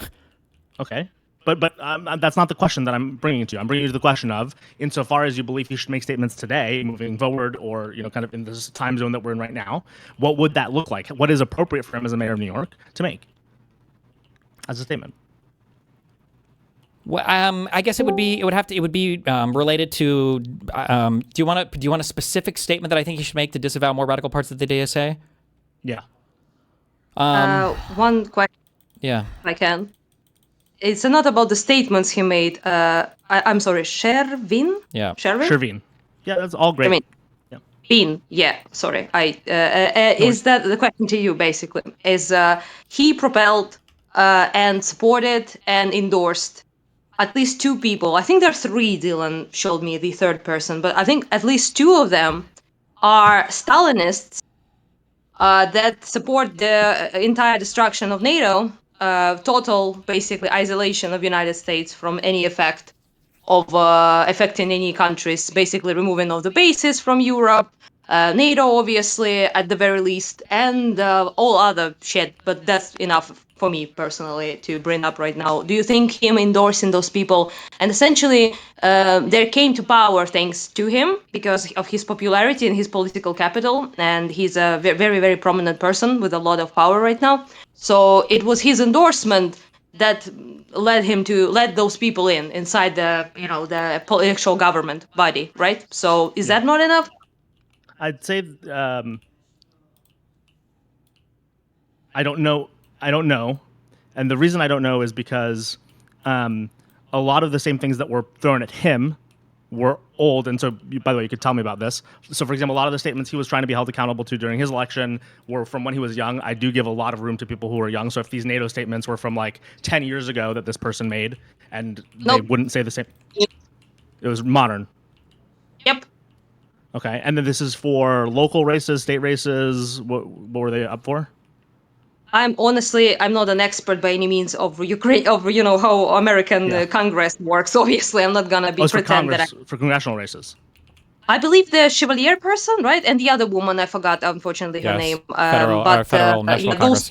Okay. But that's not the question that I'm bringing you to. I'm bringing you to the question of, insofar as you believe he should make statements today, moving forward, or kind of in this time zone that we're in right now, what would that look like? What is appropriate for him as a mayor of New York to make as a statement? Well, I guess it would be related to. Do you want a specific statement that I think he should make to disavow more radical parts of the DSA? Yeah. One question. Yeah. If I can. It's not about the statements he made. I'm sorry, Sherveen? Yeah. Sherveen. Yeah, that's all great. Sherveen. Yeah. Bean. Yeah, sorry. Is that the question to you, basically? Is he propelled and supported and endorsed at least two people. I think there are three. Dylan showed me the third person, but I think at least two of them are Stalinists that support the entire destruction of NATO, total, basically, isolation of United States from any effect of affecting any countries, basically removing all the bases from Europe, NATO, obviously, at the very least, and all other shit, but that's enough for me personally to bring up right now. Do you think him endorsing those people, and essentially there came to power thanks to him because of his popularity and his political capital, and he's a very, very prominent person with a lot of power right now. So it was his endorsement that led him to let those people inside the, the actual government body, right? So is that not enough? I'd say I don't know. And the reason I don't know is because a lot of the same things that were thrown at him were old. And so, by the way, you could tell me about this. So, for example, a lot of the statements he was trying to be held accountable to during his election were from when he was young. I do give a lot of room to people who are young. So if these NATO statements were from like 10 years ago that this person made, and they wouldn't say the same, it was modern. Yep. Okay. And then this is for local races, state races. What were they up for? I'm not an expert by any means of Ukraine, how American Congress works. Obviously, I'm not gonna be pretend that for congressional races. I believe the Chevalier person, right, and the other woman, I forgot unfortunately her name. Federal National Congress,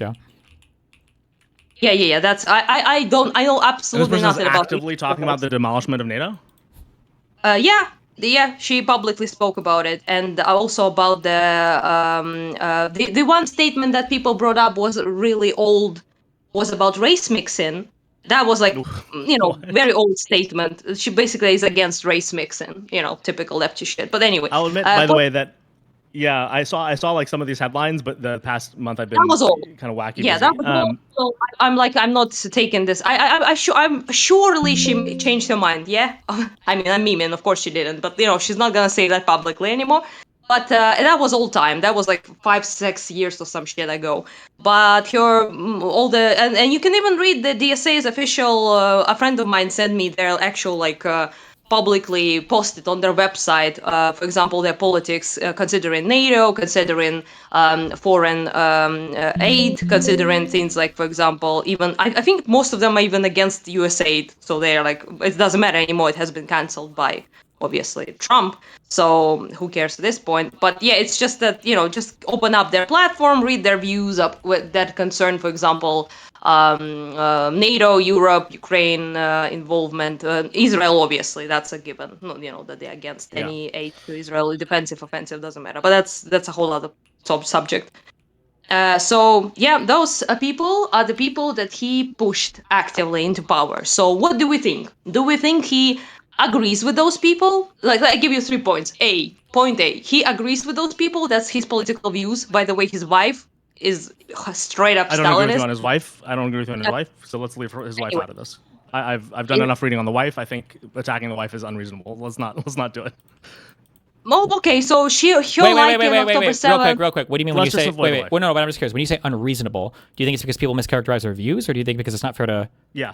Yeah. That's I know absolutely nothing about. Actively talking about the demolishment of NATO. Yeah, she publicly spoke about it, and also about the one statement that people brought up was really old, was about race mixing. That was like, very old statement. She basically is against race mixing, typical lefty shit. But anyway, I'll admit, by the way, that I saw like some of these headlines, but the past month I've been kind of wacky. Yeah, that was old. So I'm not taking this. I'm surely she changed her mind. Yeah, I mean, I'm memeing. Of course she didn't, but she's not gonna say that publicly anymore. But that was old time. That was like 5-6 years or some shit ago. But all the and you can even read the DSA's official. A friend of mine sent me their actual publicly posted on their website, for example, their politics, considering NATO, considering foreign aid, considering things like, for example, even I think most of them are even against US aid. So they're like, it doesn't matter anymore. It has been cancelled by, obviously, Trump. So who cares at this point? But yeah, it's just that, just open up their platform, read their views up with that concern, for example, NATO, Europe, Ukraine involvement, Israel, obviously, that's a given. That they're against any aid to Israel, defensive, offensive, doesn't matter. But that's a whole other subject. So yeah, those people are the people that he pushed actively into power. So what do we think? Do we think he agrees with those people? Like, I give you 3 points. Point A, he agrees with those people. That's his political views. By the way, his wife is straight up Stalinist. I don't agree with you on his wife. So let's leave his wife out of this. I've done enough reading on the wife. I think attacking the wife is unreasonable. Let's not do it. Oh, okay. So she'll like in October 7th. Real quick. What do you mean when you say wait? Well, no, but I'm just curious. When you say unreasonable, do you think it's because people mischaracterize their views, or do you think because it's not fair to? Yeah.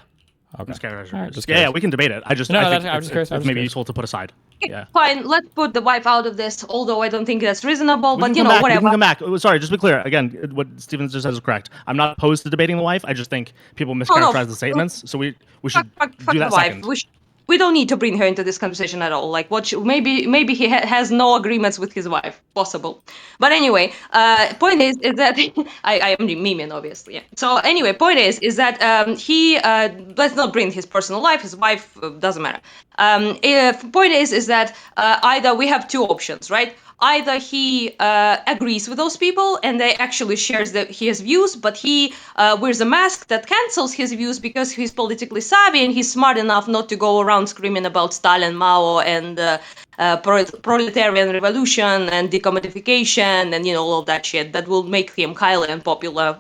Okay. Yeah, we can debate it. I think it's maybe useful to put aside. Yeah. Fine, let's put the wife out of this, although I don't think that's reasonable, but whatever. We can come back. Sorry, just to be clear. Again, what Steven just says is correct. I'm not opposed to debating the wife. I just think people mischaracterize the statements, so we should do that second. We don't need to bring her into this conversation at all. Like, maybe he has no agreements with his wife. Possible. But anyway, point is that I am memeing, obviously. Yeah. So anyway, point is that he let's not bring his personal life. His wife doesn't matter. Point is that either we have 2 options, right? Either he agrees with those people and they actually shares his views, but he wears a mask that cancels his views because he's politically savvy and he's smart enough not to go around screaming about Stalin, Mao, and proletarian revolution and decommodification and all of that shit that will make him highly unpopular.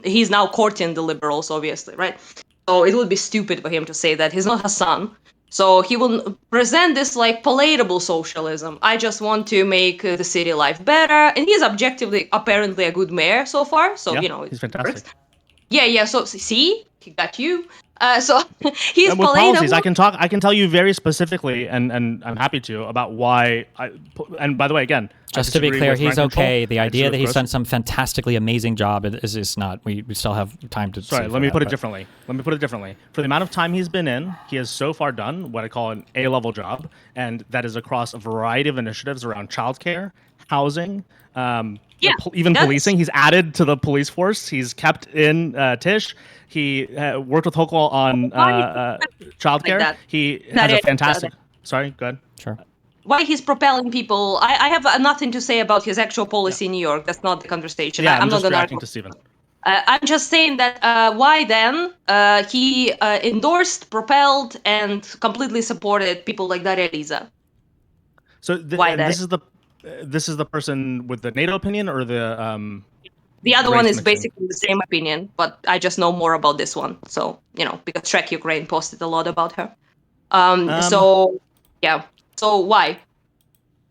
He's now courting the liberals, obviously, right? So it would be stupid for him to say that. He's not Hassan. So he will present this like palatable socialism. I just want to make the city life better. And he's objectively, apparently, a good mayor so far. So, he's fantastic. Yeah. So see, he got you. So he's and with policies. I can tell you very specifically, and I'm happy to, about why. And by the way, again, just to be clear, he's okay. The idea that he's done some fantastically amazing job is not. We still have time to. Sorry, let me put it differently. For the amount of time he's been in, he has so far done what I call an A-level job, and that is across a variety of initiatives around childcare, housing. Even policing. He's added to the police force. He's kept in Tish. He worked with Hochul on childcare. Like he has a fantastic. Sorry, go ahead. Sure. Why he's propelling people? I have nothing to say about his actual policy in New York. That's not the conversation. Yeah, I'm just reacting to Steven. I'm just saying that why then he endorsed, propelled, and completely supported people like Daria Liza. So this is the person with the NATO opinion, or the the other one is basically the same opinion, but I just know more about this one. So because Trek Ukraine posted a lot about her. So Yeah. So why?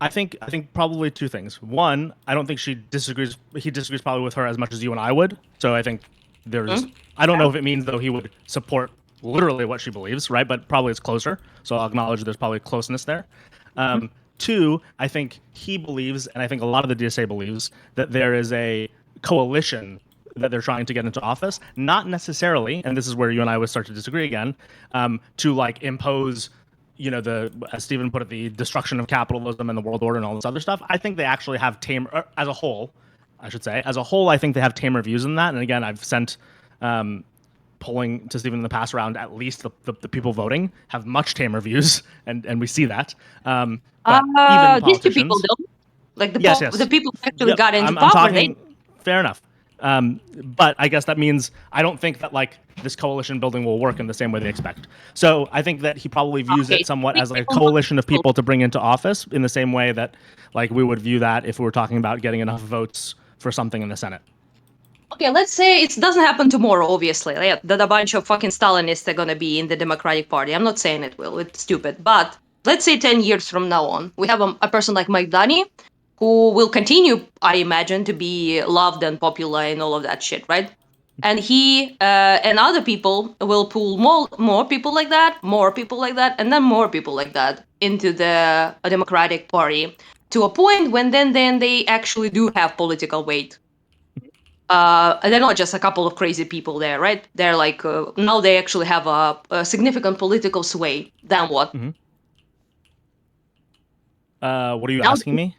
I think probably two things. One, I don't think he disagrees probably with her as much as you and I would. So I think there's I don't know if it means though he would support literally what she believes, right? But probably it's closer. So I'll acknowledge there's probably closeness there. Two, I think he believes, and I think a lot of the DSA believes, that there is a coalition that they're trying to get into office, not necessarily, and this is where you and I would start to disagree again, to like impose, as Stephen put it, the destruction of capitalism and the world order and all this other stuff. I think they actually have tamer, as a whole, I think they have tamer views in that. And again, I've sent polling to Stephen in the past around at least the people voting have much tamer views, and we see that. Even these two people don't. Like the people who actually got into power. Fair enough. But I guess that means I don't think that like this coalition building will work in the same way they expect. So I think that he probably views it somewhat as like a coalition of people to bring into office in the same way that like we would view that if we were talking about getting enough votes for something in the Senate. Okay, let's say it doesn't happen tomorrow, obviously. That a bunch of fucking Stalinists are going to be in the Democratic Party. I'm not saying it will. It's stupid. But let's say 10 years from now on, we have a person like Mamdani who will continue, I imagine, to be loved and popular and all of that shit, right? And he and other people will pull more people like that, and then more people like that into the Democratic Party to a point when then they actually do have political weight. They're not just a couple of crazy people there, right? They're like, now they actually have a significant political sway. Then what? Mm-hmm. What are you asking me?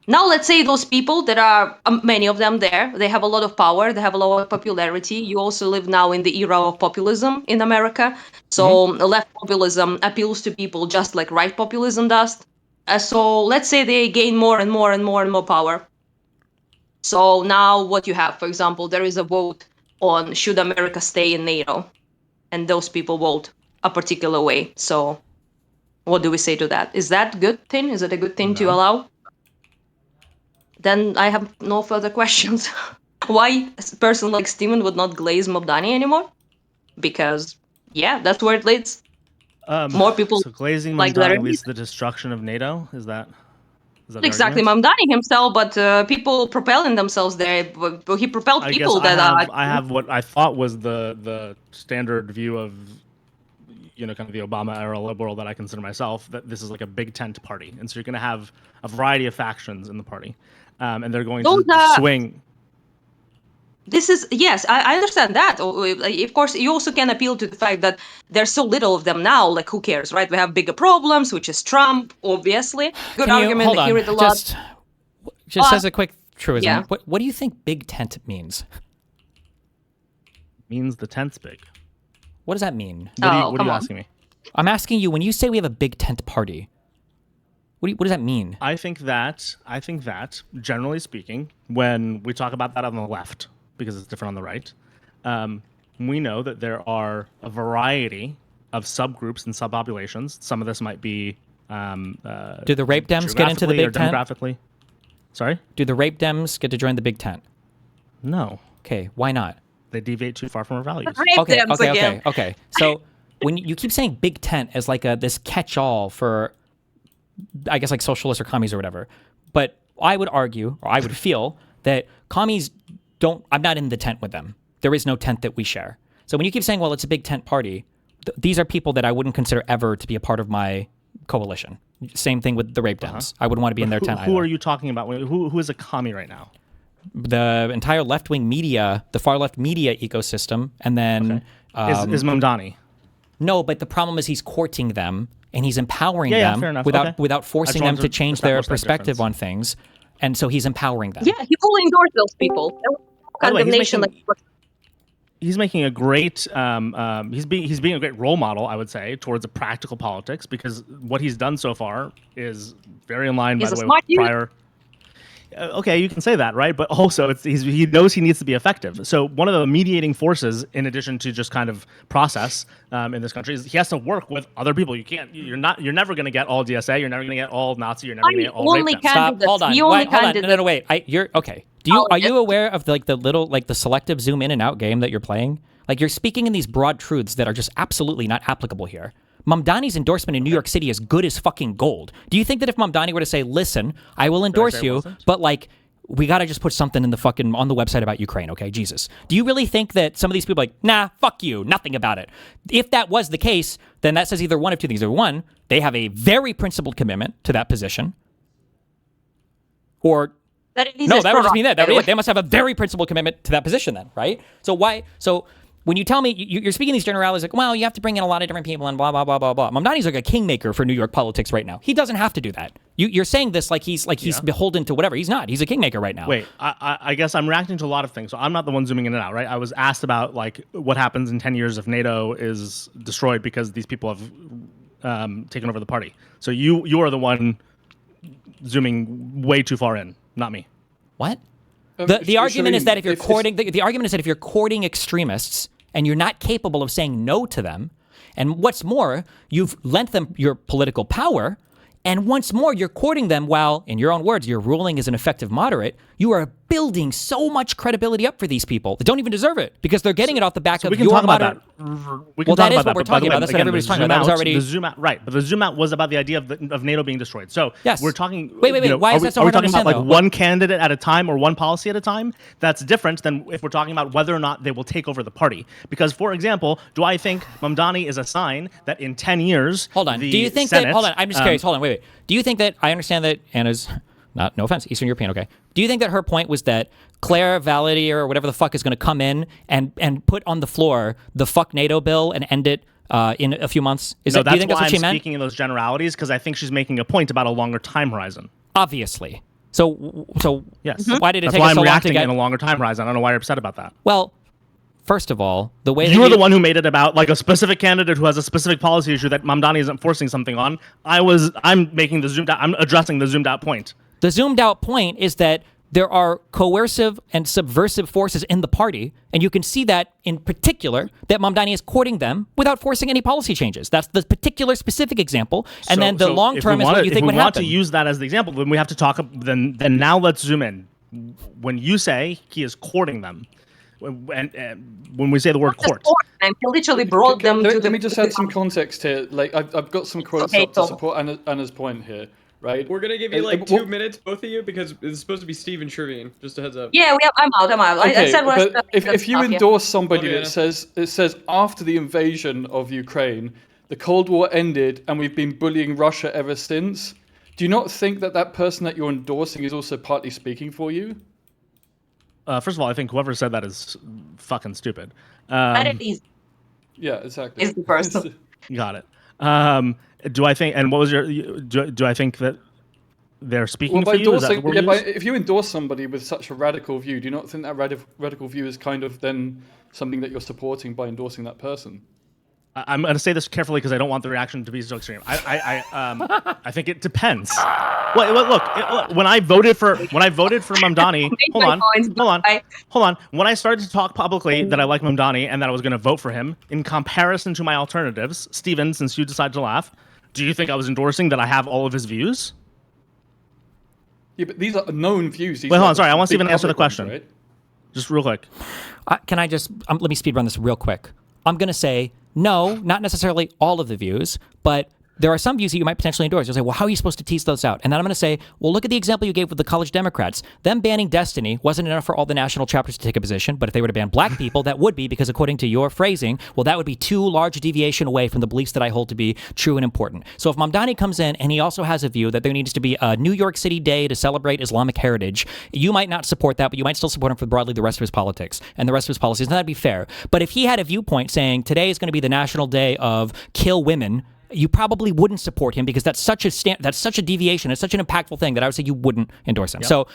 Now, let's say those people that are many of them there, they have a lot of power, they have a lot of popularity. You also live now in the era of populism in America. So left populism appeals to people just like right populism does. So let's say they gain more and more and more and more power. So now what you have, for example, there is a vote on should America stay in NATO? And those people vote a particular way. So what do we say to that? Is that a good thing? Is it a good thing to allow? Then I have no further questions. Why a person like Steven would not glaze Mamdani anymore? Because, yeah, that's where it leads. More people. So glazing Mamdani leads to the destruction of NATO? Is that exactly Mamdani himself, but people propelling themselves there. He propelled people I have what I thought was the standard view of, kind of the Obama era liberal that I consider myself, that this is like a big tent party. And so you're going to have a variety of factions in the party. And they're going to swing. This is, yes, I understand that. Of course, you also can appeal to the fact that there's so little of them now. Like, who cares, right? We have bigger problems, which is Trump, obviously. Good argument. I hear it a lot. Just as a quick truism, yeah. What do you think big tent means? Means the tent's big. What does that mean? What are you asking me? I'm asking you, when you say we have a big tent party, what does that mean? I think that, generally speaking, when we talk about that on the left, because it's different on the right, we know that there are a variety of subgroups and subpopulations. Some of this might be do the rape dems get into the big tent? Demographically. Sorry? Do the rape dems get to join the big tent? No. Okay, why not? They deviate too far from our values. Okay. So when you keep saying big tent as like this catch-all for, I guess, like socialists or commies or whatever, but I would argue, or I would feel, that commies I'm not in the tent with them. There is no tent that we share. So when you keep saying, well, it's a big tent party, these are people that I wouldn't consider ever to be a part of my coalition. Same thing with the rape dems. I wouldn't want to be in their tent either. Who are you talking about? Who is a commie right now? The entire left-wing media, the far-left media ecosystem, and then... Okay. Is Mamdani? No, but the problem is he's courting them, and he's empowering them without forcing them to change their perspective on things. And so he's empowering them. Yeah, he will endorse those people. Condemnation. He's making a great. He's being a great role model, I would say, towards a practical politics, because what he's done so far is very in line, by the way, with prior. Okay, you can say that, right? But also, he knows he needs to be effective. So one of the mediating forces, in addition to just kind of process in this country, is he has to work with other people. You can't. You're never going to get all DSA. You're never going to get all Nazi. You're never going to get all rape. Stop. Hold on. No, wait. You're okay. Are you aware of the selective zoom in and out game that you're playing? Like, you're speaking in these broad truths that are just absolutely not applicable here. Mamdani's endorsement in New York City is good as fucking gold. Do you think that if Mamdani were to say, listen, I will endorse you, but like, we got to just put something in the fucking on the website about Ukraine, okay? Jesus. Do you really think that some of these people are like, nah, fuck you, nothing about it? If that was the case, then that says either one of two things. Either one, they have a very principled commitment to that position, or that would just mean that they must have a very principled commitment to that position then, right? So why? So when you tell me you're speaking these generalities like, well, you have to bring in a lot of different people and blah blah blah blah blah. Mamdani's like a kingmaker for New York politics right now. He doesn't have to do that. You're saying this like he's beholden to whatever. He's not. He's a kingmaker right now. Wait, I guess I'm reacting to a lot of things. So I'm not the one zooming in and out, right? I was asked about like what happens in 10 years if NATO is destroyed because these people have taken over the party. So you are the one zooming way too far in, not me. What? The argument is that if you're courting the argument is that if you're courting extremists and you're not capable of saying no to them, and what's more, you've lent them your political power, and once more you're courting them while, in your own words, you're ruling as an effective moderate, you are building so much credibility up for these people that don't even deserve it because they're getting it off the back of your moderate. Well, that is what we're talking about. That's what everybody's talking about. That was already the zoom out, right? But the zoom out was about the idea of NATO being destroyed. So yes. We're talking. Wait. Why is that so hard to understand? Are we talking about like one candidate at a time or one policy at a time? That's different than if we're talking about whether or not they will take over the party. Because, for example, do I think Mamdani is a sign that in 10 years? Hold on. Do you think that? Hold on. I'm just curious. Hold on. Wait. Do you think that? I understand that Anna's. No offense, Eastern European, okay. Do you think that her point was that Claire Valadier or whatever the fuck is going to come in and put on the floor the fuck NATO bill and end it in a few months? Do you think that's what she meant? I'm speaking in those generalities because I think she's making a point about a longer time horizon. Obviously. So yes. Why did it that's take why us so I'm long to reacting get... in a longer time horizon. I don't know why you're upset about that. Well, first of all, the way you were the one who made it about like a specific candidate who has a specific policy issue that Mamdani isn't forcing something on. I'm making the zoomed out. I'm addressing the zoomed out point. The zoomed out point is that there are coercive and subversive forces in the party, and you can see that in particular that Mamdani is courting them without forcing any policy changes. That's the particular specific example, and then the long term is what you think would happen. If we want to use that as the example, then we have to talk. Then now let's zoom in. When you say he is courting them, and when we say the word court, he literally brought them to the. Let me just add some context here. Like I've got some quotes up to support Anna's point here. Right. We're gonna give you like 2 minutes, both of you, because it's supposed to be Steve and Sherveen. Just a heads up. Yeah, I'm out. Okay, I said what but if you endorse somebody that says after the invasion of Ukraine, the Cold War ended and we've been bullying Russia ever since, do you not think that person that you're endorsing is also partly speaking for you? First of all, I think whoever said that is fucking stupid. Yeah, exactly. Is the person. Got it. Do I think? And what was your? Do I think that they're speaking for you? If you endorse somebody with such a radical view, do you not think that radical view is kind of then something that you're supporting by endorsing that person? I'm going to say this carefully because I don't want the reaction to be so extreme. I think it depends. Well, look, when I voted for Mamdani, hold on. When I started to talk publicly that I like Mamdani and that I was going to vote for him, in comparison to my alternatives, Steven, since you decided to laugh, do you think I was endorsing that I have all of his views? Yeah, but these are known views. Wait, hold on. Sorry, I want Steven to answer the question. Right? Just real quick. Can I just let me speed run this real quick? I'm going to say no, not necessarily all of the views, but there are some views that you might potentially endorse. You'll say, well, how are you supposed to tease those out? And then I'm going to say, well, look at the example you gave with the college Democrats. Them banning Destiny wasn't enough for all the national chapters to take a position, but if they were to ban black people, that would be, because according to your phrasing, well, that would be too large a deviation away from the beliefs that I hold to be true and important. So if Mamdani comes in and he also has a view that there needs to be a New York City day to celebrate Islamic heritage, you might not support that, but you might still support him for broadly the rest of his politics and the rest of his policies, and that'd be fair. But if he had a viewpoint saying today is going to be the national day of kill women, you probably wouldn't support him because that's such a deviation. It's such an impactful thing that I would say you wouldn't endorse him. Yep.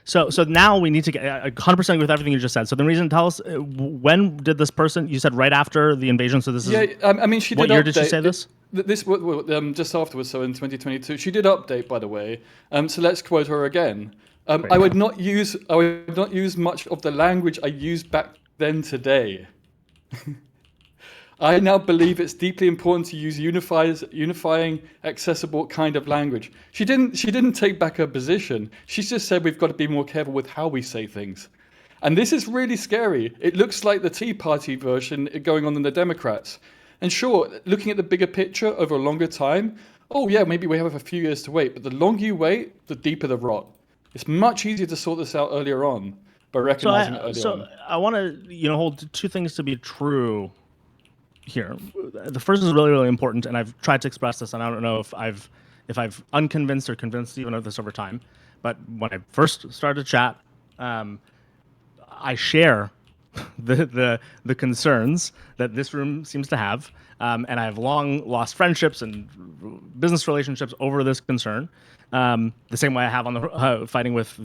So now we need to get 100% with everything you just said. So the reason, tell us, when did this person, you said right after the invasion, so this is... Yeah, I mean, she did What year did she say this? Just afterwards, so in 2022. She did update, by the way. So let's quote her again. I would not use much of the language I used back then today. I now believe it's deeply important to use unifying, accessible kind of language. She didn't take back her position. She just said we've got to be more careful with how we say things. And this is really scary. It looks like the Tea Party version going on in the Democrats. And sure, looking at the bigger picture over a longer time, oh yeah, maybe we have a few years to wait. But the longer you wait, the deeper the rot. It's much easier to sort this out earlier on by recognizing it early on. So I want to, hold two things to be true here. The first is really, really important, and I've tried to express this, and I don't know if I've unconvinced or convinced even of this over time. But when I first started to chat, I share the concerns that this room seems to have, and I have long lost friendships and business relationships over this concern. The same way I have on the fighting with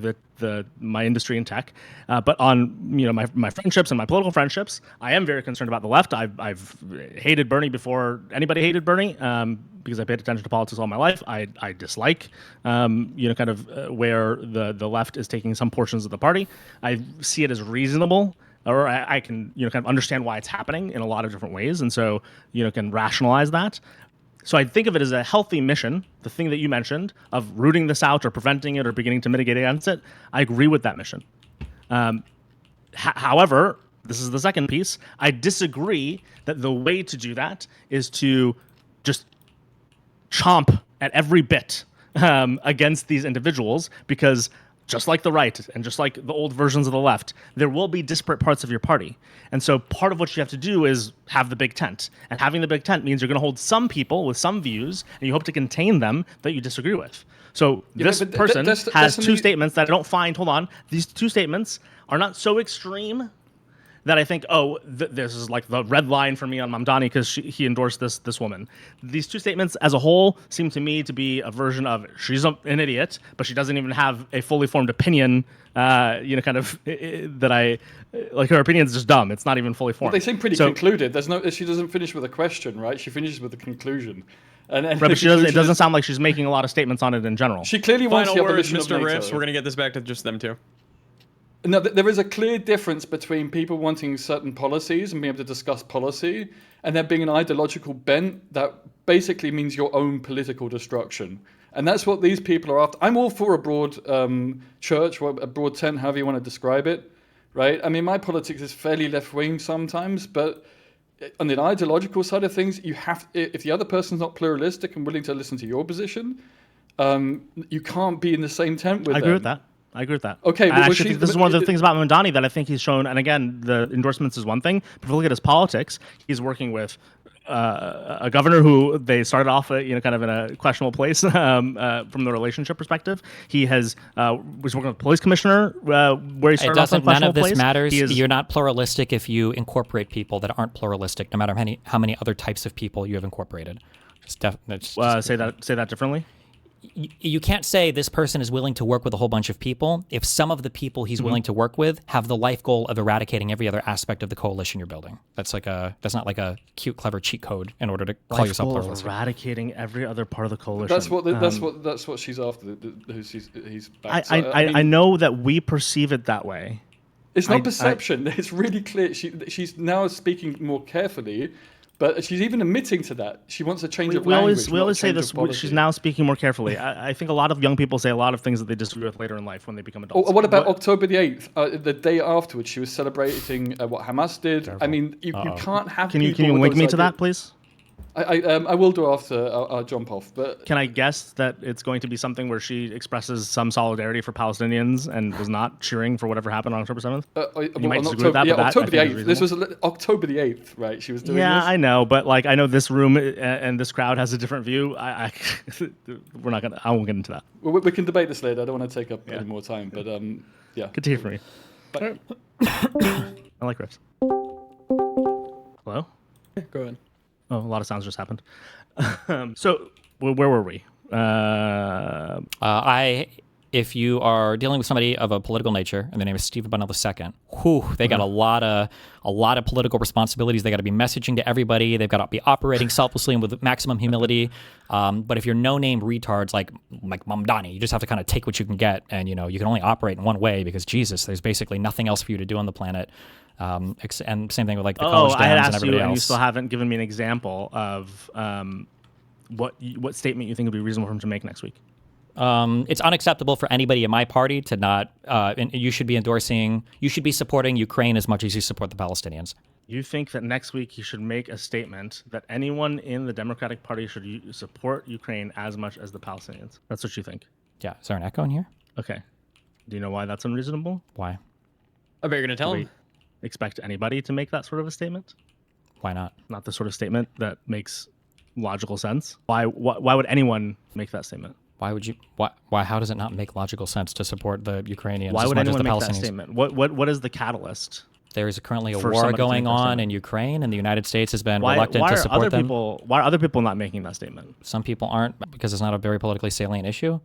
my industry in tech, but on my friendships and my political friendships, I am very concerned about the left. I've hated Bernie before anybody hated Bernie because I paid attention to politics all my life. I dislike kind of where the left is taking some portions of the party. I see it as reasonable. Or I can, kind of understand why it's happening in a lot of different ways, and so, can rationalize that. So I think of it as a healthy mission, the thing that you mentioned, of rooting this out or preventing it or beginning to mitigate against it. I agree with that mission. However, this is the second piece. I disagree that the way to do that is to just chomp at every bit against these individuals, because just like the right and just like the old versions of the left, there will be disparate parts of your party. And so part of what you have to do is have the big tent. And having the big tent means you're going to hold some people with some views, and you hope to contain them that you disagree with. So this person has two statements that I don't find, hold on, these two statements are not so extreme that I think, this is like the red line for me on Mamdani because he endorsed this woman. These two statements as a whole seem to me to be a version of she's an idiot, but she doesn't even have a fully formed opinion, that I, like her opinion is just dumb. It's not even fully formed. Well, they seem pretty concluded. She doesn't finish with a question, right? She finishes with a conclusion. And but she doesn't, it doesn't sound like she's making a lot of statements on it in general. She clearly wants the abolition of Mr. Riffs. We're going to get this back to just them two. No, there is a clear difference between people wanting certain policies and being able to discuss policy, and there being an ideological bent that basically means your own political destruction. And that's what these people are after. I'm all for a broad church, or a broad tent, however you want to describe it, right? I mean, my politics is fairly left-wing sometimes, but on the ideological side of things, you have, if the other person's not pluralistic and willing to listen to your position, you can't be in the same tent with them. I agree with that. Okay, I actually think this is one of the things about Mamdani that I think he's shown. And again, the endorsements is one thing. But if you look at his politics, he's working with a governor who they started off, kind of in a questionable place from the relationship perspective. He was working with a police commissioner where he started off in a questionable place. None of this matters. You're not pluralistic if you incorporate people that aren't pluralistic, no matter how many other types of people you have incorporated. Say that differently. You can't say this person is willing to work with a whole bunch of people if some of the people he's willing to work with have the life goal of eradicating every other aspect of the coalition you're building. That's not like a cute, clever cheat code in order to call yourself pluralistic. Eradicating every other part of the coalition. That's what she's after. He's back. I know that we perceive it that way. It's not perception. It's really clear. She's now speaking more carefully. But she's even admitting to that. She wants a change of language. We always say this. She's now speaking more carefully. I think a lot of young people say a lot of things that they disagree with later in life when they become adults. What about October the 8th? The day afterwards, she was celebrating what Hamas did. Terrible. I mean, you can't have. Can you link me to that, please? I will do after our jump off. But can I guess that it's going to be something where she expresses some solidarity for Palestinians and was not cheering for whatever happened on October 7th? You might disagree with that, but October the 8th. This was October the 8th, right? She was doing this. Yeah, I know, but I know this room and this crowd has a different view. I won't get into that. We can debate this later. I don't want to take up any more time, but yeah. Continue for me. But I like riffs. Hello? Yeah, go ahead. Oh, a lot of sounds just happened. So, where were we? If you are dealing with somebody of a political nature, and the name is Stephen Bunnell II, they got a lot of political responsibilities. They got to be messaging to everybody. They've got to be operating selflessly and with maximum humility. But if you're no-name retards like Mamdani, you just have to kind of take what you can get, and you can only operate in one way because Jesus, there's basically nothing else for you to do on the planet. And same thing with like the college downs I had and asked everybody you, else. and you still haven't given me an example of what statement you think would be reasonable for him to make next week. It's unacceptable for anybody in my party to not. And you should be supporting Ukraine as much as you support the Palestinians. You think that next week he should make a statement that anyone in the Democratic Party should support Ukraine as much as the Palestinians? That's what you think? Yeah. Is there an echo in here? Okay. Do you know why that's unreasonable? Why? I bet you're going to tell him. Expect anybody to make that sort of a statement? Why not? Not the sort of statement that makes logical sense. Why would anyone make that statement? Why would you? Why? How does it not make logical sense to support the Ukrainians why as would much as anyone the make Palestinians? that statement? What is the catalyst? There is currently a war going on in Ukraine, and the United States has been reluctant to support them. Why are other people not making that statement? Some people aren't because it's not a very politically salient issue.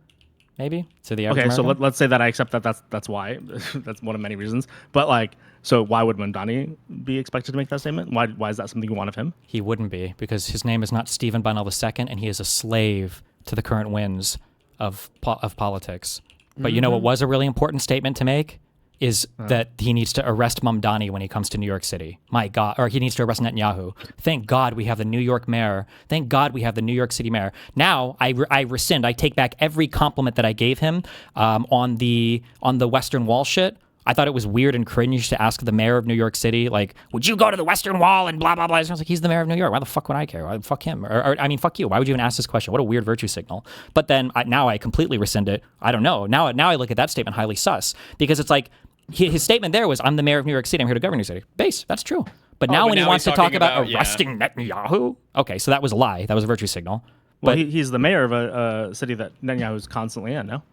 Maybe to the average American? So let's say that I accept that that's why. That's one of many reasons. But so why would Mamdani be expected to make that statement? Why is that something you want of him? He wouldn't be, because his name is not Stephen Bunnell II, and he is a slave to the current winds of politics. But you know what was a really important statement to make? Is that he needs to arrest Mamdani when he comes to New York City. My God. Or he needs to arrest Netanyahu. Thank God we have the New York mayor. Thank God we have the New York City mayor. Now, I rescind. I take back every compliment that I gave him on the Western Wall shit. I thought it was weird and cringe to ask the mayor of New York City, like, would you go to the Western Wall and blah, blah, blah. I was like, he's the mayor of New York. Why the fuck would I care? Fuck him. I mean, fuck you. Why would you even ask this question? What a weird virtue signal. But then now I completely rescind it. I don't know. Now I look at that statement highly sus, because it's like, his statement there was, I'm the mayor of New York City. I'm here to govern New York City. Base. That's true. But now when he wants to talk about arresting Netanyahu, okay, so that was a lie. That was a virtue signal. But he's the mayor of a city that Netanyahu's constantly in, no?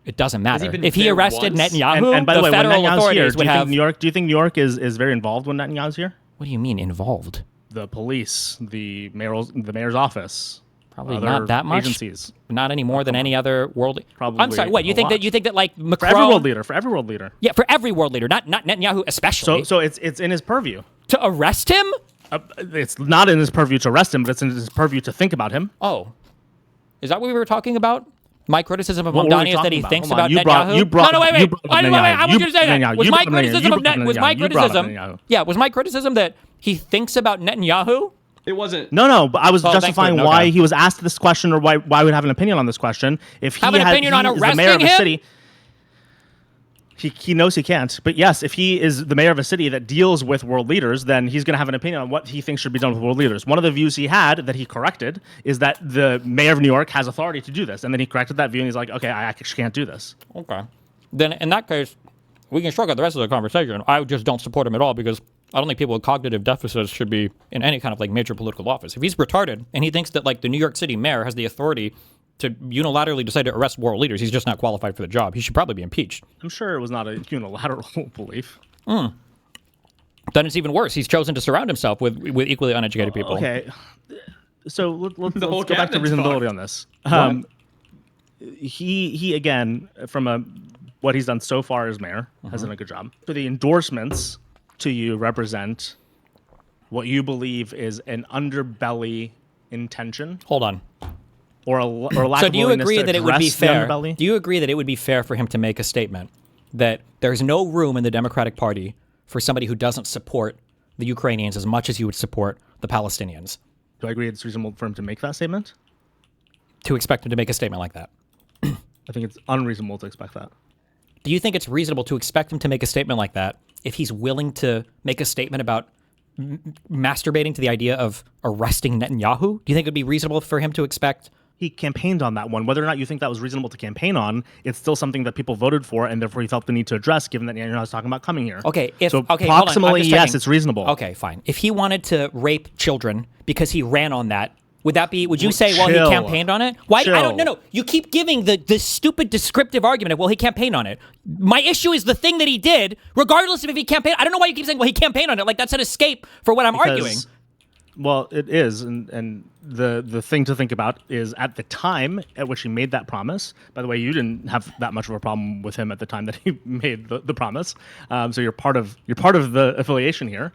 It doesn't matter. If he arrested Netanyahu, and by the way, when federal Netanyahu's authorities here, would have... do you think New York is very involved when Netanyahu's here? What do you mean involved? The police, the mayor's office. Probably not that much. Agencies. Not any more than any other world. Probably. I'm sorry. What you think that like Macron? For every world leader. Yeah, for every world leader, not Netanyahu especially. So it's in his purview to arrest him. It's not in his purview to arrest him, but it's in his purview to think about him. Oh, is that what we were talking about? My criticism of Mamdani is that he thinks about Netanyahu. No, wait. I want you to say that. Was my criticism was my criticism that he thinks about Netanyahu? It wasn't. No, but I was justifying why he was asked this question, or why would have an opinion on this question. If he have an opinion on arresting the mayor of a him? city, he knows he can't. But yes, if he is the mayor of a city that deals with world leaders, then he's going to have an opinion on what he thinks should be done with world leaders. One of the views he had that he corrected is that the mayor of New York has authority to do this, and then he corrected that view, and he's like, okay, I actually can't do this. Okay, then in that case, we can shrug out the rest of the conversation. I just don't support him at all, because I don't think people with cognitive deficits should be in any kind of like major political office. If he's retarded and he thinks that like the New York City mayor has the authority to unilaterally decide to arrest world leaders, he's just not qualified for the job. He should probably be impeached. I'm sure it was not a unilateral belief. Then it's even worse. He's chosen to surround himself with equally uneducated people. Okay, so let's go back to reasonability on this. He again, from what he's done so far as mayor, has done a good job. So the endorsements to you represent what you believe is an underbelly intention. Hold on. Or a lack so of willingness to address the underbelly. do you agree that it would be fair? Do you agree that it would be fair for him to make a statement that there's no room in the Democratic Party for somebody who doesn't support the Ukrainians as much as you would support the Palestinians? Do I agree it's reasonable for him to make that statement? To expect him to make a statement like that? I think it's unreasonable to expect that. Do you think it's reasonable to expect him to make a statement like that if he's willing to make a statement about masturbating to the idea of arresting Netanyahu? Do you think it would be reasonable for him to expect? He campaigned on that one. Whether or not you think that was reasonable to campaign on, it's still something that people voted for, and therefore he felt the need to address, given that Netanyahu was talking about coming here. Okay, approximately, yes, it's reasonable. Okay, fine. If he wanted to rape children because he ran on that, would you say, he campaigned on it? Why? I don't know. You keep giving the stupid descriptive argument of, well, he campaigned on it. My issue is the thing that he did, regardless of if he campaigned. I don't know why you keep saying, well, he campaigned on it. Like, that's an escape for what I'm arguing. Well, it is, and the thing to think about is at the time at which he made that promise. By the way, you didn't have that much of a problem with him at the time that he made the promise. So you're part of the affiliation here.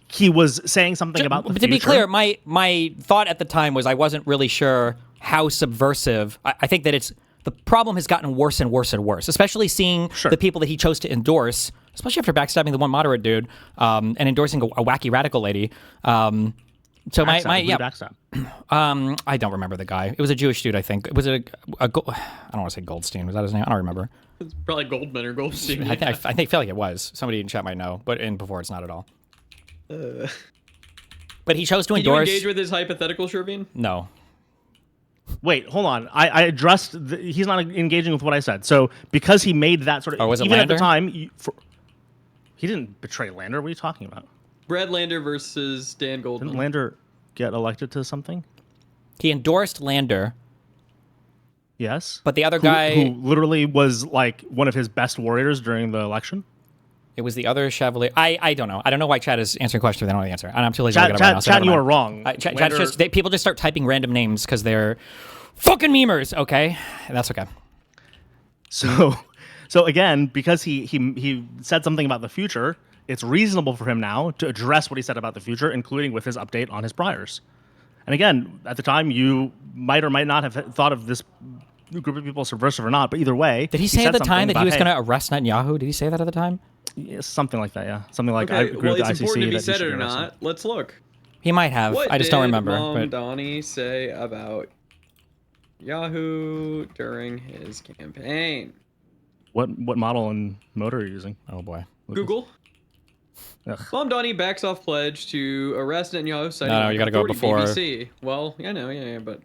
He was saying something about the future. To be clear, my thought at the time was I wasn't really sure how subversive. I think that the problem has gotten worse and worse and worse, especially seeing the people that he chose to endorse, especially after backstabbing the one moderate dude and endorsing a wacky radical lady. So backstab. I don't remember the guy. It was a Jewish dude, I think. Was it I don't want to say Goldstein. Was that his name? I don't remember. It's probably Goldman or Goldstein. I feel like it was. Somebody in chat might know, but before it's not at all. But he chose to endorse. Can you engage with his hypothetical, Sherveen? No. Wait, hold on. I addressed. He's not engaging with what I said. So because he made that sort of. Oh, was it even Lander? At the time, he didn't betray Lander. What are you talking about? Brad Lander versus Dan Goldman. Didn't Lander get elected to something? He endorsed Lander. Yes. But the other guy, who literally was like one of his best warriors during the election. It was the other Chevalier. I don't know. I don't know why Chad is answering questions if they don't know the answer. And I'm too lazy to look it up right now. Chad, you are wrong. People just start typing random names because they're fucking memers. Okay, and that's okay. So again, because he said something about the future, it's reasonable for him now to address what he said about the future, including with his update on his priors. And again, at the time, you might or might not have thought of this group of people subversive or not, but either way. Did he say at the time that he was going to arrest Netanyahu? Did he say that at the time? Yeah, something like that, yeah. Something like, okay, I agree with the ICC. It's important if he said it or not. Let's look. He might have. I just don't remember. What did Mamdani say about Yahoo during his campaign? What model and motor are you using? Oh, boy. Google. Mamdani backs off pledge to arrest Netanyahu. No, you got to go before. BBC. Well, I know, yeah, but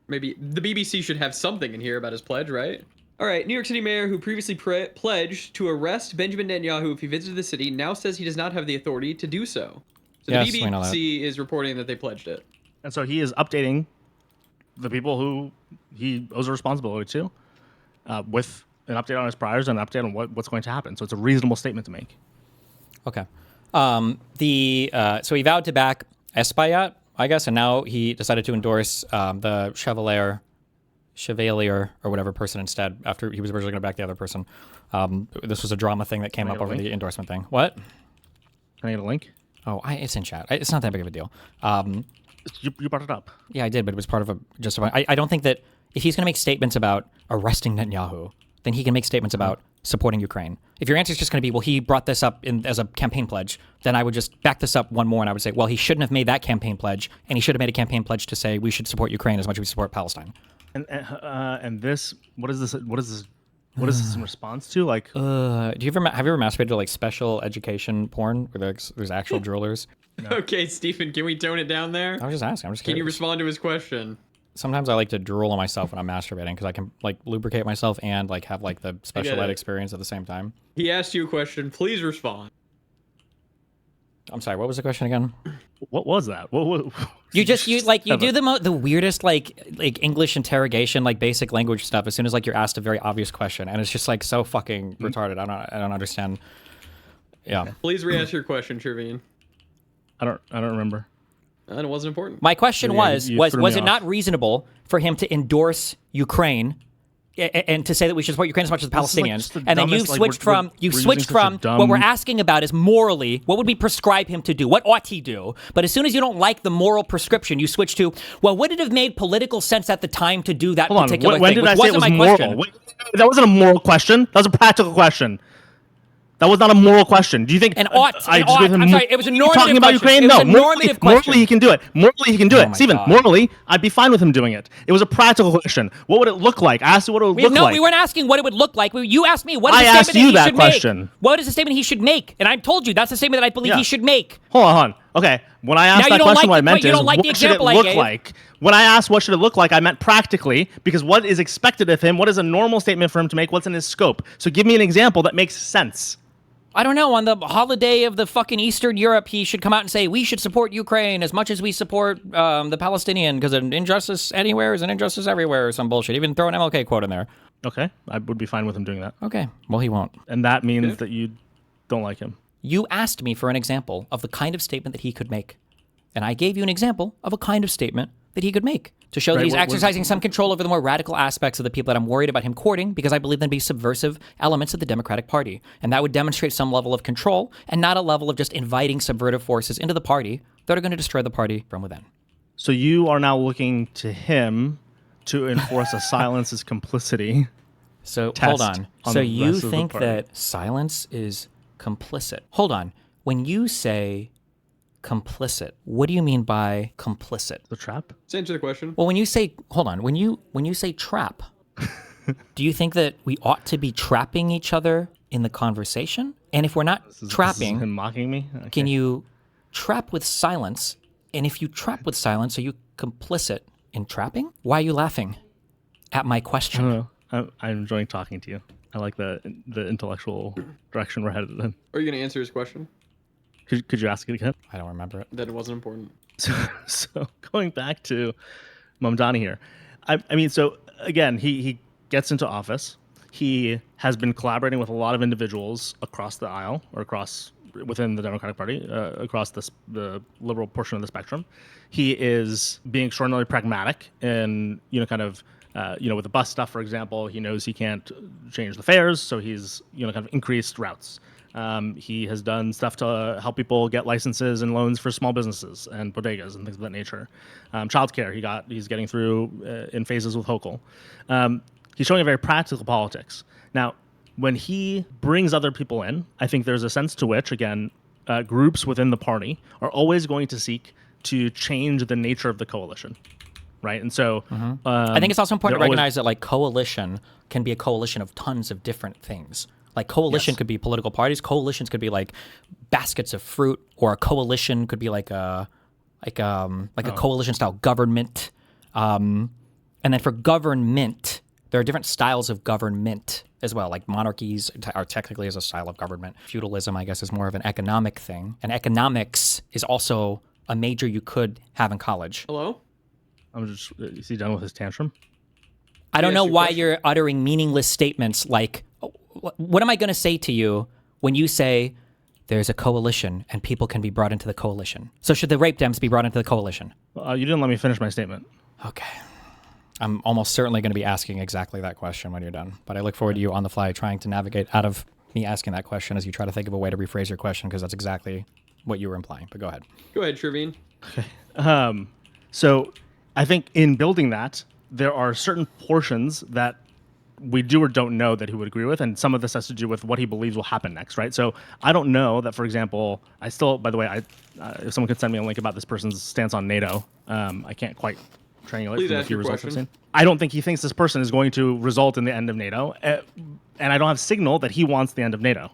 maybe the BBC should have something in here about his pledge, right? All right, New York City mayor who previously pledged to arrest Benjamin Netanyahu if he visited the city now says he does not have the authority to do so. So yes, the BBC is reporting that they pledged it. And so he is updating the people who he owes a responsibility to with an update on his priors and an update on what's going to happen. So it's a reasonable statement to make. Okay. So he vowed to back Espaillat, I guess, and now he decided to endorse the Chevalier or whatever person instead after he was originally going to back the other person. This was a drama thing that came up over the endorsement thing. What? Can I get a link? Oh, it's in chat. It's not that big of a deal. You brought it up. Yeah, I did, but it was part of I don't think that if he's going to make statements about arresting Netanyahu, then he can make statements about supporting Ukraine. If your answer is just going to be, well, he brought this up as a campaign pledge, then I would just back this up one more and I would say, well, he shouldn't have made that campaign pledge, and he should have made a campaign pledge to say we should support Ukraine as much as we support Palestine. And this, what is this in response to? Like, have you ever masturbated to like special education porn where there's actual drillers? No. Okay, Stephen, can we tone it down there? I was just asking. Can you respond to his question? Sometimes I like to drool on myself when I'm masturbating because I can like lubricate myself and like have like the special ed experience at the same time. He asked you a question. Please respond. I'm sorry. What was the question again? What was that? You do the weirdest like English interrogation, like basic language stuff as soon as like you're asked a very obvious question, and it's just like so fucking retarded. I don't understand. Yeah. Please re-ask your question, Sherveen. I don't remember. And it wasn't important. My question was it not reasonable for him to endorse Ukraine and to say that we should support Ukraine as much as the Palestinians? And then you switched from what we're asking about is morally, what would we prescribe him to do? What ought he do? But as soon as you don't like the moral prescription, you switch to, well, would it have made political sense at the time to do that particular thing? When did I say it was moral? That wasn't a moral question. That was a practical question. That was not a moral question. Do you think? I'm sorry, it was a normative talking about question. Ukraine? No, morally he can do it. Morally, he can do it. Steven, morally, I'd be fine with him doing it. It was a practical question. What would it look like? I asked you what it would look like. No, we weren't asking what it would look like. You asked me what is the statement that he should make. Make. What is the statement he should make? And I told you that's the statement that I believe he should make. Hold on. Okay, when I asked that question, what I meant is, what should it look like? When I asked what should it look like, I meant practically, because what is expected of him, what is a normal statement for him to make, what's in his scope? So give me an example that makes sense. I don't know, on the holiday of the fucking Eastern Europe, he should come out and say, we should support Ukraine as much as we support the Palestinian, because an injustice anywhere is an injustice everywhere or some bullshit. Even throw an MLK quote in there. Okay, I would be fine with him doing that. Okay, well, he won't. And that means that you don't like him. You asked me for an example of the kind of statement that he could make. And I gave you an example of a kind of statement that he could make to show that he's exercising some control over the more radical aspects of the people that I'm worried about him courting, because I believe them to be subversive elements of the Democratic Party. And that would demonstrate some level of control and not a level of just inviting subversive forces into the party that are going to destroy the party from within. So you are now looking to him to enforce a silence is complicity. So hold on. So you think that silence is complicit? Hold on. When you say complicit. What do you mean by complicit? The trap? Let's answer the question. Well, when you say trap, do you think that we ought to be trapping each other in the conversation? And if we're not trapping, this is him mocking me? Okay. Can you trap with silence? And if you trap with silence, are you complicit in trapping? Why are you laughing at my question? I don't know. I'm enjoying talking to you. I like the intellectual direction we're headed in. Are you going to answer his question? Could you ask it again? I don't remember it. That it wasn't important. So going back to Mamdani here, I mean, so again, he gets into office. He has been collaborating with a lot of individuals across the aisle or within the Democratic Party, across the liberal portion of the spectrum. He is being extraordinarily pragmatic and, kind of, with the bus stuff, for example, he knows he can't change the fares, so he's, kind of increased routes. He has done stuff to help people get licenses and loans for small businesses and bodegas and things of that nature. Childcare, he's getting through in phases with Hochul. He's showing a very practical politics. Now, when he brings other people in, I think there's a sense to which, again, groups within the party are always going to seek to change the nature of the coalition, right? And so I think it's also important to recognize that coalition can be a coalition of tons of different things. Like coalition could be political parties. Coalitions could be like baskets of fruit, or a coalition could be like a coalition style government. And then for government, there are different styles of government as well. Like monarchies are technically as a style of government. Feudalism, I guess, is more of an economic thing. And economics is also a major you could have in college. Hello? Is he done with his tantrum? I don't know why you're uttering meaningless statements like, what am I going to say to you when you say there's a coalition and people can be brought into the coalition? So should the rape dems be brought into the coalition? You didn't let me finish my statement. Okay. I'm almost certainly going to be asking exactly that question when you're done. But I look forward to you on the fly trying to navigate out of me asking that question as you try to think of a way to rephrase your question, because that's exactly what you were implying. But go ahead. Go ahead, Sherveen. Okay. So I think in building that, there are certain portions that we do or don't know that he would agree with, and some of this has to do with what he believes will happen next, right? So I don't know that, for example, by the way, if someone could send me a link about this person's stance on NATO, I can't quite triangulate from the few results I've seen. I don't think he thinks this person is going to result in the end of NATO, and I don't have signal that he wants the end of NATO.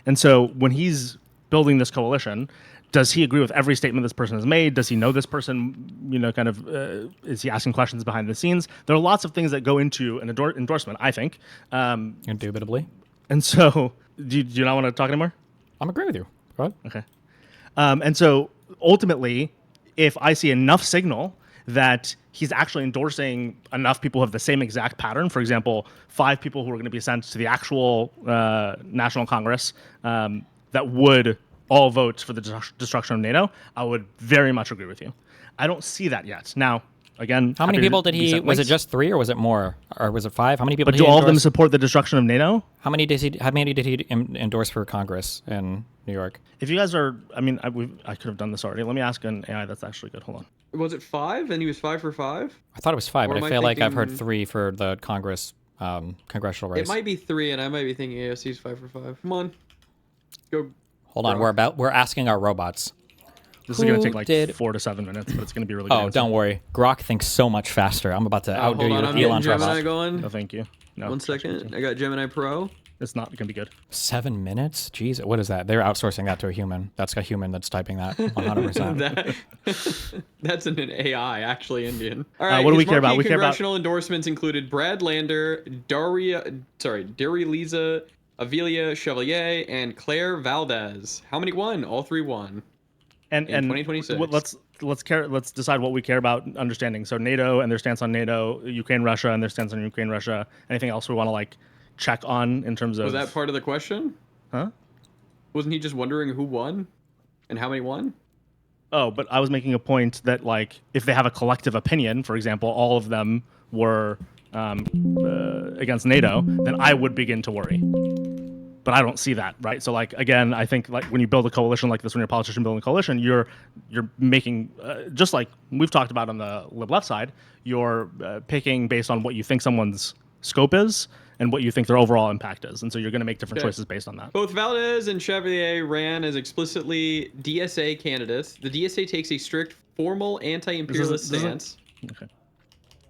And so when he's building this coalition, does he agree with every statement this person has made? Does he know this person, is he asking questions behind the scenes? There are lots of things that go into an endorsement, I think. Indubitably. And so, do you not want to talk anymore? I'm agreeing with you. Go ahead. Okay. And so, ultimately, if I see enough signal that he's actually endorsing enough people who have the same exact pattern, for example, 5 people who are going to be sent to the actual National Congress that would all vote for the destruction of NATO, I would very much agree with you. I don't see that yet. Now, again, how many people did he? Was it just 3, or was it more, or was it 5? How many people? But do all of them support the destruction of NATO? How many did he endorse for Congress in New York? If you guys are, I could have done this already. Let me ask an AI that's actually good. Hold on. Was it 5? And he was 5 for 5? I thought it was 5, but I feel like I've heard 3 for the Congress congressional race. It might be 3, and I might be thinking AOC's 5 for 5. Come on, go. Hold on, we're asking our robots. This is going to take 4 to 7 minutes, but it's going to be really good. Oh, don't worry. Grok thinks so much faster. I'm about to outdo you with Elon's robots. Gemini going. No, thank you. No, 1 second. I got Gemini Pro. It's not going to be good. 7 minutes? Jeez, what is that? They're outsourcing that to a human. That's a human that's typing that 100%. That's an AI, actually Indian. All right, what do we care about? We care about congressional endorsements included Brad Lander, Dariliza Avilia Chevalier, and Claire Valdez. How many won? All 3 won. And 2026. Let's decide what we care about understanding. So NATO and their stance on NATO, Ukraine, Russia, and their stance on Ukraine, Russia. Anything else we want to check on in terms of? Was that part of the question? Huh? Wasn't he just wondering who won and how many won? Oh, but I was making a point that if they have a collective opinion, for example, all of them were against NATO, then I would begin to worry. But I don't see that, right? So, again, I think when you build a coalition like this, when you're a politician building a coalition, you're making just like we've talked about on the left side, you're picking based on what you think someone's scope is and what you think their overall impact is. And so you're going to make different choices based on that. Both Valdez and Chevalier ran as explicitly DSA candidates. The DSA takes a strict, formal anti-imperialist stance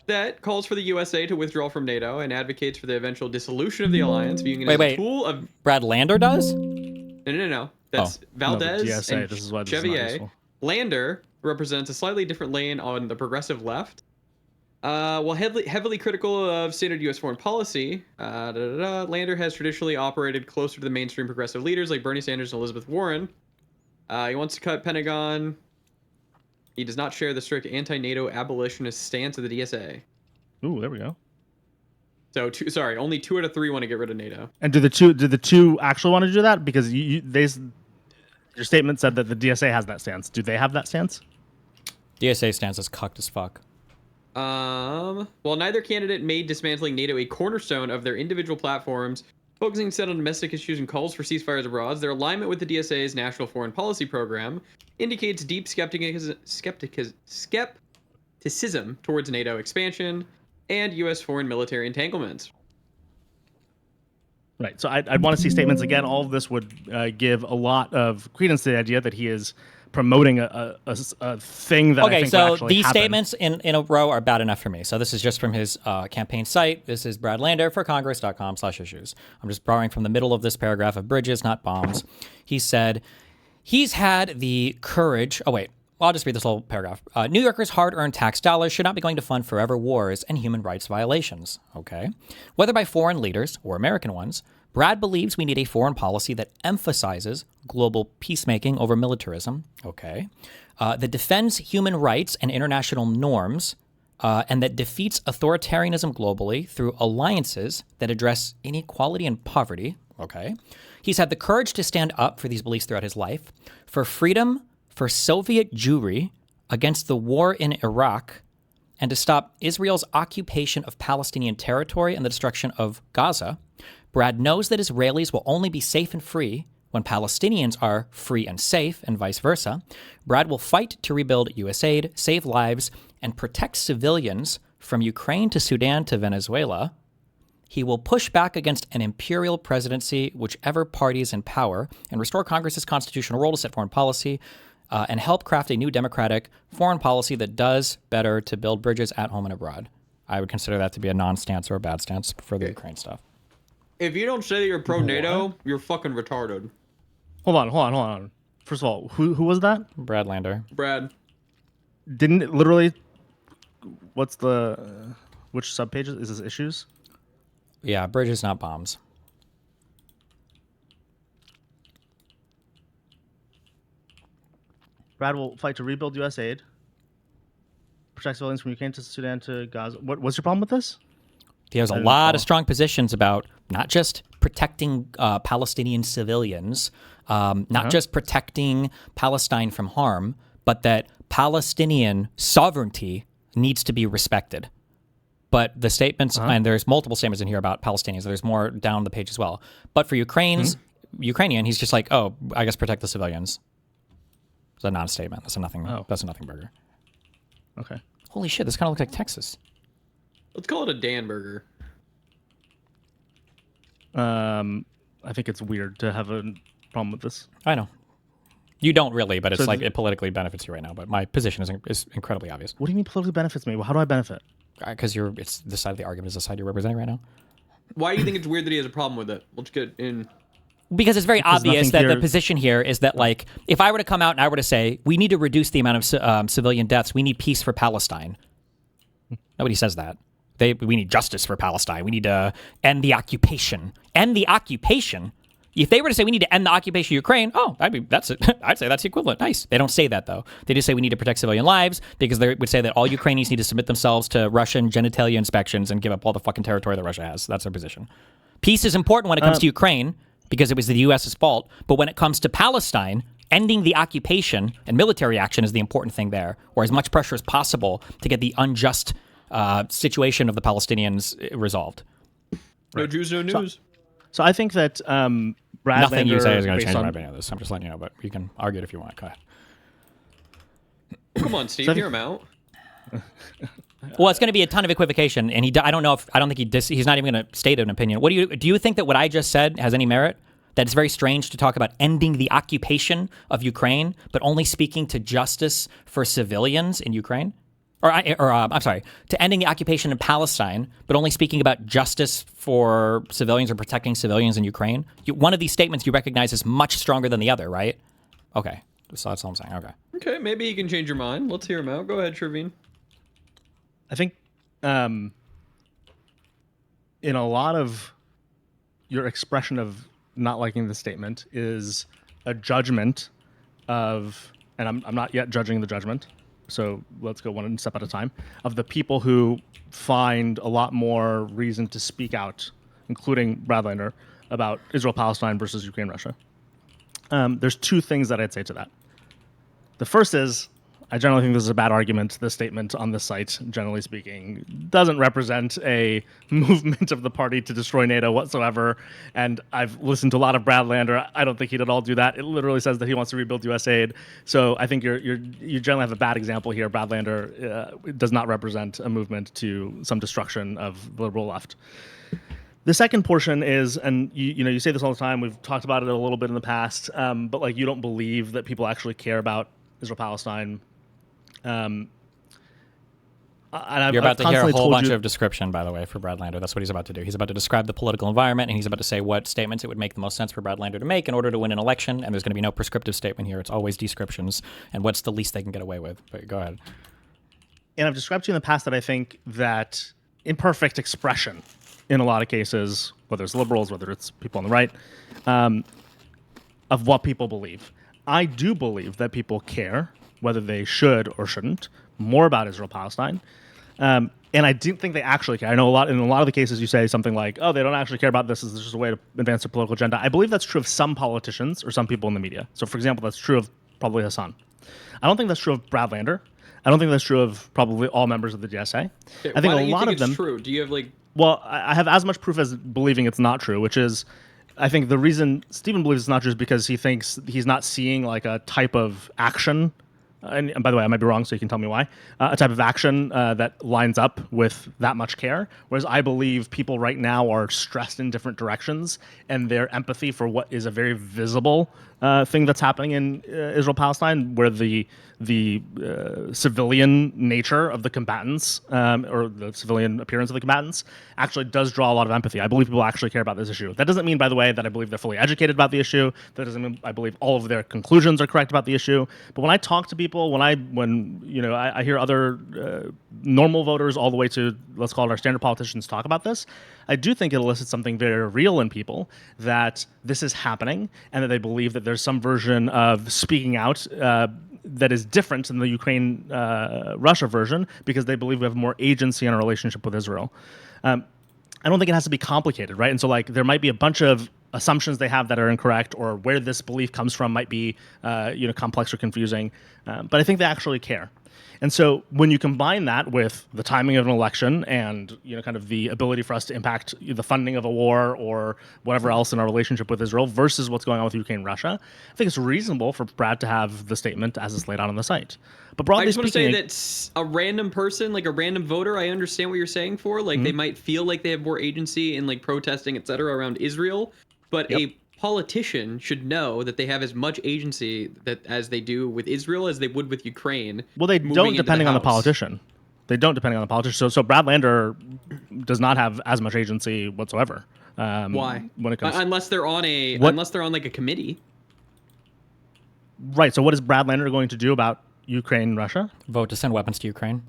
that calls for the USA to withdraw from NATO and advocates for the eventual dissolution of the alliance, viewing it as a tool of... Brad Lander does? No. That's Valdez DSA. and this is why this Chevalier. is not useful. Lander represents a slightly different lane on the progressive left. While heavily critical of standard U.S. foreign policy, Lander has traditionally operated closer to the mainstream progressive leaders like Bernie Sanders and Elizabeth Warren. He wants to cut Pentagon. He does not share the strict anti-NATO abolitionist stance of the DSA. Ooh, there we go. So, only 2 out of 3 want to get rid of NATO. And do the two actually want to do that? Because your statement said that the DSA has that stance. Do they have that stance? DSA stance is cucked as fuck. While neither candidate made dismantling NATO a cornerstone of their individual platforms, focusing instead on domestic issues and calls for ceasefires abroad, their alignment with the DSA's national foreign policy program indicates deep skepticism towards NATO expansion and U.S. foreign military entanglements. Right. So I'd want to see statements again. All of this would give a lot of credence to the idea that he is promoting a thing that I think will actually these happen. statements in a row are bad enough for me. So this is just from his campaign site. This is Brad Lander for Congress.com/issues. I'm just borrowing from the middle of this paragraph of bridges, not bombs. He said he's had the courage. Oh, wait. Well, I'll just read this whole paragraph. New Yorkers' hard-earned tax dollars should not be going to fund forever wars and human rights violations. Okay. Whether by foreign leaders or American ones, Brad believes we need a foreign policy that emphasizes global peacemaking over militarism. Okay. That defends human rights and international norms, and that defeats authoritarianism globally through alliances that address inequality and poverty. Okay. He's had the courage to stand up for these beliefs throughout his life, for freedom, for Soviet Jewry against the war in Iraq, and to stop Israel's occupation of Palestinian territory and the destruction of Gaza. Brad knows that Israelis will only be safe and free when Palestinians are free and safe, and vice versa. Brad will fight to rebuild USAID, save lives, and protect civilians from Ukraine to Sudan to Venezuela. He will push back against an imperial presidency, whichever party is in power, and restore Congress's constitutional role to set foreign policy, and help craft a new democratic foreign policy that does better to build bridges at home and abroad. I would consider that to be a non-stance or a bad stance for the Ukraine stuff. If you don't say that you're pro-NATO, you're fucking retarded. Hold on. First of all, who was that? Brad Lander. Brad. Didn't it literally... What's the... which subpages? Is this issues? Yeah, bridges, not bombs. Brad will fight to rebuild USAID, protect civilians from Ukraine to Sudan to Gaza. What's your problem with this? He has a lot of strong positions about not just protecting Palestinian civilians, not just protecting Palestine from harm, but that Palestinian sovereignty needs to be respected. But the statements, and there's multiple statements in here about Palestinians. There's more down the page as well. But for Ukrainian, he's just like, oh, I guess protect the civilians. It's a non-statement. That's a nothing. Oh. That's a nothing burger. Okay. Holy shit! This kind of looks like Texas. Let's call it a Dan burger. I think it's weird to have a problem with this. I know. You don't really, but it's so like it politically benefits you right now. But my position is incredibly obvious. What do you mean politically benefits me? Well, how do I benefit? Because it's the side of the argument is the side you're representing right now. Why do you think it's weird that he has a problem with it? Let's get in. Because it's very obvious that the position here is that, like, if I were to come out and I were to say, we need to reduce the amount of civilian deaths, we need peace for Palestine. Nobody says that. We need justice for Palestine. We need to end the occupation. End the occupation? If they were to say we need to end the occupation of Ukraine, that's it. I'd say that's the equivalent. Nice. They don't say that, though. They just say we need to protect civilian lives because they would say that all Ukrainians need to submit themselves to Russian genitalia inspections and give up all the fucking territory that Russia has. That's their position. Peace is important when it comes to Ukraine because it was the U.S.'s fault. But when it comes to Palestine, ending the occupation and military action is the important thing there, or as much pressure as possible to get the unjust situation of the Palestinians resolved. No Jews, no news. So I think that Brad Nothing Lander, you say is going to change my opinion on this. I'm just letting you know, but you can argue it if you want. Go ahead. Come on, Steve, hear him out. Well, it's going to be a ton of equivocation, and I don't think he's not even going to state an opinion. Do you think that what I just said has any merit? That it's very strange to talk about ending the occupation of Ukraine, but only speaking to justice for civilians in Ukraine? I'm sorry, to ending the occupation in Palestine, but only speaking about justice for civilians or protecting civilians in Ukraine? One of these statements you recognize is much stronger than the other, right? Okay, so that's all I'm saying. Okay, maybe you can change your mind. Let's hear him out. Go ahead, Sherveen. I think in a lot of your expression of not liking the statement is a judgment of, and I'm not yet judging the judgment, so let's go one step at a time, of the people who find a lot more reason to speak out, including Bradlander, about Israel-Palestine versus Ukraine-Russia. There's two things that I'd say to that. The first is, I generally think this is a bad argument. This statement on this site, generally speaking, doesn't represent a movement of the party to destroy NATO whatsoever. And I've listened to a lot of Bradlander. I don't think he'd at all do that. It literally says that he wants to rebuild U.S. aid. So I think you generally have a bad example here. Bradlander does not represent a movement to some destruction of the liberal left. The second portion is, and you say this all the time, we've talked about it a little bit in the past, but like you don't believe that people actually care about Israel-Palestine. You're about to hear a whole bunch of description, by the way, for Bradlander. That's what he's about to do. He's about to describe the political environment, and he's about to say what statements it would make the most sense for Bradlander to make in order to win an election. And there's going to be no prescriptive statement here. It's always descriptions and what's the least they can get away with. But go ahead. And I've described to you in the past that I think that imperfect expression in a lot of cases, whether it's liberals, whether it's people on the right, of what people believe. I do believe that people care, whether they should or shouldn't, more about Israel-Palestine. And I didn't think they actually care. I know in a lot of the cases you say something like, oh, they don't actually care about this. This is just a way to advance their political agenda. I believe that's true of some politicians or some people in the media. So, for example, that's true of probably Hassan. I don't think that's true of Bradlander. I don't think that's true of probably all members of the DSA. I think a lot of them. True? Do you have Well, I have as much proof as believing it's not true, which is, I think the reason Stephen believes it's not true is because he thinks he's not seeing like a type of action. And by the way, I might be wrong, so you can tell me why. A type of action that lines up with that much care. Whereas I believe people right now are stressed in different directions, and their empathy for what is a very visible thing that's happening in Israel-Palestine, where the civilian nature of the combatants, or the civilian appearance of the combatants, actually does draw a lot of empathy. I believe people actually care about this issue. That doesn't mean, by the way, that I believe they're fully educated about the issue. That doesn't mean I believe all of their conclusions are correct about the issue. But when I talk to people, when I hear other normal voters all the way to, let's call it our standard politicians, talk about this, I do think it elicits something very real in people, that this is happening and that they believe that there's some version of speaking out that is different than the Ukraine-Russia version, because they believe we have more agency in our relationship with Israel. I don't think it has to be complicated, right? And so there might be a bunch of assumptions they have that are incorrect, or where this belief comes from might be complex or confusing, but I think they actually care. And so when you combine that with the timing of an election and kind of the ability for us to impact the funding of a war or whatever else in our relationship with Israel versus what's going on with Ukraine and Russia, I think it's reasonable for Brad to have the statement as it's laid out on the site. But broadly speaking, I just want to say that a random person, like a random voter, I understand what you're saying for. They might feel like they have more agency in protesting, et cetera, around Israel, but a politician should know that they have as much agency as they do with Israel as they would with Ukraine. Well, they don't, depending on the politician. They don't, depending on the politician. So Bradlander does not have as much agency whatsoever. Why? When it comes, unless they're on a committee. Right. So what is Bradlander going to do about Ukraine and Russia? Vote to send weapons to Ukraine.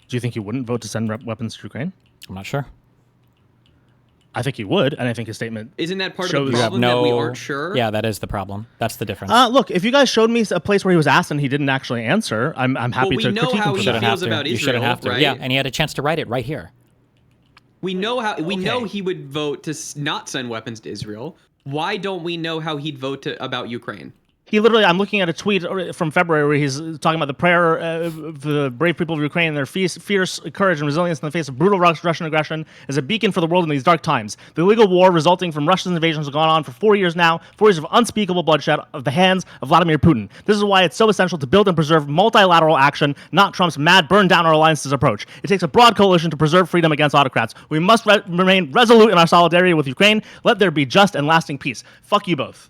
Do you think he wouldn't vote to send weapons to Ukraine? I'm not sure. I think he would, and I think his statement isn't that part of the problem that we aren't sure? Yeah, that is the problem. That's the difference. Look, if you guys showed me a place where he was asked and he didn't actually answer, I'm happy to critique him for that. We know how he feels about Israel, you shouldn't have to. Right? Yeah, and he had a chance to write it right here. We know how. We know he would vote to not send weapons to Israel. Why don't we know how he'd vote about Ukraine? He literally, I'm looking at a tweet from February where he's talking about the prayer for the brave people of Ukraine and their fierce courage and resilience in the face of brutal Russian aggression as a beacon for the world in these dark times. The illegal war resulting from Russia's invasions has gone on for 4 years now, 4 years of unspeakable bloodshed of the hands of Vladimir Putin. This is why it's so essential to build and preserve multilateral action, not Trump's mad burn down our alliances approach. It takes a broad coalition to preserve freedom against autocrats. We must remain resolute in our solidarity with Ukraine. Let there be just and lasting peace. Fuck you both.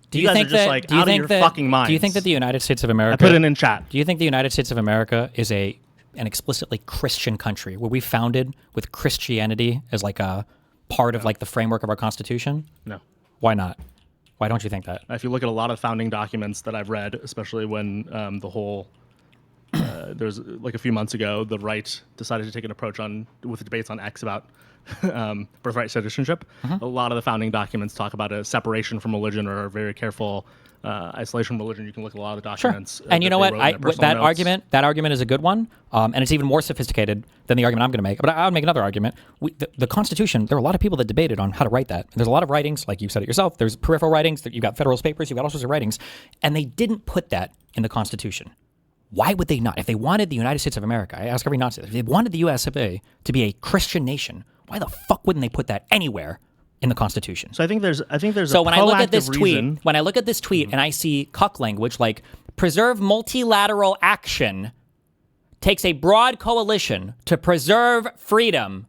Do you think that? Do you think that? Do you think that the United States of America? I put it in chat. Do you think the United States of America is an explicitly Christian country? Were we founded with Christianity as like a part of like the framework of our Constitution? No. Why not? Why don't you think that? If you look at a lot of founding documents that I've read, especially when the whole there's like a few months ago, the right decided to take an approach with the debates on X about birthright citizenship. A lot of the founding documents talk about a separation from religion or a very careful isolation from religion. You can look at a lot of the documents. Sure. And you know what? That argument is a good one, and it's even more sophisticated than the argument I'm going to make. But I would make another argument. The Constitution, there are a lot of people that debated on how to write that. And there's a lot of writings, like you said it yourself. There's peripheral writings. You've got Federalist Papers. You've got all sorts of writings. And they didn't put that in the Constitution. Why would they not? If they wanted the United States of America, I ask every Nazi, if they wanted the USA to be a Christian nation, why the fuck wouldn't they put that anywhere in the Constitution? So I think there's so when I look at this tweet, and I see cuck language like preserve multilateral action takes a broad coalition to preserve freedom,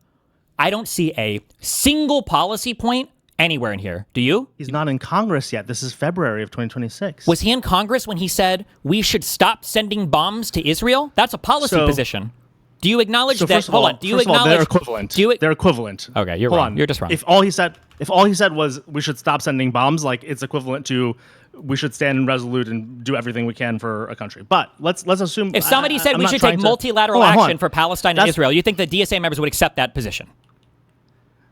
I don't see a single policy point anywhere in here. Do you? He's not in Congress yet. This is February of 2026. Was he in Congress when he said we should stop sending bombs to Israel? That's a policy position. Do you acknowledge that? Hold on. Do you acknowledge they're equivalent? They're equivalent. Okay, you're wrong. You're just wrong. If all he said was we should stop sending bombs, like it's equivalent to we should stand resolute and do everything we can for a country. But let's assume if somebody said we should take multilateral action for Palestine and Israel, you think the DSA members would accept that position?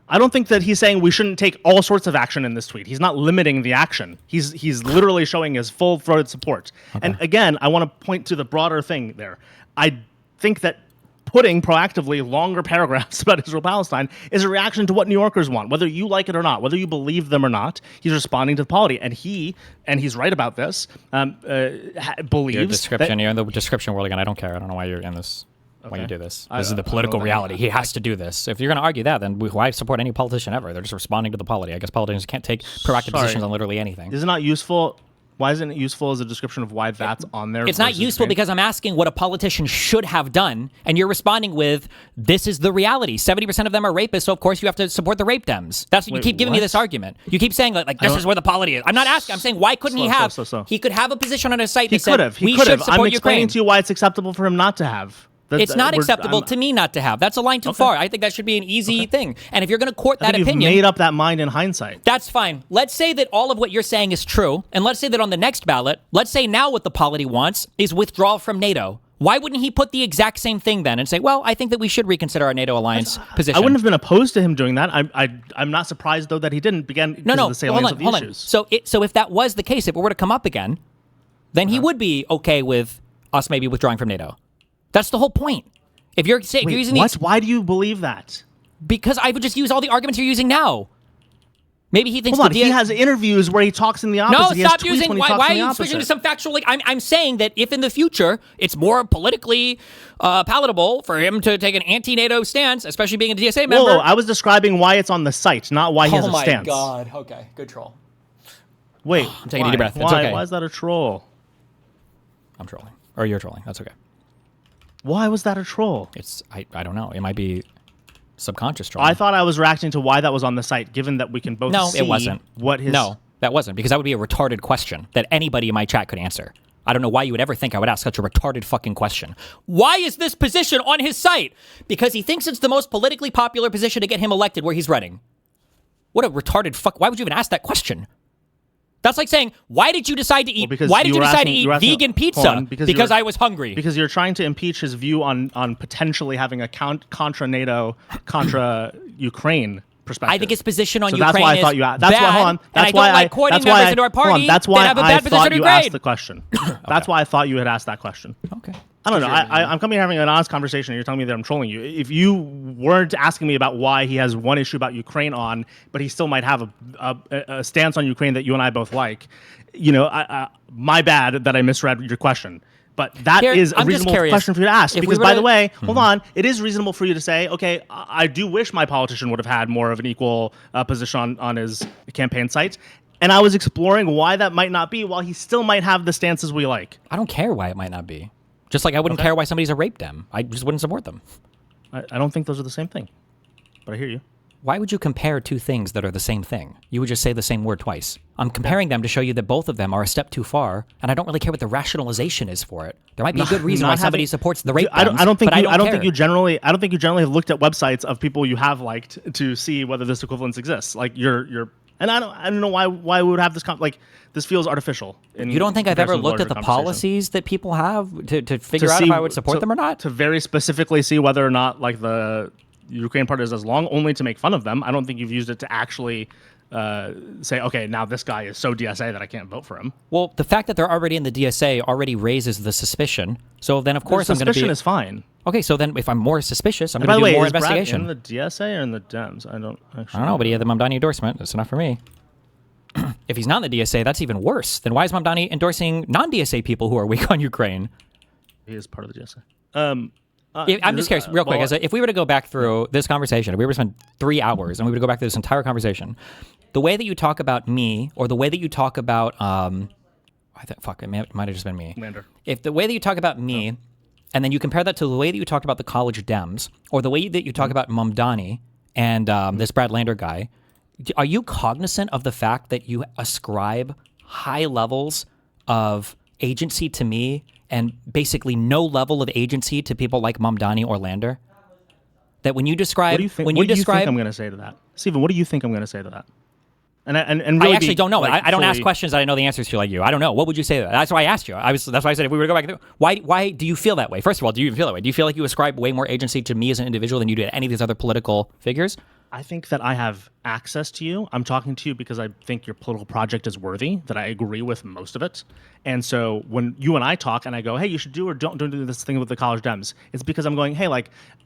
I don't think that he's saying we shouldn't take all sorts of action in this tweet. He's not limiting the action. He's literally showing his full-throated support. Okay. And again, I want to point to the broader thing there. I think that putting proactively longer paragraphs about Israel-Palestine is a reaction to what New Yorkers want, whether you like it or not, whether you believe them or not. He's responding to the polity, and he's right about this. Believes you're in the description world again. I don't care. I don't know why you're in this. When you do this. This is the political reality. He has to do this. If you're going to argue that, then why support any politician ever? They're just responding to the polity. I guess politicians can't take proactive positions on literally anything. Is it not useful? Why isn't it useful as a description of why that's on there? It's not useful because I'm asking what a politician should have done, and you're responding with, this is the reality. 70% of them are rapists, so of course you have to support the rape dems. That's what you keep giving me this argument. You keep saying like this is where the polity is. I'm not asking. I'm saying why couldn't he have? He could have a position on his site that said we should support Ukraine. I'm explaining to you why it's acceptable for him not to have. It's not acceptable to me not to have. That's a line too far. I think that should be an easy thing. And if you're going to court that opinion, you've made up that mind in hindsight. That's fine. Let's say that all of what you're saying is true, and let's say that on the next ballot, let's say now what the polity wants is withdrawal from NATO. Why wouldn't he put the exact same thing then and say, well, I think that we should reconsider our NATO alliance position? I wouldn't have been opposed to him doing that. I'm not surprised though that he didn't begin because of the salience of the issues. So if that was the case, if it were to come up again, then he would be okay with us maybe withdrawing from NATO. That's the whole point. If you're using these, why do you believe that? Because I would just use all the arguments you're using now. Maybe he thinks he has interviews where he talks in the opposite. No, stop using. Why are you switching to some factual? Like I'm saying that if in the future it's more politically palatable for him to take an anti-NATO stance, especially being a DSA member. Whoa, I was describing why it's on the site, not why he has a stance. Oh my God. Okay, good troll. Wait, I'm taking a deep breath. It's okay. Why is that a troll? I'm trolling, or you're trolling. That's okay. Why was that a troll? I don't know. It might be subconscious trolling. I thought I was reacting to why that was on the site, given that we can both see it wasn't. No, that wasn't, because that would be a retarded question that anybody in my chat could answer. I don't know why you would ever think I would ask such a retarded fucking question. Why is this position on his site? Because he thinks it's the most politically popular position to get him elected where he's running. What a retarded fuck. Why would you even ask that question? That's like saying, why did you decide to eat? Why did you decide to eat vegan pizza? Because I was hungry. Because you're trying to impeach his view on potentially having a contra NATO, contra Ukraine perspective. I think his position on Ukraine is bad. That's why I thought you had asked the question. That's why I thought you had asked the question. Okay. I don't know. I'm coming here having an honest conversation, and you're telling me that I'm trolling you. If you weren't asking me about why he has one issue about Ukraine on, but he still might have a stance on Ukraine that you and I both like, my bad that I misread your question. But that is a reasonable question for you to ask. Because, by the way, hold on, it is reasonable for you to say, okay, I do wish my politician would have had more of an equal position on his campaign site. And I was exploring why that might not be, while he still might have the stances we like. I don't care why it might not be. Just like I wouldn't care why somebody's a rape dem. I just wouldn't support them. I don't think those are the same thing. But I hear you. Why would you compare two things that are the same thing? You would just say the same word twice. I'm comparing them to show you that both of them are a step too far, and I don't really care what the rationalization is for it. There might be a good reason why somebody supports the rape dems, I don't think you generally have looked at websites of people you have liked to see whether this equivalence exists. Like and I don't know why we would have this this feels artificial. You don't think I've ever looked at the policies that people have to figure out if I would support them or not? To very specifically see whether or not the Ukraine part is as long, only to make fun of them. I don't think you've used it to actually say, okay, now this guy is so DSA that I can't vote for him. Well, the fact that they're already in the DSA already raises the suspicion. So then, of course, I'm going to be... Suspicion is fine. Okay, so then if I'm more suspicious, I'm going to do more investigation. By the way, is Brad in the DSA or in the Dems? I don't know, but he had the Mamdani endorsement. That's enough for me. If he's not in the DSA, that's even worse. Then why is Mamdani endorsing non-DSA people who are weak on Ukraine? He is part of the DSA. I'm just curious, real quick, if we were to go back through this conversation, if we were to spend 3 hours and we were to go back through this entire conversation, the way that you talk about me, or the way that you talk about, it might have just been me. Lander. If the way that you talk about me, and then you compare that to the way that you talked about the college Dems, or the way that you talk about Mamdani and this Brad Lander guy, are you cognizant of the fact that you ascribe high levels of agency to me and basically no level of agency to people like Mamdani or Lander? That when you describe... What do you think I'm going to say to that? Stephen, what do you think I'm going to say to that? And really I actually don't know. I don't ask questions that I know the answers to like you. I don't know. What would you say to that? That's why I asked you. That's why I said if we were to go back through... Why do you feel that way? First of all, do you feel that way? Do you feel like you ascribe way more agency to me as an individual than you do to any of these other political figures? I think that I have access to you. I'm talking to you because I think your political project is worthy, that I agree with most of it. And so when you and I talk and I go, hey, you should do or don't do this thing with the college Dems, it's because I'm going, hey,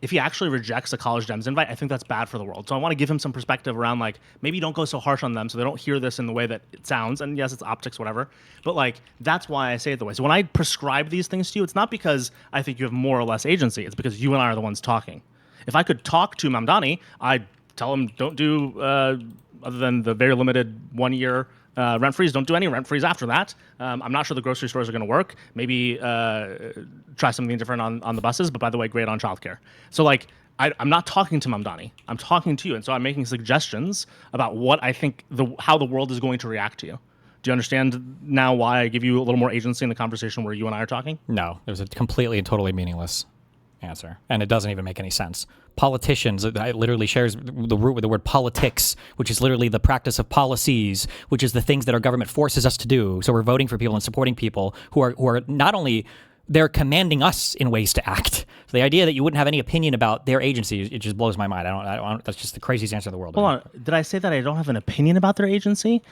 if he actually rejects a college Dems invite, I think that's bad for the world. So I want to give him some perspective around maybe don't go so harsh on them so they don't hear this in the way that it sounds. And yes, it's optics, whatever. But that's why I say it the way. So when I prescribe these things to you, it's not because I think you have more or less agency. It's because you and I are the ones talking. If I could talk to Mamdani, I'd tell them don't do, other than the very limited 1 year rent freeze, don't do any rent freeze after that. I'm not sure the grocery stores are going to work. Maybe try something different on the buses, but by the way, great on childcare. So I'm not talking to Mamdani. I'm talking to you. And so I'm making suggestions about what I think how the world is going to react to you. Do you understand now why I give you a little more agency in the conversation where you and I are talking? No, it was a completely and totally meaningless answer, and it doesn't even make any sense. Politicians, it literally shares the root with the word politics, which is literally the practice of policies, which is the things that our government forces us to do. So we're voting for people and supporting people who are not only, they're commanding us in ways to act. So the idea that you wouldn't have any opinion about their agency, it just blows my mind. I don't that's just the craziest answer in the world. Hold on, did I say that I don't have an opinion about their agency?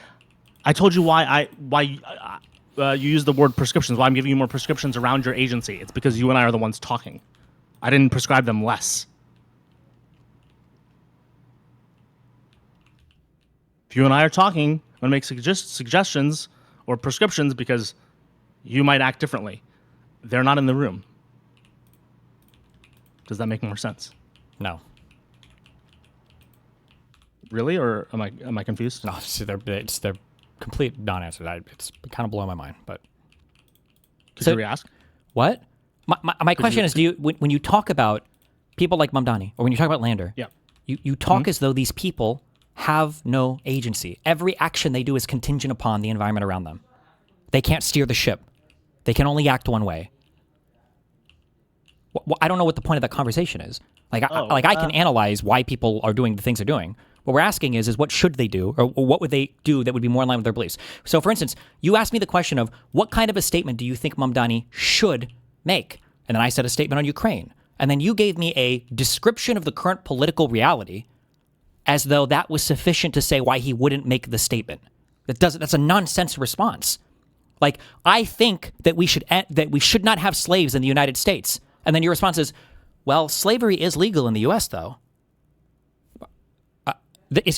I told you why you use the word prescriptions, why I'm giving you more prescriptions around your agency. It's because you and I are the ones talking. I didn't prescribe them less. If you and I are talking, I'm going to make suggestions or prescriptions because you might act differently. They're not in the room. Does that make more sense? No. Really, or am I confused? No, they're complete non-answers. It's kind of blowing my mind. But could you re-ask? What? My question is, when you talk about people like Mamdani, or when you talk about Lander, yeah, you talk as though these people have no agency. Every action they do is contingent upon the environment around them. They can't steer the ship. They can only act one way. I don't know what the point of that conversation is. I can analyze why people are doing the things they're doing. What we're asking is what should they do, or what would they do that would be more in line with their beliefs? So, for instance, you asked me the question of what kind of a statement do you think Mamdani should make? And then I said a statement on Ukraine. And then you gave me a description of the current political reality as though that was sufficient to say why he wouldn't make the statement. That's a nonsense response. Like, I think that we should not have slaves in the United States. And then your response is, well, slavery is legal in the U.S., though.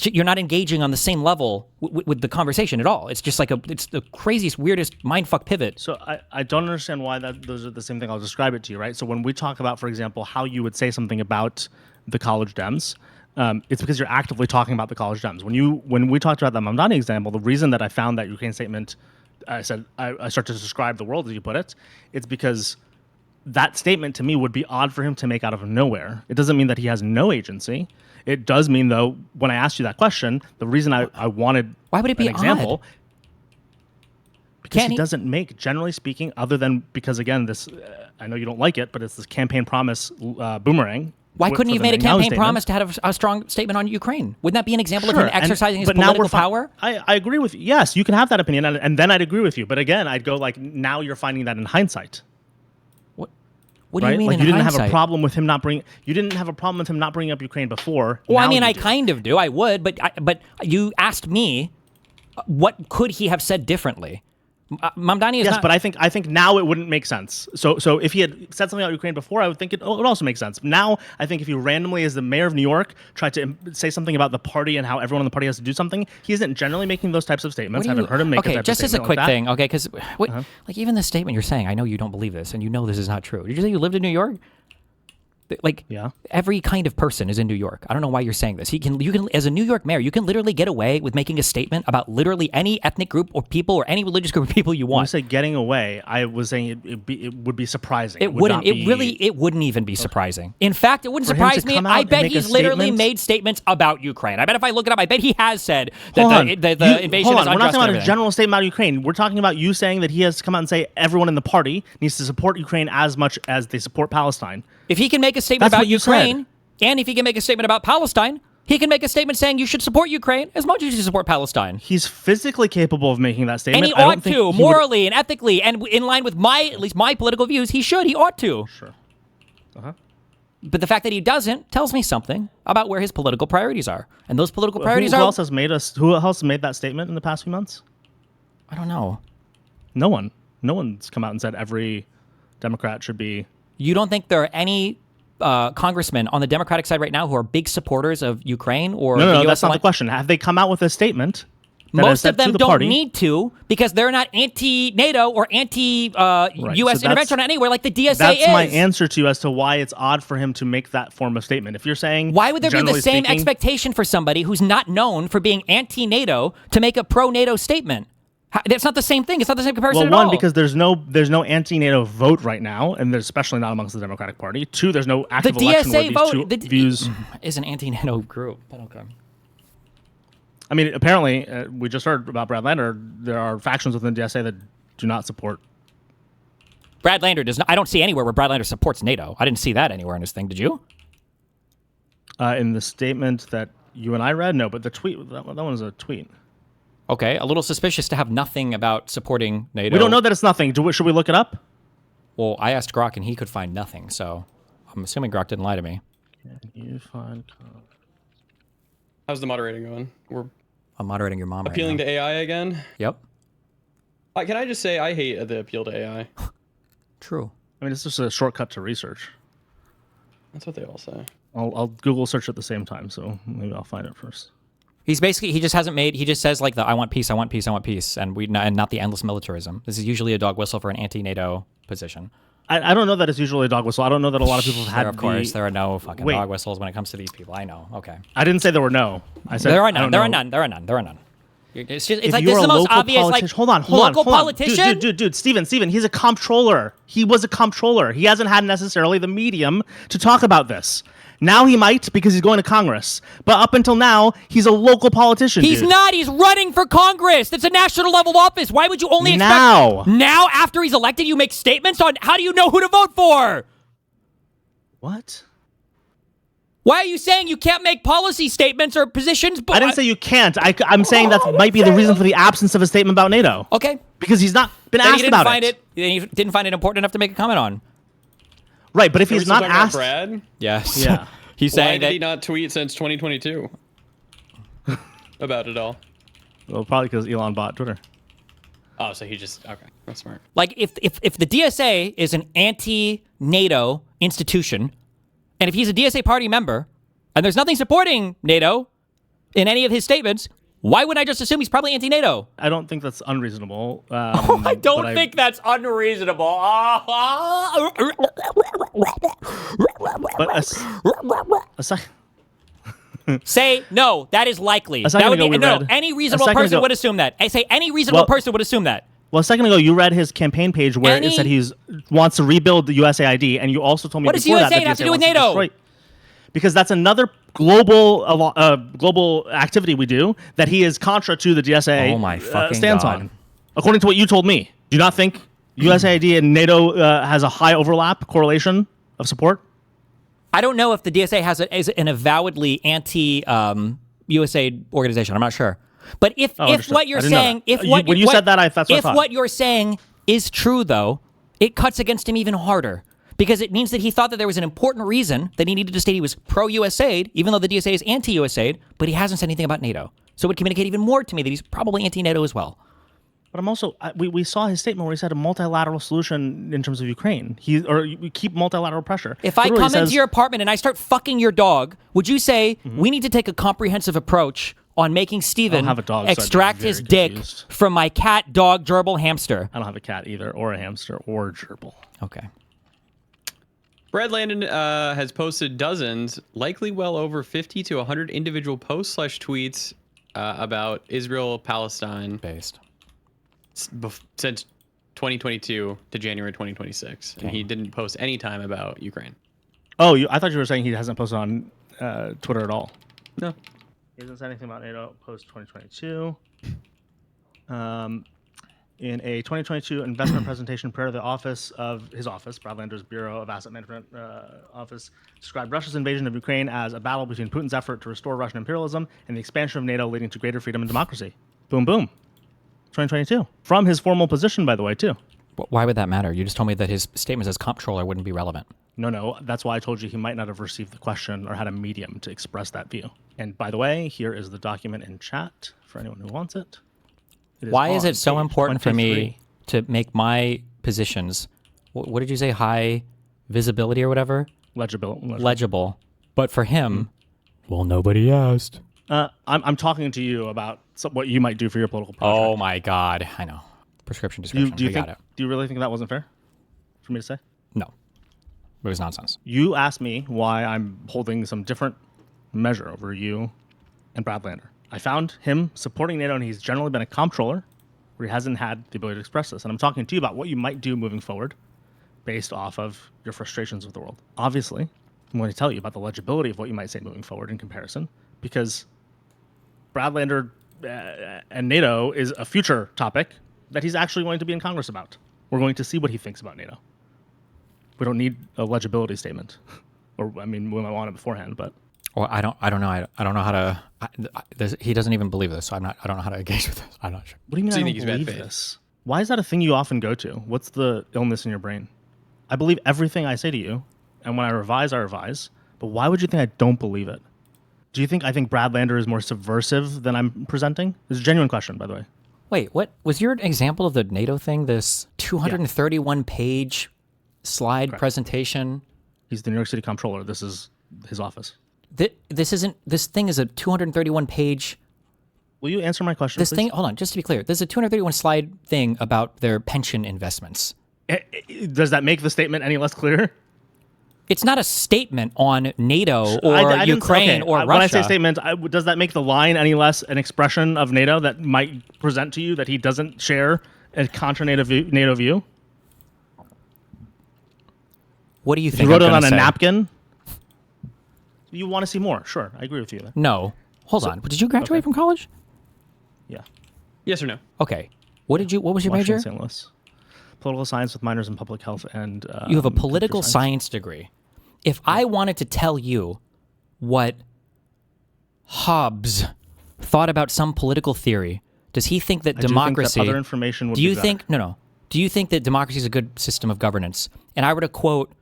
You're not engaging on the same level with the conversation at all. It's just like it's the craziest, weirdest mindfuck pivot. So I don't understand why those are the same thing. I'll describe it to you, right? So when we talk about, for example, how you would say something about the college Dems, it's because you're actively talking about the college Dems. When we talked about the Mamdani example, the reason that I found that Ukraine statement, I said I start to describe the world as you put it, it's because that statement to me would be odd for him to make out of nowhere. It doesn't mean that he has no agency. It does mean, though, when I asked you that question, the reason I wanted why would it be an example, odd? because he doesn't make, generally speaking, other than because, again, this, I know you don't like it, but it's this campaign promise boomerang. Why couldn't he have made a campaign promise to have a strong statement on Ukraine? Wouldn't that be an example of him exercising his political power? I agree with you. Yes, you can have that opinion, and then I'd agree with you. But again, I'd go like, now you're finding that in hindsight. What do you mean? Like in you didn't hindsight? have a problem with him not bringing. You didn't have a problem with him not bringing up Ukraine before. Well, I mean, I kind of do. I would, but you asked me, what could he have said differently? Mamdani is yes, but I think now it wouldn't make sense. So if he had said something about Ukraine before, I would think it would also make sense. Now, I think if you randomly, as the mayor of New York, tried to say something about the party and how everyone in the party has to do something, he isn't generally making those types of statements. I haven't heard him make a type just of as a quick like thing, okay? Because like even the statement you're saying, I know you don't believe this, and you know this is not true. Did you say you lived in New York? Like, every kind of person is in New York. I don't know why you're saying this. You can, as a New York mayor, you can literally get away with making a statement about literally any ethnic group or people or any religious group of people you want. When you say getting away, I was saying it would be surprising. It wouldn't. It wouldn't even be surprising. In fact, it wouldn't surprise me. I bet he's literally made statements about Ukraine. I bet if I look it up, I bet he has said that the invasion is unjust. We're not talking about a general statement about Ukraine. We're talking about you saying that he has to come out and say everyone in the party needs to support Ukraine as much as they support Palestine. If he can make a statement about Ukraine, and if he can make a statement about Palestine, he can make a statement saying you should support Ukraine as much as you support Palestine. He's physically capable of making that statement. And he ought to, morally and ethically, and in line with at least my political views, he ought to. Sure. But the fact that he doesn't tells me something about where his political priorities are. And those political priorities Who else has made that statement in the past few months? I don't know. No one. No one's come out and said every Democrat should be... You don't think there are any congressmen on the Democratic side right now who are big supporters of Ukraine or No, that's not the question. Have they come out with a statement? Most of them don't need to because they're not anti-NATO or anti-U.S. intervention anywhere like the DSA is. That's my answer to you as to why it's odd for him to make that form of statement. If you're saying... Why would there be the same expectation for somebody who's not known for being anti-NATO to make a pro-NATO statement? That's not the same thing. It's not the same comparison at all. Well, one, because there's no anti-NATO vote right now, and there's especially not amongst the Democratic Party. Two, there's no active election where these two views... is an anti-NATO group, but okay. I mean, apparently, we just heard about Brad Lander. There are factions within DSA that do not support... Brad Lander does not... I don't see anywhere where Brad Lander supports NATO. I didn't see that anywhere in his thing. Did you? In the statement that you and I read? No, but the tweet... That one was a tweet. Okay, a little suspicious to have nothing about supporting NATO. We don't know that it's nothing. Should we look it up? Well, I asked Grok and he could find nothing, so I'm assuming Grok didn't lie to me. Can you find... How's the moderating going? I'm moderating your mom appealing right to AI again? Yep. Can I just say I hate the appeal to AI? True. I mean, it's just a shortcut to research. That's what they all say. I'll Google search at the same time, so maybe I'll find it first. He just says like I want peace, I want peace, I want peace, and not the endless militarism. This is usually a dog whistle for an anti-NATO position. I don't know that it's usually a dog whistle. I don't know that a lot of people have had. Of course, there are no fucking dog whistles when it comes to these people. I know. Okay. I didn't say there were no. I said there are none. There are none. There are none. There are none. It's like this is the most obvious. Like hold on. Local politician. Dude. Steven. He's a comptroller. He was a comptroller. He hasn't had necessarily the medium to talk about this. Now he might because he's going to Congress. But up until now, he's a local politician. He's not. He's running for Congress. That's a national level office. Why would you only expect... Now, after he's elected, you make statements on how do you know who to vote for? What? Why are you saying you can't make policy statements or positions? I didn't say you can't. I'm saying that might be the reason for the absence of a statement about NATO. Okay. Because he's not been asked about it. He didn't find it important enough to make a comment on. Right, but if he's not asked... Brad? Yes. Yeah. He's saying Why did he not tweet since 2022 about it all? Well, probably because Elon bought Twitter. Oh, so he just okay. That's smart. Like if the DSA is an anti-NATO institution, and if he's a DSA party member, and there's nothing supporting NATO in any of his statements, why would I just assume he's probably anti-NATO? I don't think that's unreasonable. I don't think that's unreasonable. But Say no. That is likely. That would be no. Any reasonable person would assume that. I say any reasonable person would assume that. Well, a second ago, you read his campaign page where it said he wants to rebuild the USAID, and you also told me before that USAID have to do with NATO? Because that's another global activity we do that he is contra to the DSA stance on. According to what you told me, do you not think USAID and NATO has a high overlap correlation of support? I don't know if the DSA is an avowedly anti-USAID organization. I'm not sure. But if what you're saying, what you're saying is true, though, it cuts against him even harder. Because it means that he thought that there was an important reason that he needed to state he was pro-USAID, even though the DSA is anti-USAID, but he hasn't said anything about NATO. So it would communicate even more to me that he's probably anti-NATO as well. But I'm also, we saw his statement where he said a multilateral solution in terms of Ukraine. We keep multilateral pressure. If I come into your apartment and I start fucking your dog, would you say we need to take a comprehensive approach on making Steven extract his dick from my cat, dog, gerbil, hamster? I don't have a cat either, or a hamster, or gerbil. Okay. Brad Landon has posted dozens, likely well over 50 to 100 individual posts / tweets about Israel-Palestine since 2022 to January 2026. And he didn't post any time about Ukraine. Oh, I thought you were saying he hasn't posted on Twitter at all. No. He hasn't said anything about NATO post 2022. In a 2022 investment presentation prior to his office, Brad Lander's Bureau of Asset Management office described Russia's invasion of Ukraine as a battle between Putin's effort to restore Russian imperialism and the expansion of NATO leading to greater freedom and democracy. Boom, boom. 2022. From his formal position, by the way, too. Why would that matter? You just told me that his statements as comptroller wouldn't be relevant. No. That's why I told you he might not have received the question or had a medium to express that view. And by the way, here is the document in chat for anyone who wants it. Why is it so important for me to make my positions, what did you say, high visibility or whatever? Legible. But for him, well, nobody asked. I'm talking to you about what you might do for your political project. Oh my God, I know. Prescription description. Do you really think that wasn't fair for me to say? No. It was nonsense. You asked me why I'm holding some different measure over you and Brad Lander. I found him supporting NATO, and he's generally been a comptroller where he hasn't had the ability to express this. And I'm talking to you about what you might do moving forward based off of your frustrations with the world. Obviously, I'm going to tell you about the legibility of what you might say moving forward in comparison, because Brad Lander and NATO is a future topic that he's actually going to be in Congress about. We're going to see what he thinks about NATO. We don't need a legibility statement. Or, I mean, we might want it beforehand, but... Well, I don't know. I don't know how to. He doesn't even believe this, so I don't know how to engage with this. I'm not sure. What do you mean? I don't believe this? Why is that a thing you often go to? What's the illness in your brain? I believe everything I say to you, and when I revise, I revise. But why would you think I don't believe it? Do you think I think Brad Lander is more subversive than I'm presenting? This is a genuine question, by the way. Wait, what was your example of the NATO thing? This 231-page slide presentation. He's the New York City comptroller. This is his office. This thing is a 231-page. Will you answer my question, please? Hold on, just to be clear. This is a 231-slide thing about their pension investments. Does that make the statement any less clear? It's not a statement on NATO or Ukraine or Russia. When I say statement, does that make the line any less an expression of NATO that might present to you that he doesn't share a contra-NATO view? What do you think? If you wrote it on a napkin? You want to see more? Sure, I agree with you there. No. Hold on. Did you graduate from college? Yeah. Yes or no? Okay. What was your major? St. Louis. Political science with minors in public health and you have a political science degree. If I wanted to tell you what Hobbes thought about some political theory, does he think that democracy... I do think that other information would be better. No. Do you think that democracy is a good system of governance? And I were to quote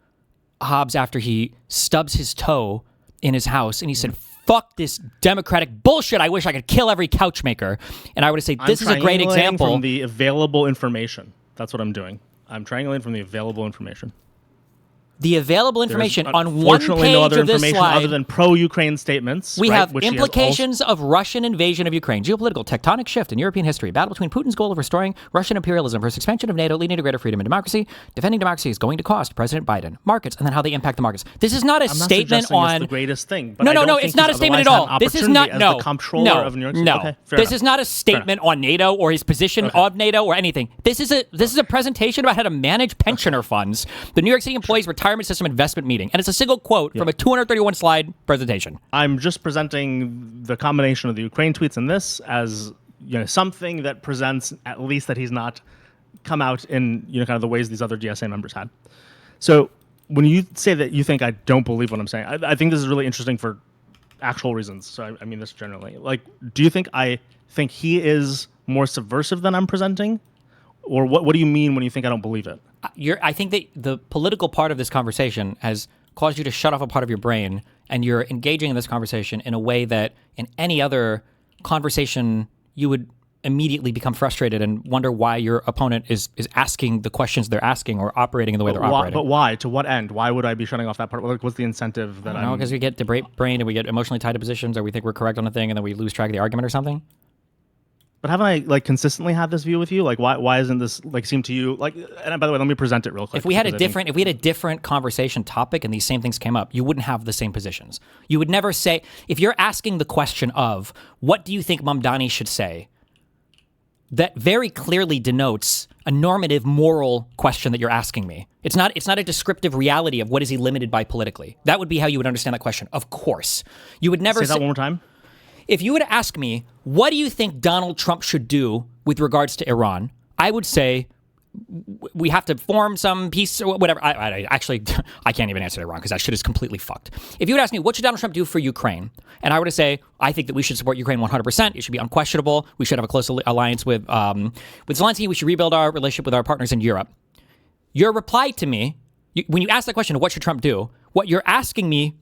Hobbes after he stubs his toe in his house and he said, fuck this democratic bullshit. I wish I could kill every couchmaker. And I would say, this is a great example. From the available information. That's what I'm doing. I'm triangulating from the available information. The available information on one page no other of this information slide, other than pro-Ukraine statements. We have implications of Russian invasion of Ukraine, geopolitical tectonic shift in European history, battle between Putin's goal of restoring Russian imperialism versus expansion of NATO, leading to greater freedom and democracy. Defending democracy is going to cost President Biden. Markets, and then how they impact the markets. This is not a statement on it's the greatest thing. But no, it's not a statement at all. This is not the comptroller of New York City. No. Okay, this is not a statement on NATO or his position of NATO or anything. This is a presentation about how to manage pensioner funds, the New York City Employees Retirement System Investment Meeting, and it's a single quote from a 231 slide presentation. I'm just presenting the combination of the Ukraine tweets and this as something that presents at least that he's not come out in kind of the ways these other DSA members had. So when you say that you think I don't believe what I'm saying, I think this is really interesting for actual reasons. So I mean this generally. Like, do you think I think he is more subversive than I'm presenting? Or what do you mean when you think I don't believe it? I think that the political part of this conversation has caused you to shut off a part of your brain, and you're engaging in this conversation in a way that in any other conversation you would immediately become frustrated and wonder why your opponent is asking the questions they're asking or operating in the way they're operating. But why? To what end? Why would I be shutting off that part? What's the incentive that I'm... because we get debate brain and we get emotionally tied to positions, or we think we're correct on a thing and then we lose track of the argument or something? But haven't I consistently had this view with you? Like, why isn't this seem to you like? And by the way, let me present it real quick. If we had a different conversation topic and these same things came up, you wouldn't have the same positions. You would never say, if you're asking the question of what do you think Mamdani should say, that very clearly denotes a normative moral question that you're asking me. It's not a descriptive reality of what is he limited by politically. That would be how you would understand that question. Of course, you would never say that one more time. If you were to ask me, what do you think Donald Trump should do with regards to Iran? I would say we have to form some peace or whatever. I can't even answer Iran because that shit is completely fucked. If you would ask me, what should Donald Trump do for Ukraine? And I were to say, I think that we should support Ukraine 100%. It should be unquestionable. We should have a close alliance with Zelensky. We should rebuild our relationship with our partners in Europe. Your reply to me, when you ask that question of what should Trump do, what you're asking me,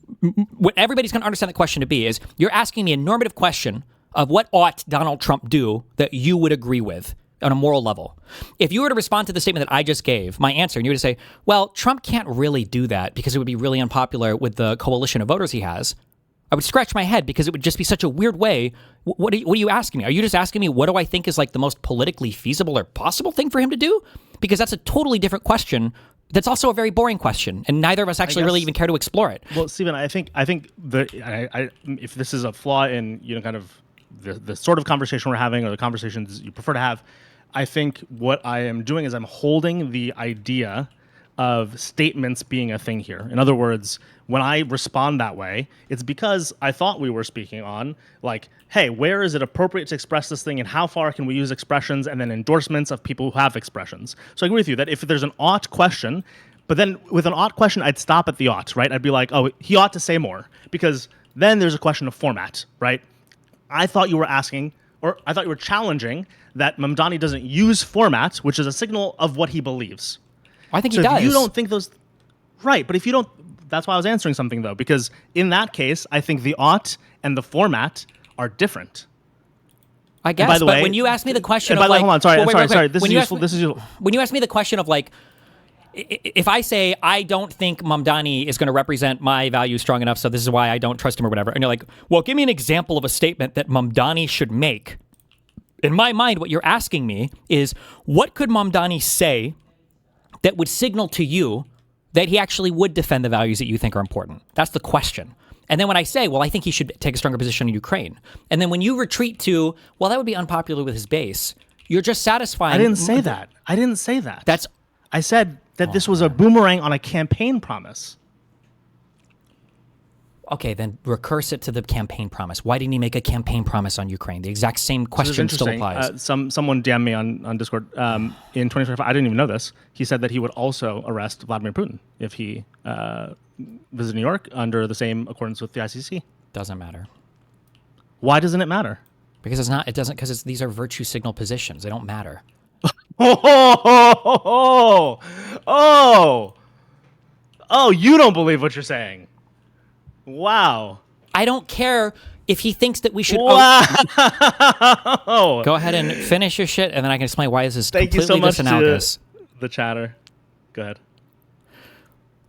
what everybody's going to understand the question to be is, you're asking me a normative question of what ought Donald Trump do that you would agree with on a moral level. If you were to respond to the statement that I just gave, my answer, and you were to say, well, Trump can't really do that because it would be really unpopular with the coalition of voters he has, I would scratch my head because it would just be such a weird way. What are you asking me? Are you just asking me what do I think is like the most politically feasible or possible thing for him to do? Because that's a totally different question. That's also a very boring question, and neither of us actually really even care to explore it. Well, Stephen, I think if this is a flaw in kind of the sort of conversation we're having or the conversations you prefer to have, I think what I am doing is I'm holding the idea of statements being a thing here. In other words, when I respond that way, it's because I thought we were speaking on, like, hey, where is it appropriate to express this thing and how far can we use expressions and then endorsements of people who have expressions. So I agree with you that if there's an ought question, but then with an ought question, I'd stop at the ought, right? I'd be like, oh, he ought to say more, because then there's a question of format, right? I thought you were asking, or I thought you were challenging that Mamdani doesn't use format, which is a signal of what he believes. I think he does. If you don't think those, right? But if you don't, that's why I was answering something though, because in that case, I think the ought and the format are different. I guess. By the way, when you ask me the question, hold on, sorry. This is useful. This is useful. When you ask me the question of like, if I say I don't think Mamdani is going to represent my values strong enough, so this is why I don't trust him or whatever, and you're like, well, give me an example of a statement that Mamdani should make. In my mind, what you're asking me is, what could Mamdani say that would signal to you that he actually would defend the values that you think are important? That's the question. And then when I say, well, I think he should take a stronger position in Ukraine. And then when you retreat to, well, that would be unpopular with his base, you're just satisfying. I didn't say that. I said that this was a boomerang on a campaign promise. Okay, then recurse it to the campaign promise. Why didn't he make a campaign promise on Ukraine? The exact same question still applies. Someone DM'd me on Discord in 2025. I didn't even know this. He said that he would also arrest Vladimir Putin if he visited New York under the same accordance with the ICC. Doesn't matter. Why doesn't it matter? Because it's not. It doesn't. Because these are virtue signal positions. They don't matter. Oh! You don't believe what you're saying. Wow. I don't care if he thinks that we should. Wow. Go ahead and finish your shit, and then I can explain why this is Thank completely you so much disanalogous. To the chatter. Go ahead.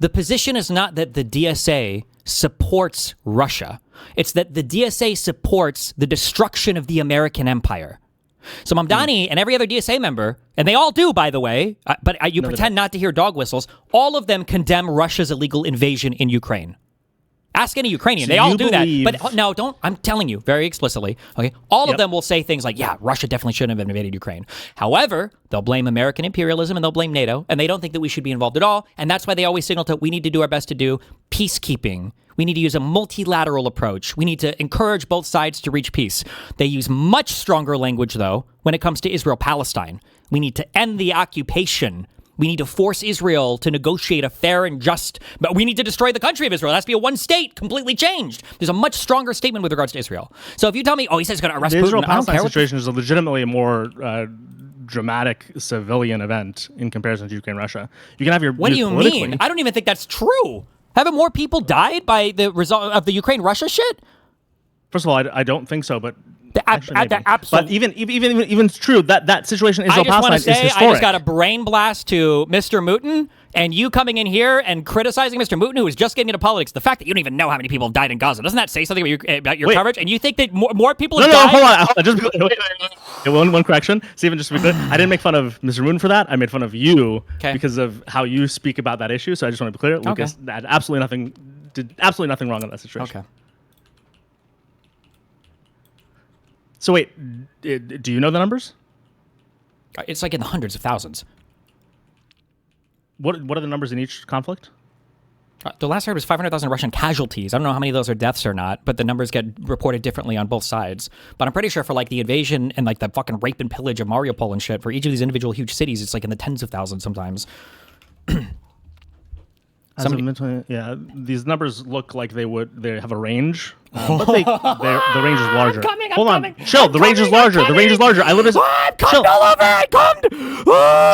The position is not that the DSA supports Russia. It's that the DSA supports the destruction of the American empire. So Mamdani and every other DSA member, and they all do, by the way, but you pretend not to hear dog whistles, all of them condemn Russia's illegal invasion in Ukraine. Ask any Ukrainian. So they all do that. But no, don't. I'm telling you very explicitly. Okay, all of them will say things like, "Yeah, Russia definitely shouldn't have invaded Ukraine." However, they'll blame American imperialism and they'll blame NATO, and they don't think that we should be involved at all. And that's why they always signal to we need to do our best to do peacekeeping. We need to use a multilateral approach. We need to encourage both sides to reach peace. They use much stronger language, though, when it comes to Israel-Palestine. We need to end the occupation. We need to force Israel to negotiate a fair and just, but we need to destroy the country of Israel. It has to be a one state, completely changed. There's a much stronger statement with regards to Israel. So if you tell me, he says he's going to arrest Putin, the Israel-Palestine situation is legitimately a more dramatic civilian event in comparison to Ukraine-Russia. You can have your What do you mean? I don't even think that's true. Haven't more people died by the result of the Ukraine-Russia shit? First of all, I don't think so, but But even it's true that situation Israel-Palestine is historic. I just got a brain blast to Mr. Mutin, and you coming in here and criticizing Mr. Mutin, who is just getting into politics. The fact that you don't even know how many people have died in Gaza, doesn't that say something about your coverage? And you think that more people have died? No, hold on. Just one correction. Stephen, just to be clear, I didn't make fun of Mr. Mutin for that. I made fun of you because of how you speak about that issue. So I just want to be clear. Lucas did absolutely nothing wrong in that situation. Okay. So wait, do you know the numbers? It's like in the hundreds of thousands. What are the numbers in each conflict? The last I heard was 500,000 Russian casualties. I don't know how many of those are deaths or not, but the numbers get reported differently on both sides. But I'm pretty sure for like the invasion and like the fucking rape and pillage of Mariupol and shit, for each of these individual huge cities, it's like in the tens of thousands sometimes. These numbers look like they have a range, but the range is larger. Hold on, chill. The range is larger. The range is larger. I literally I'm cummed all over. I cummed.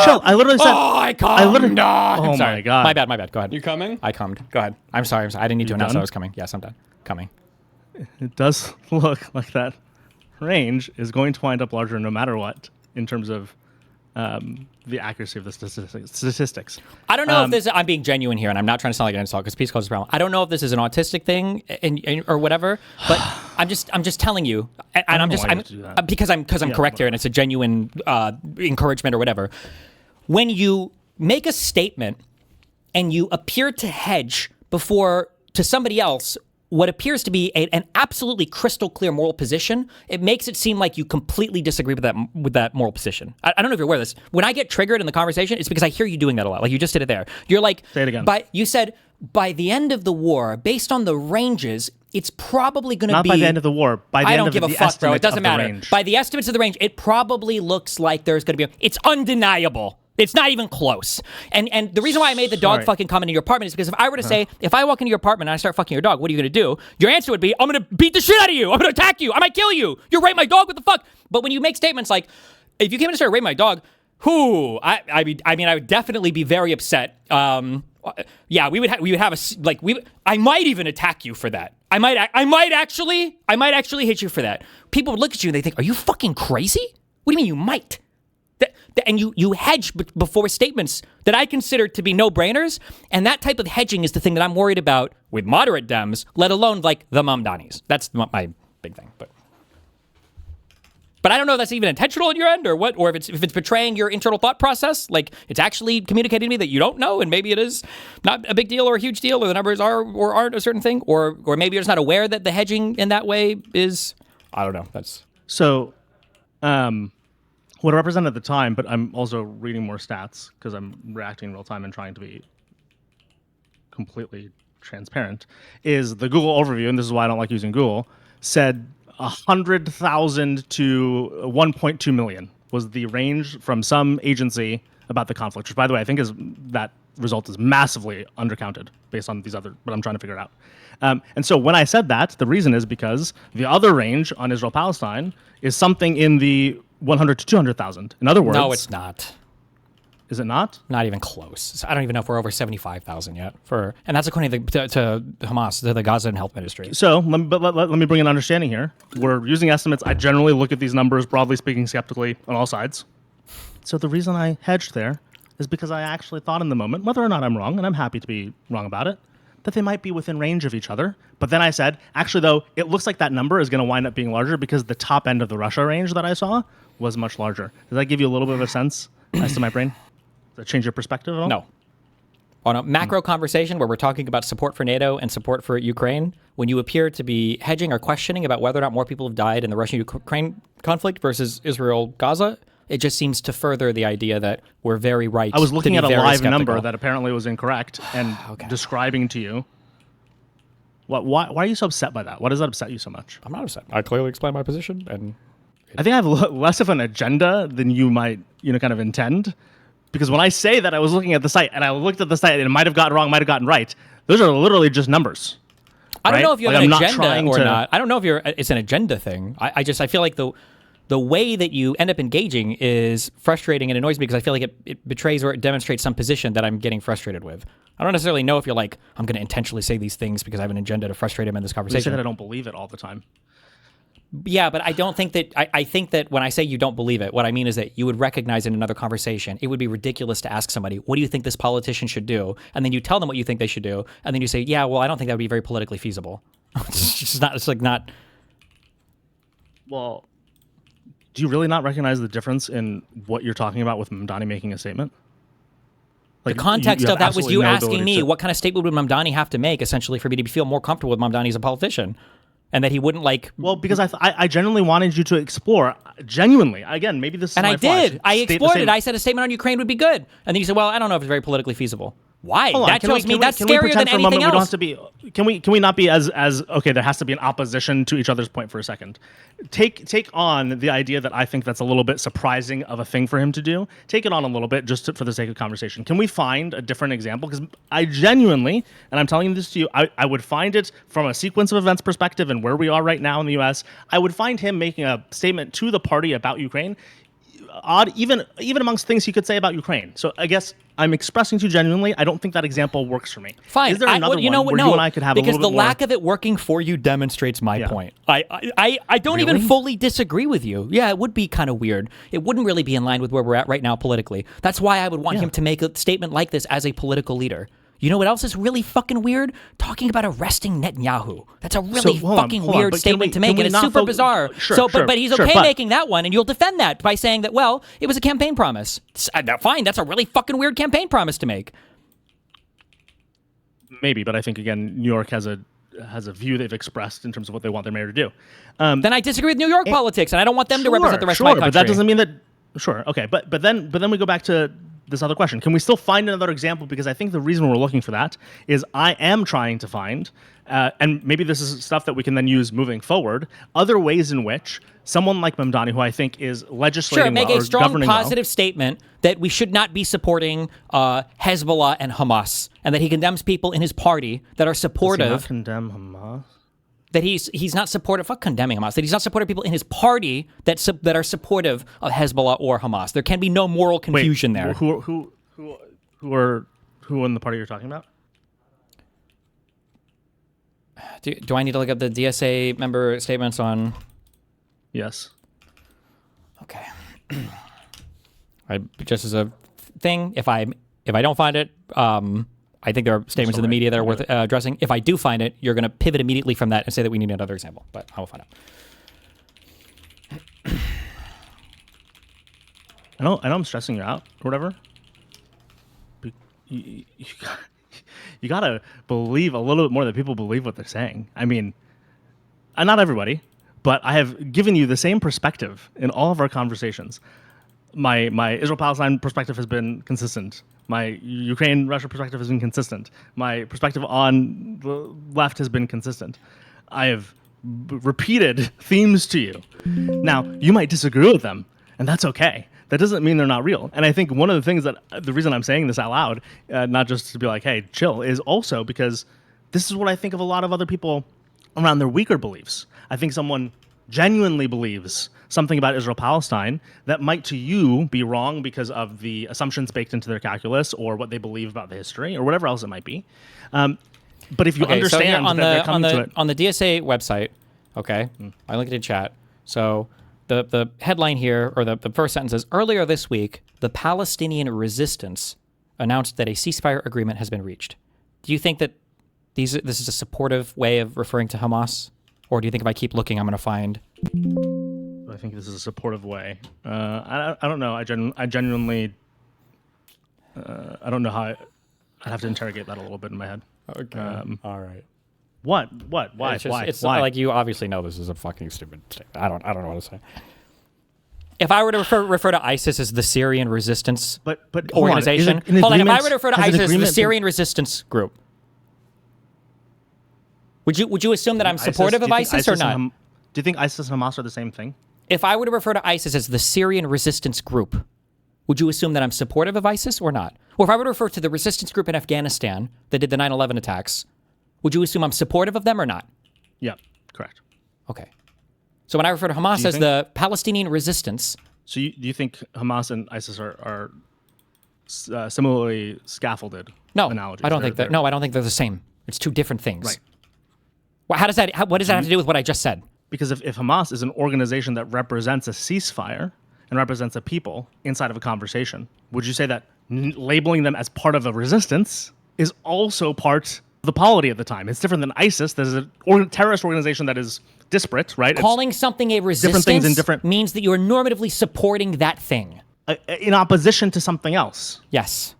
Chill. I literally said. I cummed. No. Oh my god. My bad. Go ahead. You coming? I cummed. Go ahead. I'm sorry. I didn't need to announce that I was coming. Yes, I'm done. Coming. It does look like that range is going to wind up larger no matter what in terms of the accuracy of the statistics. I don't know if this. I'm being genuine here, and I'm not trying to sound like an insult because peace causes problem. I don't know if this is an autistic thing or whatever, but I'm just telling you, and because I'm correct here, and it's a genuine encouragement or whatever. When you make a statement and you appear to hedge before to somebody else what appears to be an absolutely crystal clear moral position, it makes it seem like you completely disagree with that moral position. I don't know if you're aware of this. When I get triggered in the conversation, it's because I hear you doing that a lot. Like you just did it there. You're like, say it again. But you said by the end of the war, based on the ranges, it's probably going to be... Not by the end of the war. By the end of the estimate of the range. I don't give a fuck, bro. It doesn't matter. By the estimates of the range, it probably looks like there's going to be... It's undeniable. It's not even close. And the reason why I made the dog fucking comment in your apartment is because if I were to say, if I walk into your apartment and I start fucking your dog, what are you going to do? Your answer would be, I'm going to beat the shit out of you. I'm going to attack you. I might kill you. You're raping my dog. What the fuck? But when you make statements like, if you came in and started raping my dog, I would definitely be very upset. Yeah, we would have I might even attack you for that. I might actually hit you for that. People would look at you and they think, are you fucking crazy? What do you mean you might? And you hedge before statements that I consider to be no-brainers, and that type of hedging is the thing that I'm worried about with moderate Dems, let alone like the Mamdanis. That's my big thing. But I don't know if that's even intentional on your end or what, or if it's betraying your internal thought process. Like it's actually communicating to me that you don't know, and maybe it is not a big deal or a huge deal, or the numbers are or aren't a certain thing, or maybe you're just not aware that the hedging in that way is. I don't know. That's so. What I represented at the time, but I'm also reading more stats because I'm reacting in real time and trying to be completely transparent, is the Google overview, and this is why I don't like using Google, said 100,000 to 1.2 million was the range from some agency about the conflict, which, by the way, I think that result is massively undercounted based on these other, but I'm trying to figure it out. And so when I said that, the reason is because the other range on Israel-Palestine is something in the 100 to 200,000. In other words... No, it's not. Is it not? Not even close. I don't even know if we're over 75,000 yet. And that's according to Hamas, to the Gaza and Health Ministry. So let me bring an understanding here. We're using estimates. I generally look at these numbers, broadly speaking, skeptically on all sides. So the reason I hedged there is because I actually thought in the moment, whether or not I'm wrong, and I'm happy to be wrong about it, that they might be within range of each other. But then I said, actually, though, it looks like that number is going to wind up being larger because the top end of the Russia range that I saw was much larger. Does that give you a little bit of a sense as to my brain? Does that change your perspective at all? No. On a macro conversation where we're talking about support for NATO and support for Ukraine, when you appear to be hedging or questioning about whether or not more people have died in the Russian-Ukraine conflict versus Israel-Gaza, it just seems to further the idea that we're very right. I was looking at a live number that apparently was incorrect and describing to you. Why are you so upset by that? Why does that upset you so much? I'm not upset. I clearly explained my position, and I think I have less of an agenda than you might, kind of intend. Because when I say that I was looking at the site and I looked at the site and it might have gotten wrong, might have gotten right, those are literally just numbers. I don't know if you have an agenda or not. I don't know if it's an agenda thing. I feel like the way that you end up engaging is frustrating and annoys me because I feel like it betrays or it demonstrates some position that I'm getting frustrated with. I don't necessarily know if you're like, I'm going to intentionally say these things because I have an agenda to frustrate him in this conversation. You say that I don't believe it all the time. Yeah, but I don't think that, I think that when I say you don't believe it, what I mean is that you would recognize in another conversation, it would be ridiculous to ask somebody, what do you think this politician should do? And then you tell them what you think they should do. And then you say, yeah, well, I don't think that would be very politically feasible. It's not. Well, do you really not recognize the difference in what you're talking about with Mamdani making a statement? Like, the context of that was you asking me, what kind of statement would Mamdani have to make, essentially, for me to feel more comfortable with Mamdani as a politician? And that he wouldn't like... Well, because I genuinely wanted you to explore, genuinely. Again, maybe this is and my I did. I explored it. I said a statement on Ukraine would be good. And then you said, well, I don't know if it's very politically feasible. Why? That tells me that's scarier than anything else. We don't have to be, can we not be as okay, there has to be an opposition to each other's point for a second. Take on the idea that I think that's a little bit surprising of a thing for him to do. Take it on a little bit just for the sake of conversation. Can we find a different example? Because I genuinely, and I'm telling this to you, I would find it from a sequence of events perspective and where we are right now in the U.S., I would find him making a statement to the party about Ukraine odd, even amongst things he could say about Ukraine. So I guess I'm expressing to you genuinely, I don't think that example works for me. Fine. Is there another one where you and I could have a little bit more? Because the lack of it working for you demonstrates my point. I don't even fully disagree with you. Yeah, it would be kind of weird. It wouldn't really be in line with where we're at right now politically. That's why I would want him to make a statement like this as a political leader. You know what else is really fucking weird? Talking about arresting Netanyahu. That's a really fucking weird statement to make, and it's super bizarre. But he's okay making that one, and you'll defend that by saying that, well, it was a campaign promise. Fine, that's a really fucking weird campaign promise to make. Maybe, but I think, again, New York has a view they've expressed in terms of what they want their mayor to do. Then I disagree with New York politics, and I don't want them to represent the rest of my country. But that doesn't mean that... Sure, okay, but then we go back to this other question. Can we still find another example? Because I think the reason we're looking for that is I am trying to find, and maybe this is stuff that we can then use moving forward, other ways in which someone like Mamdani, who I think is legislating make a strong positive statement that we should not be supporting Hezbollah and Hamas, and that he condemns people in his party that are supportive. Does he not condemn Hamas? That he's not supportive, fuck condemning Hamas, that he's not supportive of people in his party that are supportive of Hezbollah or Hamas. There can be no moral confusion there. Who in the party you're talking about? Do I need to look up the DSA member statements on? Yes. Okay. Just as a thing, if I don't find it, I think there are statements in the media that are worth addressing. If I do find it, you're going to pivot immediately from that and say that we need another example. But I will find out. I know I'm stressing you out or whatever. But you got to believe a little bit more that people believe what they're saying. I mean, not everybody, but I have given you the same perspective in all of our conversations. My Israel-Palestine perspective has been consistent. My Ukraine-Russia perspective has been consistent. My perspective on the left has been consistent. I have repeated themes to you. Now, you might disagree with them, and that's okay. That doesn't mean they're not real. And I think one of the things that, the reason I'm saying this out loud, not just to be like, hey, chill, is also because this is what I think of a lot of other people around their weaker beliefs. I think someone genuinely believes something about Israel-Palestine that might to you be wrong because of the assumptions baked into their calculus or what they believe about the history or whatever else it might be. But if you understand that they're coming to it... On the DSA website, okay, I linked it in chat. So the headline here, or the first sentence is, earlier this week, the Palestinian resistance announced that a ceasefire agreement has been reached. Do you think that this is a supportive way of referring to Hamas? Or do you think if I keep looking, I'm going to find... I think this is a supportive way. I don't know. I genuinely... I don't know how... I'd have to interrogate that a little bit in my head. Okay. All right. What? Why? It's Why? like you obviously know this is a fucking stupid statement. I don't know what to say. If I were to refer to ISIS as the Syrian resistance organization... If I were to refer to ISIS as the Syrian resistance group, would you assume that I'm supportive of ISIS or not? Do you think ISIS and Hamas are the same thing? If I were to refer to ISIS as the Syrian resistance group, would you assume that I'm supportive of ISIS or not? Or if I were to refer to the resistance group in Afghanistan that did the 9/11 attacks, would you assume I'm supportive of them or not? Yeah, correct. Okay. So when I refer to Hamas as the Palestinian resistance... So do you think Hamas and ISIS are similarly scaffolded analogies? I don't think that. No, I don't think they're the same. It's two different things. Right. Well, what does that have to do with what I just said? Because if Hamas is an organization that represents a ceasefire and represents a people inside of a conversation, would you say that labeling them as part of a resistance is also part of the polity at the time? It's different than ISIS. There's a terrorist organization that is disparate, right? Calling something a resistance means that you're normatively supporting that thing. In opposition to something else. Yes.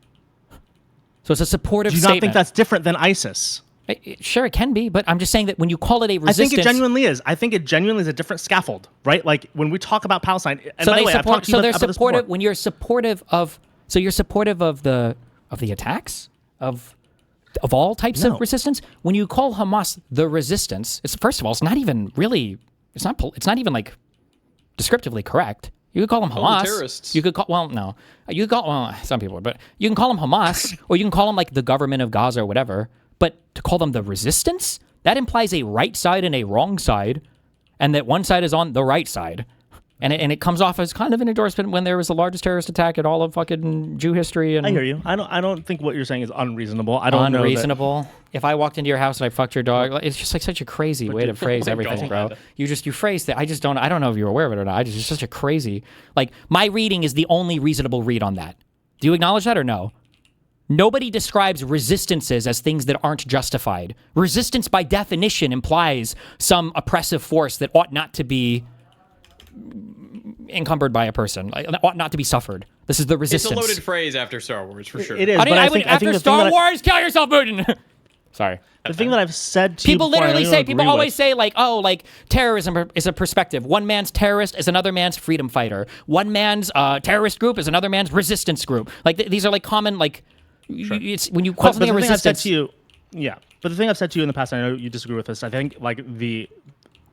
So it's a supportive statement. Do you not think that's different than ISIS? Sure, it can be, but I'm just saying that when you call it a resistance... I think it genuinely is. I think it genuinely is a different scaffold, right? Like, when we talk about Palestine... And by the way, I've talked to you about this before. When you're supportive of... So you're supportive of the attacks? Of all types of resistance? When you call Hamas the resistance, first of all, it's not even really... It's not even, like, descriptively correct. You could call them Hamas. Terrorists. You could call... Well, no. You could call... Well, some people would, but you can call them Hamas, or you can call them, like, the government of Gaza or whatever. But to call them the resistance, that implies a right side and a wrong side, and that one side is on the right side. And it comes off as kind of an endorsement when there was the largest terrorist attack in all of fucking Jew history. And I hear you. I don't think what you're saying is unreasonable. I don't know unreasonable. If I walked into your house and I fucked your dog, it's just like such a crazy way to phrase everything, bro. You phrased it. I don't know if you're aware of it or not. It's such a crazy, like, my reading is the only reasonable read on that. Do you acknowledge that or no? Nobody describes resistances as things that aren't justified. Resistance, by definition, implies some oppressive force that ought not to be encumbered by a person, ought not to be suffered. This is the resistance. It's a loaded phrase after Star Wars, for sure. It is. After Star Wars, kill yourself, Putin. Sorry. The thing that I've said to people always say, like, oh, like, terrorism is a perspective. One man's terrorist is another man's freedom fighter. One man's terrorist group is another man's resistance group. Like, these are, like, common, like, sure. It's when you call something a resistance. But the thing I've said to you in the past, I know you disagree with this, I think, like, the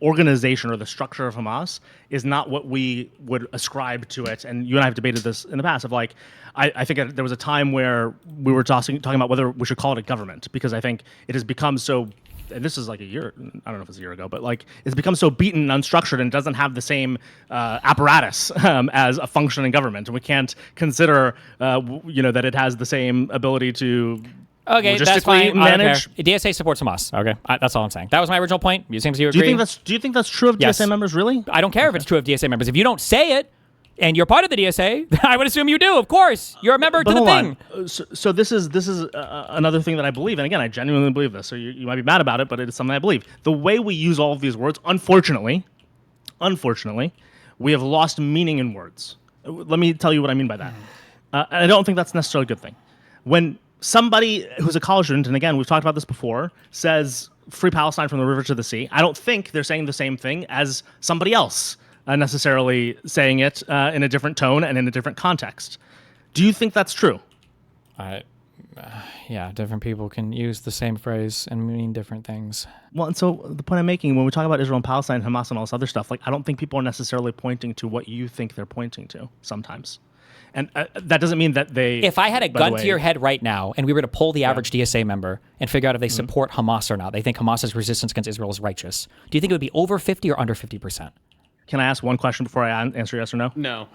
organization or the structure of Hamas is not what we would ascribe to it. And you and I have debated this in the past of, like, I think there was a time where we were talking about whether we should call it a government, because I think it has become so, and this is like a year, I don't know if it's a year ago, but, like, it's become so beaten and unstructured and doesn't have the same apparatus as a functioning government. And we can't consider, that it has the same ability to that's fine. Manage. DSA supports Hamas. Okay, that's all I'm saying. That was my original point. You seem to agree. Do you think that's true of DSA members, really? I don't care if it's true of DSA members. If you don't say it, and you're part of the DSA, I would assume you do. Of course, you're a member to the thing. So this is another thing that I believe, and again, I genuinely believe this. So you might be mad about it, but it is something I believe. The way we use all of these words, unfortunately, we have lost meaning in words. Let me tell you what I mean by that. And I don't think that's necessarily a good thing. When somebody who's a college student, and again, we've talked about this before, says free Palestine from the river to the sea, I don't think they're saying the same thing as somebody else necessarily saying it in a different tone and in a different context. Do you think that's true? Yeah, different people can use the same phrase and mean different things. Well, and so the point I'm making, when we talk about Israel and Palestine, Hamas and all this other stuff, like, I don't think people are necessarily pointing to what you think they're pointing to sometimes. And that doesn't mean that they... If I had a gun to your head right now and we were to poll the average DSA member and figure out if they support Hamas or not, they think Hamas's resistance against Israel is righteous, do you think it would be over 50 or under 50%? Can I ask one question before I answer yes or no? No.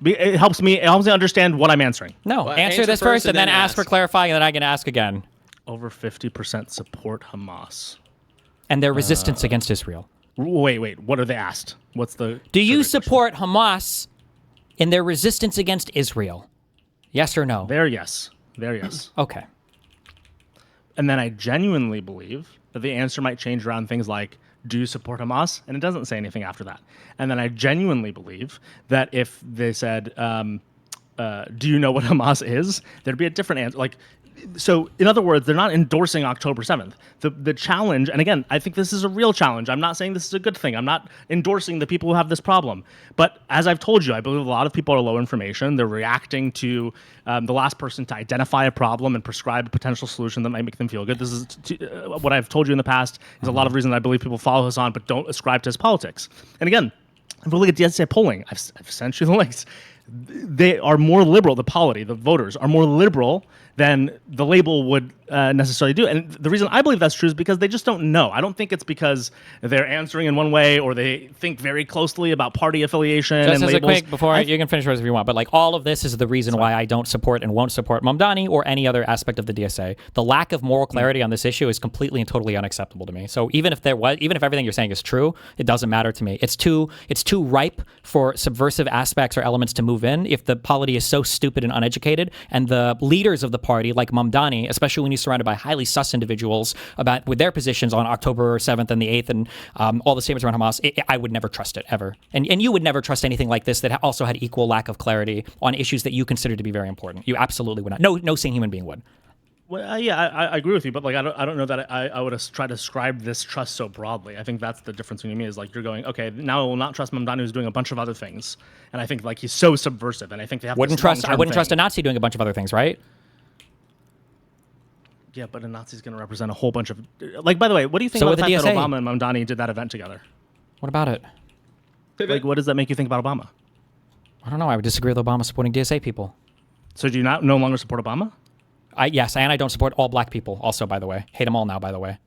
It helps me understand what I'm answering. No, well, answer this first and then ask for clarifying, and then I can ask again. Over 50% support Hamas. And their resistance against Israel. Wait. What are they asked? What's the... Do you support Hamas in their resistance against Israel? Yes or no? There, yes. Okay. And then I genuinely believe that the answer might change around things like, do you support Hamas? And it doesn't say anything after that. And then I genuinely believe that if they said, do you know what Hamas is? There'd be a different answer. Like, so in other words, they're not endorsing October 7th. The challenge, and again, I think this is a real challenge. I'm not saying this is a good thing. I'm not endorsing the people who have this problem. But as I've told you, I believe a lot of people are low information. They're reacting to the last person to identify a problem and prescribe a potential solution that might make them feel good. This is what I've told you in the past is a lot of reasons I believe people follow Hassan but don't ascribe to his politics. And again, if we look at DSA polling, I've sent you the links. They are more liberal, the polity, the voters are more liberal than the label would necessarily do. And the reason I believe that's true is because they just don't know. I don't think it's because they're answering in one way or they think very closely about party affiliation just and as labels. A quick, before you can finish yours if you want, but like all of this is the reason why I don't support and won't support Mamdani or any other aspect of the DSA. The lack of moral clarity on this issue is completely and totally unacceptable to me. So even if everything you're saying is true, it doesn't matter to me. It's too ripe for subversive aspects or elements to move in if the polity is so stupid and uneducated, and the leaders of the party, like Mamdani, especially when he's surrounded by highly sus individuals with their positions on October 7th and the 8th and all the statements around Hamas, I would never trust it, ever. And you would never trust anything like this that also had equal lack of clarity on issues that you consider to be very important. You absolutely would not. No sane human being would. Well, I agree with you, but like I don't know that I would try to describe this trust so broadly. I think that's the difference between me is like you're going, okay, now I will not trust Mamdani who's doing a bunch of other things, and I think like he's so subversive, and I think they have. I wouldn't trust a Nazi doing a bunch of other things, right? Yeah, but a Nazi's going to represent a whole bunch of like. By the way, what do you think about the fact that Obama and Mamdani did that event together? What about it? Like, what does that make you think about Obama? I don't know. I would disagree with Obama supporting DSA people. So do you no longer support Obama? Yes, and I don't support all black people also, by the way. Hate them all now, by the way.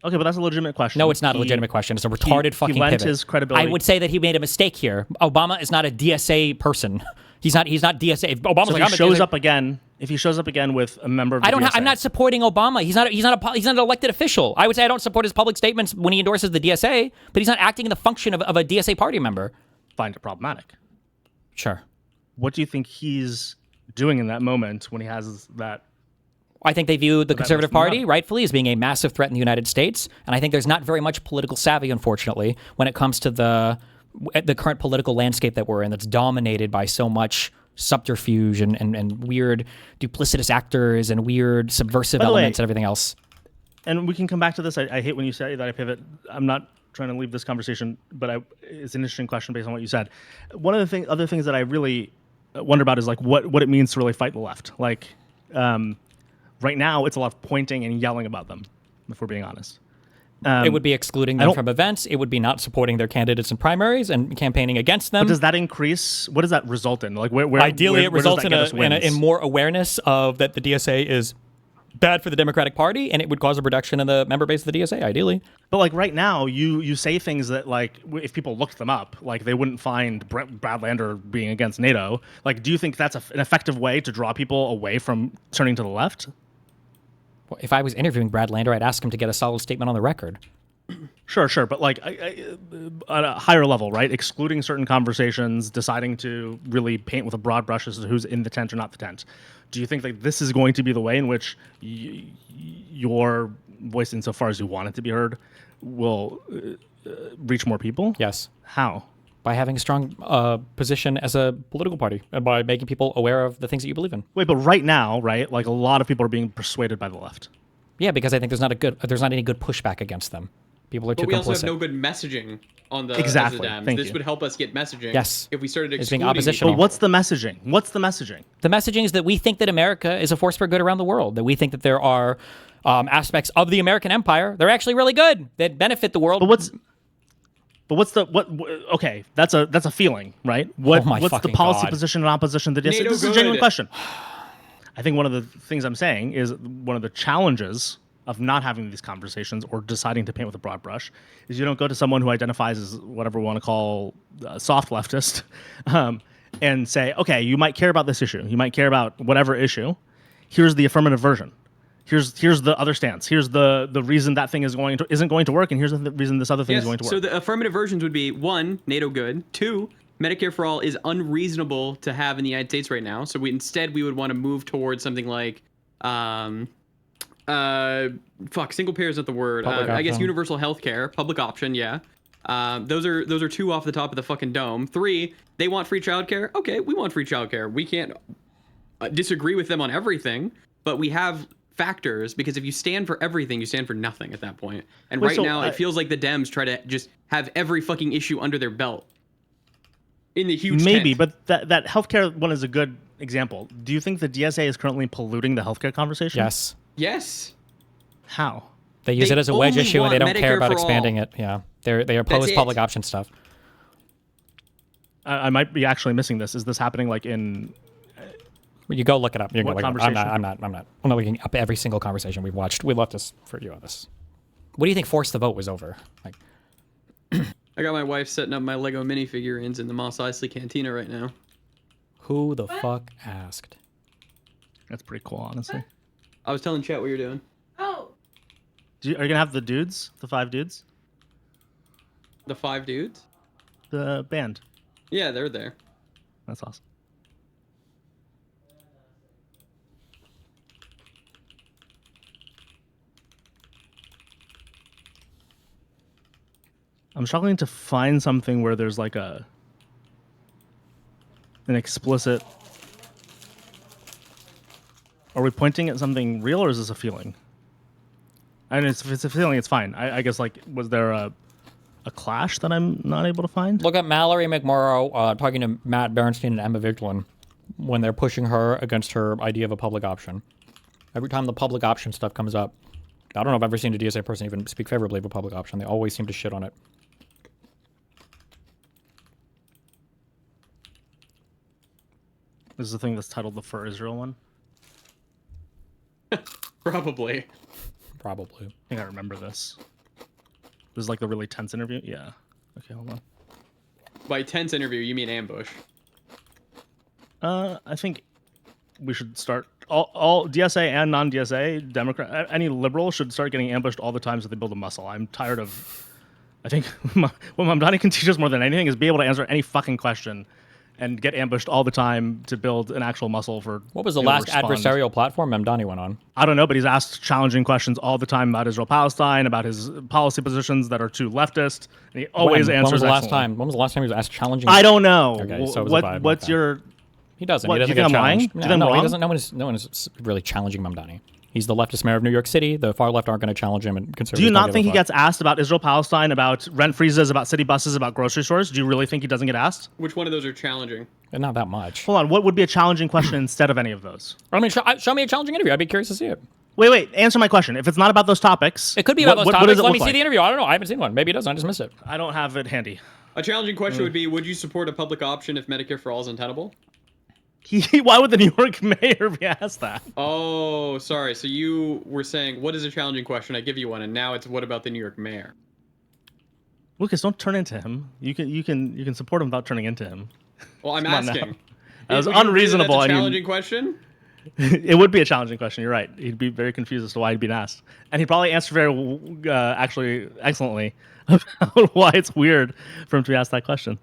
Okay, but that's a legitimate question. No, it's not a legitimate question. It's a retarded fucking pivot. His credibility. I would say that he made a mistake here. Obama is not a DSA person. He's not DSA. If Obama's so if he shows up again, if he shows up again with a member of the DSA. I'm not supporting Obama. He's not an elected official. I would say I don't support his public statements when he endorses the DSA, but he's not acting in the function of a DSA party member. Find it problematic. Sure. What do you think he's doing in that moment when he has that? I think they view the Conservative Party, rightfully, as being a massive threat in the United States. And I think there's not very much political savvy, unfortunately, when it comes to the current political landscape that we're in that's dominated by so much subterfuge and weird duplicitous actors and weird subversive elements and everything else. And we can come back to this. I hate when you say that I pivot. I'm not trying to leave this conversation, but it's an interesting question based on what you said. One of the other things that I really wonder about is like what it means to really fight the left. Like, right now, it's a lot of pointing and yelling about them, if we're being honest. It would be excluding them from events. It would be not supporting their candidates in primaries and campaigning against them. But does that increase? What does that result in? Like, ideally, it results in more awareness of that the DSA is bad for the Democratic Party, and it would cause a reduction in the member base of the DSA, ideally. But like right now, you say things that like if people looked them up, like they wouldn't find Brad Lander being against NATO. Like, do you think that's an effective way to draw people away from turning to the left? Well, if I was interviewing Brad Lander, I'd ask him to get a solid statement on the record. Sure. But like at a higher level, right? Excluding certain conversations, deciding to really paint with a broad brush as to who's in the tent or not the tent. Do you think that this is going to be the way in which your voice, insofar as you want it to be heard, will reach more people? Yes. How? By having a strong position as a political party and by making people aware of the things that you believe in. Wait, but right now, right, like a lot of people are being persuaded by the left. Yeah, because I think there's not any good pushback against them. People are too complicit. But we also have no good messaging on the exactly. This would help us get messaging. Yes. If we started being excluding oppositional. But what's the messaging? The messaging is that we think that America is a force for good around the world. That we think that there are aspects of the American empire that are actually really good that benefit the world. But But what's the what? Okay, that's a feeling, right? What's the policy position in opposition to this? This is a genuine question. I think one of the things I'm saying is one of the challenges of not having these conversations or deciding to paint with a broad brush is you don't go to someone who identifies as whatever we want to call soft leftist and say, okay, you might care about this issue. You might care about whatever issue. Here's the affirmative version. Here's the other stance. Here's the reason that thing isn't going to work, and here's the reason this other thing is going to work. So the affirmative versions would be 1, NATO good. 2, Medicare for all is unreasonable to have in the United States right now. So we would want to move towards something like single payer is not the word. I guess universal health care, public option, yeah. Those are 2 off the top of the fucking dome. 3, they want free childcare. Okay, we want free childcare. We can't disagree with them on everything, but we have factors, because if you stand for everything, you stand for nothing at that point. And now it feels like the Dems try to just have every fucking issue under their belt in the huge tent. But that healthcare one is a good example. Do you think the DSA is currently polluting the healthcare conversation? Yes. How? They use it as a wedge issue, and they don't care about expanding it. Yeah, they oppose public option stuff. I might be actually missing this. Is this happening like in? You go look it up. What conversation? I'm not looking up every single conversation we've watched. We left this for you on this. What do you think Force the Vote was over? Like, I got my wife setting up my Lego minifigurines in the Mos Eisley Cantina right now. Who the fuck asked? That's pretty cool, honestly. I was telling Chet what you're doing. Oh. Are you gonna have the dudes? The 5 dudes? The 5 dudes? The band. Yeah, they're there. That's awesome. I'm struggling to find something where there's like an explicit. Are we pointing at something real, or is this a feeling? And if it's a feeling, it's fine. I guess, like, was there a clash that I'm not able to find? Look at Mallory McMorrow talking to Matt Bernstein and Emma Vigeland when they're pushing her against her idea of a public option. Every time the public option stuff comes up, I don't know if I've ever seen a DSA person even speak favorably of a public option. They always seem to shit on it. This is the thing that's titled the For Israel one? Probably. I think I remember this. This is like the really tense interview? Yeah. Okay, hold on. By tense interview, you mean ambush? I think we should start... All DSA and non-DSA, Democrat, any liberal should start getting ambushed all the time so they build a muscle. I'm tired of... I think what Mamdani can teach us more than anything is be able to answer any fucking question and get ambushed all the time to build an actual muscle for... What was the last adversarial platform Mamdani went on? I don't know, but he's asked challenging questions all the time about Israel-Palestine, about his policy positions that are too leftist, and he always answers When was the last time he was asked challenging? I don't know. Okay, so it was a vibe. What's your... He doesn't. What, he doesn't get challenged. No, he doesn't. No one is really challenging Mamdani. He's the leftist mayor of New York City. The far left aren't going to challenge him. And conservatives. Do you not think he gets asked about Israel-Palestine, about rent freezes, about city buses, about grocery stores? Do you really think he doesn't get asked? Which one of those are challenging? Not that much. Hold on. What would be a challenging question instead of any of those? I mean, show me a challenging interview. I'd be curious to see it. Wait. Answer my question. If it's not about those topics... It could be about those topics. Let me see the interview. I don't know. I haven't seen one. Maybe it doesn't. I just missed it. I don't have it handy. A challenging question would be, would you support a public option if Medicare for all is untenable? Why would the New York mayor be asked that? Oh, sorry. So you were saying, what is a challenging question? I give you one, and now it's what about the New York mayor? Lucas, don't turn into him. You can support him without turning into him. Well, I'm asking. That was unreasonable. That's a challenging question? It would be a challenging question. You're right. He'd be very confused as to why he'd been asked, and he'd probably answer very, actually, excellently about why it's weird for him to be asked that question.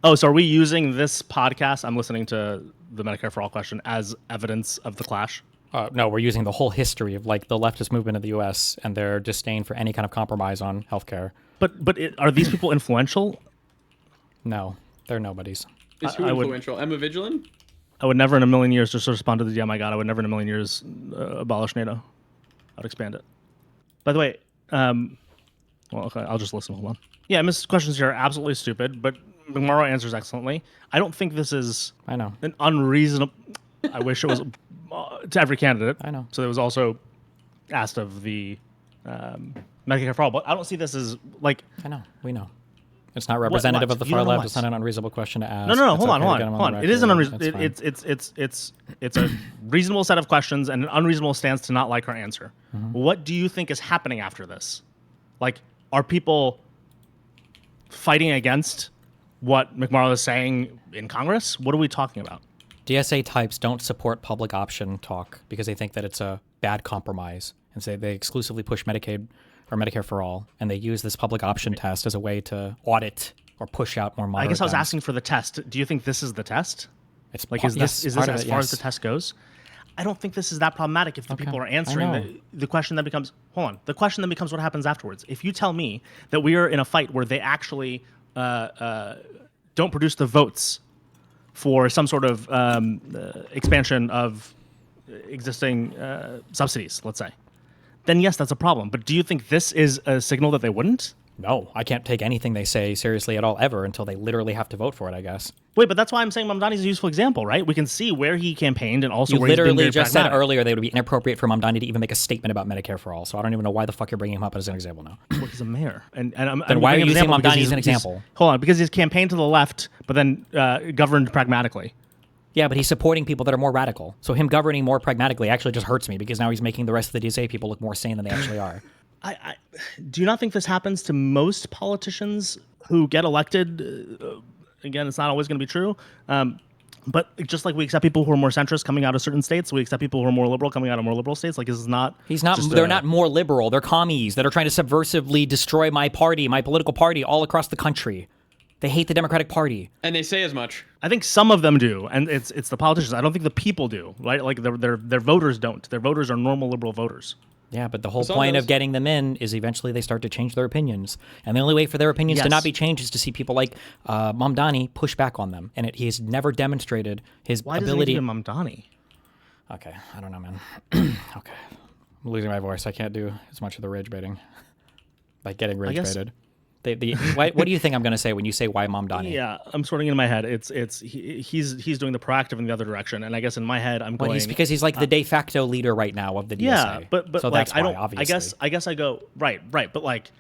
Oh, so are we using this podcast? I'm listening to the Medicare for All question as evidence of the clash? No, we're using the whole history of like the leftist movement in the U.S. and their disdain for any kind of compromise on healthcare. But are these people influential? No, they're nobodies. Is who influential? Emma Vigeland? I would never in a million years just respond to the DM I got. I would never in a million years abolish NATO. I'd expand it. By the way, well, okay, I'll just listen. Hold on. Yeah, Mrs. Questions here are absolutely stupid, but McMorrow answers excellently. I don't think this is an unreasonable... I wish it was to every candidate. I know. So it was also asked of the Medicare for All, but I don't see this as like... I know. We know. It's not representative of the far left. It's not an unreasonable question to ask. No. Hold on. It is an unreasonable. It's a reasonable set of questions and an unreasonable stance to not like her answer. What do you think is happening after this? Like, are people fighting against what McMarle is saying in Congress? What are we talking about? DSA types don't support public option talk because they think that it's a bad compromise, and so they exclusively push Medicaid or Medicare for all, and they use this public option test as a way to audit or push out more moderate. I guess I was guns. asking for the test. Do you think this is the test? It's like, is this as far as the test goes? I don't think this is that problematic if the people are answering the question that becomes, the question then becomes what happens afterwards. If you tell me that we are in a fight where they actually don't produce the votes for some sort of expansion of existing subsidies, let's say, then yes, that's a problem. But do you think this is a signal that they wouldn't? No, I can't take anything they say seriously at all ever until they literally have to vote for it, I guess. Wait, but that's why I'm saying Mamdani is a useful example, right? We can see where he campaigned and also where he's been very literally just pragmatic. said earlier that it would be inappropriate for Mamdani to even make a statement about Medicare for all. So I don't even know why the fuck you're bringing him up as an example now. Well, he's a mayor. And then why are you using Mamdani as an example? Hold on, because he's campaigned to the left, but then governed pragmatically. Yeah, but he's supporting people that are more radical. So him governing more pragmatically actually just hurts me because now he's making the rest of the DSA people look more sane than they actually are. Do you not think this happens to most politicians who get elected? Again, it's not always going to be true. But just like we accept people who are more centrist coming out of certain states, we accept people who are more liberal coming out of more liberal states. Like, this is not... They're not more liberal. They're commies that are trying to subversively destroy my party, my political party, all across the country. They hate the Democratic Party. And they say as much. I think some of them do, and it's the politicians. I don't think the people do, right? Like, their voters don't. Their voters are normal liberal voters. Yeah, but the whole point of getting them in is eventually they start to change their opinions. And the only way for their opinions to not be changed is to see people like Mamdani push back on them. And he has never demonstrated his ability... Why does he need Mamdani? Okay, I don't know, man. Okay. I'm losing my voice. I can't do as much of the rage baiting. Like getting rage baited. What do you think I'm going to say when you say why Mamdani? Yeah, I'm sorting in my head. He's doing the proactive in the other direction, and I guess in my head I'm going. Because he's like the de facto leader right now of the DSA. Yeah, but so like, that's why, obviously. I guess I go right, but like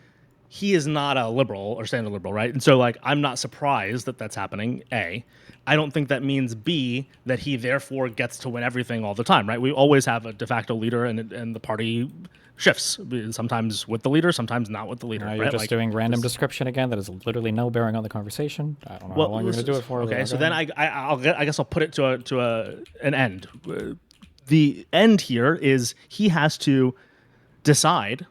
he is not a liberal or standard liberal, right? And so like I'm not surprised that that's happening. A, I don't think that means B, that he therefore gets to win everything all the time, right? We always have a de facto leader, and the party shifts, sometimes with the leader, sometimes not with the leader. You're right? just doing random description again. That has literally no bearing on the conversation. I don't know how long you're going to do it for. Okay, so then I guess I'll put it to an end. The end here is he has to decide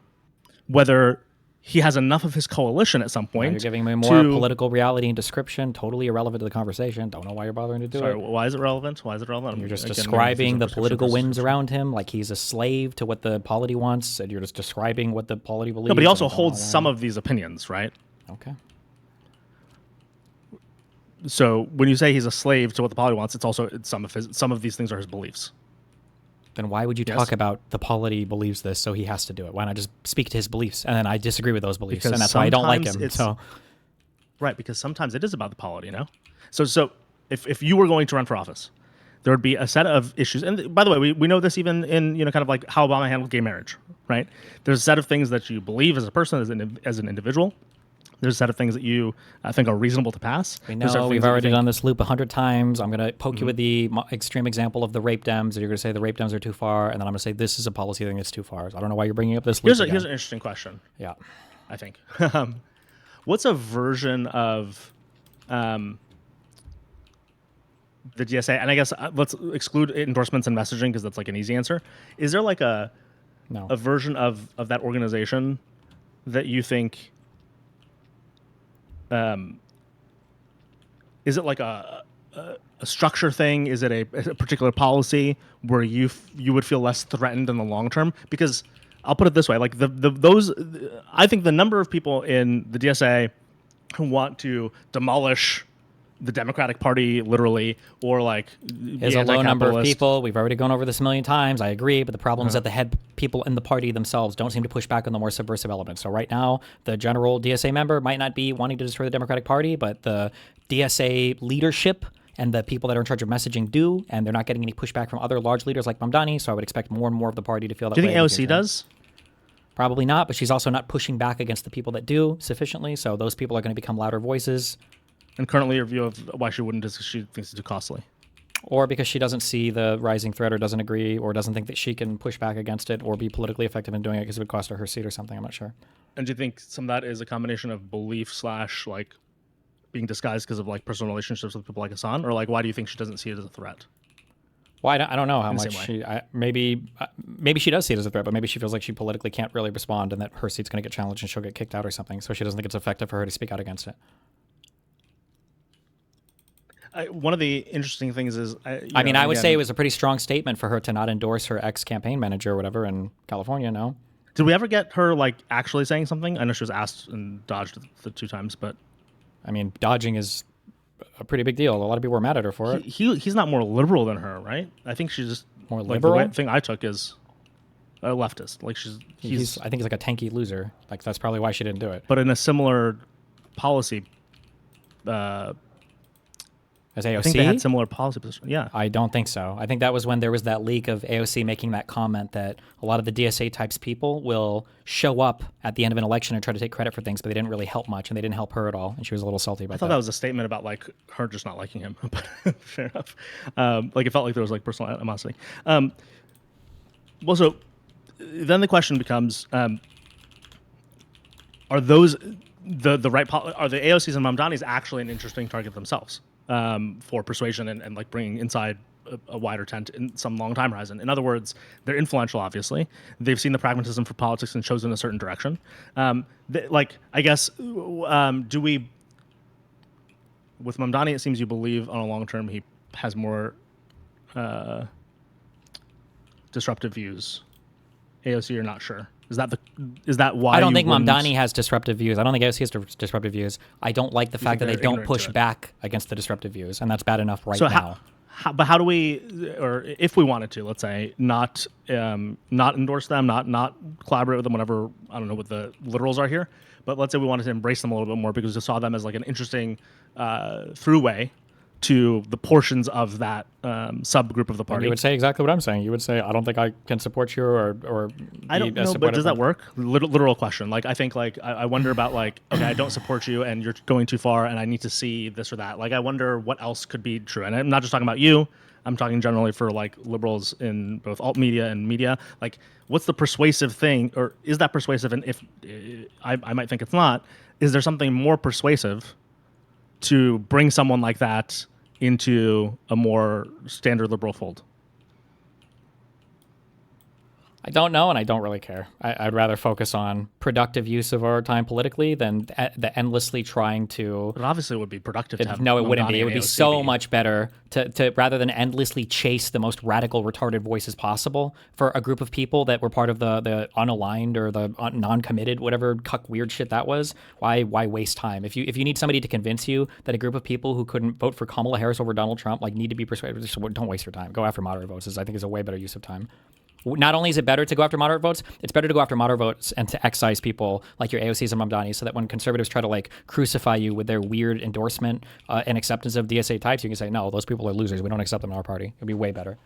whether he has enough of his coalition at some point. You're giving me more political reality and description, totally irrelevant to the conversation. Don't know why you're bothering to do it. Why is it relevant? You're just describing the political winds around him like he's a slave to what the polity wants, and you're just describing what the polity believes. No, but he also holds some of these opinions, right? Okay. So when you say he's a slave to what the polity wants, it's also some of these things are his beliefs. Then why would you talk about the polity believes this, so he has to do it? Why not just speak to his beliefs? And then I disagree with those beliefs, and that's why I don't like him. Right, because sometimes it is about the polity, you know? So if you were going to run for office, there would be a set of issues. And by the way, we know this even in, kind of like how Obama handled gay marriage, right? There's a set of things that you believe as a person, as an individual. There's a set of things that you think are reasonable to pass. We know we've already done this loop 100 times. I'm going to poke you with the extreme example of the rape dems, and you're going to say the rape dems are too far, and then I'm going to say this is a policy thing that's too far. I don't know why you're bringing up this loop Here's an interesting question. Yeah. I think. What's a version of the DSA? And I guess let's exclude endorsements and messaging because that's like an easy answer. Is there like a version of that organization that you think... is it like a structure thing? Is it a particular policy where you would feel less threatened in the long term? Because I'll put it this way: like I think the number of people in the DSA who want to demolish the Democratic Party, literally, or like is a low number of people. We've already gone over this a million times. I agree, but the problem is that the head people in the party themselves don't seem to push back on the more subversive elements. So right now, the general DSA member might not be wanting to destroy the Democratic Party, but the DSA leadership and the people that are in charge of messaging do, and they're not getting any pushback from other large leaders like Mamdani. So I would expect more and more of the party to feel that way. Do you think AOC does? Probably not, but she's also not pushing back against the people that do sufficiently, so those people are going to become louder voices. And currently your view of why she wouldn't is because she thinks it's too costly. Or because she doesn't see the rising threat or doesn't agree or doesn't think that she can push back against it or be politically effective in doing it because it would cost her seat or something. I'm not sure. And do you think some of that is a combination of belief / like being disguised because of like personal relationships with people like Hassan? Or like why do you think she doesn't see it as a threat? Well, I don't know how much she... maybe she does see it as a threat, but maybe she feels like she politically can't really respond and that her seat's going to get challenged and she'll get kicked out or something, so she doesn't think it's effective for her to speak out against it. One of the interesting things is... I would say it was a pretty strong statement for her to not endorse her ex-campaign manager or whatever in California, no? Did we ever get her like actually saying something? I know she was asked and dodged the 2 times, but... I mean, dodging is a pretty big deal. A lot of people were mad at her for it. He's not more liberal than her, right? I think she's just... More liberal? The thing I took is a leftist. Like he's I think he's like a tanky loser. Like that's probably why she didn't do it. But in a similar policy... As AOC? I think they had similar policy position. Yeah. I don't think so. I think that was when there was that leak of AOC making that comment that a lot of the DSA types people will show up at the end of an election and try to take credit for things, but they didn't really help much and they didn't help her at all. And she was a little salty about that. I thought that was a statement about like her just not liking him. But fair enough. Like it felt like there was like personal animosity. Well, so then the question becomes, are those the right are the AOCs and Mamdanis actually an interesting target themselves? For persuasion and like bringing inside a wider tent in some long time horizon. In other words, they're influential, obviously. They've seen the pragmatism for politics and chosen a certain direction. Like, I guess, do we... With Mamdani, it seems you believe on a long term he has more disruptive views. AOC, you're not sure. Is that why? I don't think Mamdani has disruptive views. I don't think AOC has disruptive views. I don't like the fact that they don't push back against the disruptive views, and that's bad enough now. But how do we, or if we wanted to, let's say, not endorse them, not collaborate with them, whatever, I don't know what the literals are here, but let's say we wanted to embrace them a little bit more because we saw them as like an interesting throughway to the portions of that subgroup of the party. You would say exactly what I'm saying. You would say, I don't think I can support you or I don't know, but does that work? Literal question. Like, I think, like, I wonder about, like, okay, I don't support you and you're going too far and I need to see this or that. Like, I wonder what else could be true. And I'm not just talking about you. I'm talking generally for, like, liberals in both alt media and media. Like, what's the persuasive thing? Or is that persuasive? And if I might think it's not, is there something more persuasive to bring someone like that into a more standard liberal fold? I don't know, and I don't really care. I'd rather focus on productive use of our time politically than the endlessly trying to... But obviously it would be productive to have... No, it wouldn't be. It would be so much better to rather than endlessly chase the most radical, retarded voices possible for a group of people that were part of the unaligned or the non-committed, whatever cuck weird shit that was. Why waste time? If you need somebody to convince you that a group of people who couldn't vote for Kamala Harris over Donald Trump like need to be persuaded, just don't waste your time. Go after moderate votes. I think is a way better use of time. Not only is it better to go after moderate votes, it's better to go after moderate votes and to excise people like your AOCs and Mamdani so that when conservatives try to like crucify you with their weird endorsement and acceptance of DSA types, you can say, no, those people are losers. We don't accept them in our party. It'd be way better.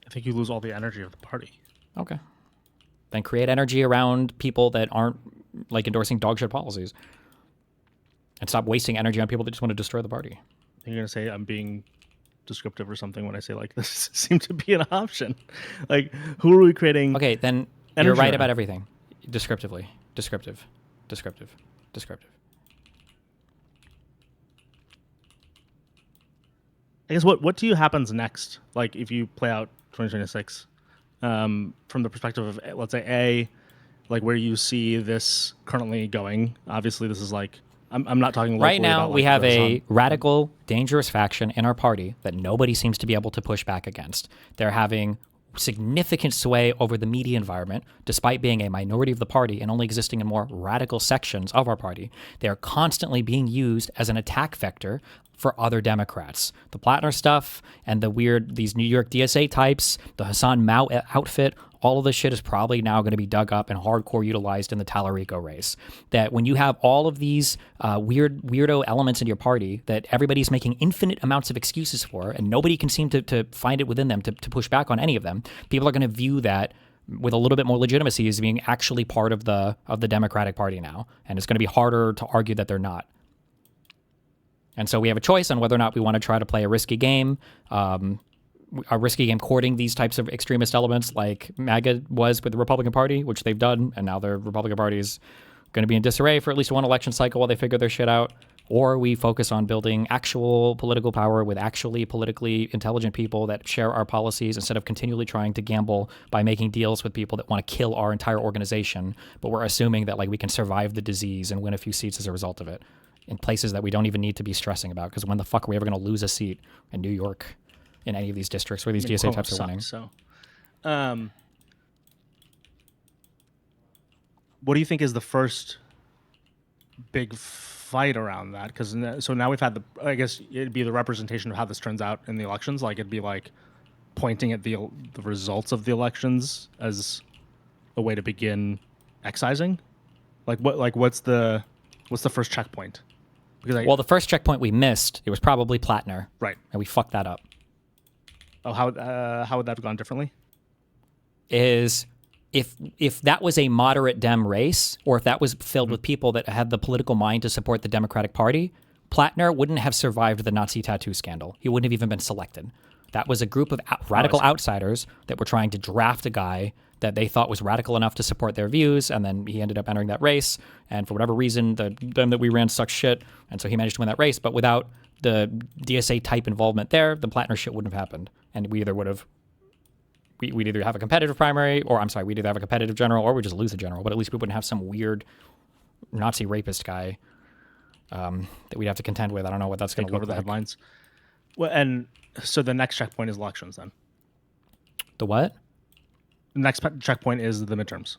I think you lose all the energy of the party. Okay. Then create energy around people that aren't like endorsing dog shit policies. And stop wasting energy on people that just want to destroy the party. You're going to say I'm being descriptive or something when I say like this seemed to be an option. Like, who are we creating? Okay, then you're right about everything. Descriptively. Descriptive. I guess what to you happens next? Like if you play out 2026 from the perspective of, let's say, like where you see this currently going. Obviously this is like, I'm not talking locally right now. About, like, we have a radical, dangerous faction in our party that nobody seems to be able to push back against. They're having significant sway over the media environment, despite being a minority of the party and only existing in more radical sections of our party. They are constantly being used as an attack vector for other Democrats. The Plattner stuff and these New York DSA types, the Hassan Mao outfit, all of this shit is probably now going to be dug up and hardcore utilized in the Tallarico race. That when you have all of these weirdo elements in your party that everybody's making infinite amounts of excuses for, and nobody can seem to find it within them to push back on any of them, people are going to view that with a little bit more legitimacy as being actually part of the Democratic Party now, and it's going to be harder to argue that they're not. And so we have a choice on whether or not we want to try to play a risky game courting these types of extremist elements like MAGA was with the Republican Party, which they've done, and now the Republican Party is going to be in disarray for at least one election cycle while they figure their shit out. Or we focus on building actual political power with actually politically intelligent people that share our policies instead of continually trying to gamble by making deals with people that want to kill our entire organization, but we're assuming that like we can survive the disease and win a few seats as a result of it in places that we don't even need to be stressing about, because when the fuck are we ever going to lose a seat in New York in any of these districts where these DSA types are winning? So, what do you think is the first big fight around that? Because so now we've had I guess it'd be the representation of how this turns out in the elections. Like it'd be like pointing at the results of the elections as a way to begin excising. What's the first checkpoint? Because the first checkpoint we missed, it was probably Plattner. Right. And we fucked that up. Oh, how would that have gone differently? Is if that was a moderate Dem race, or if that was filled with people that had the political mind to support the Democratic Party, Plattner wouldn't have survived the Nazi tattoo scandal. He wouldn't have even been selected. That was a group of radical outsiders that were trying to draft a guy that they thought was radical enough to support their views, and then he ended up entering that race, and for whatever reason, the Dem that we ran sucked shit, and so he managed to win that race, but without the DSA-type involvement there, the Plattner shit wouldn't have happened, and we'd either have a competitive primary, we'd either have a competitive general, or we'd just lose a general, but at least we wouldn't have some weird Nazi rapist guy that we'd have to contend with. I don't know what that's going to look like. The headlines. Well, and so the next checkpoint is elections then. The what? The next checkpoint is the midterms.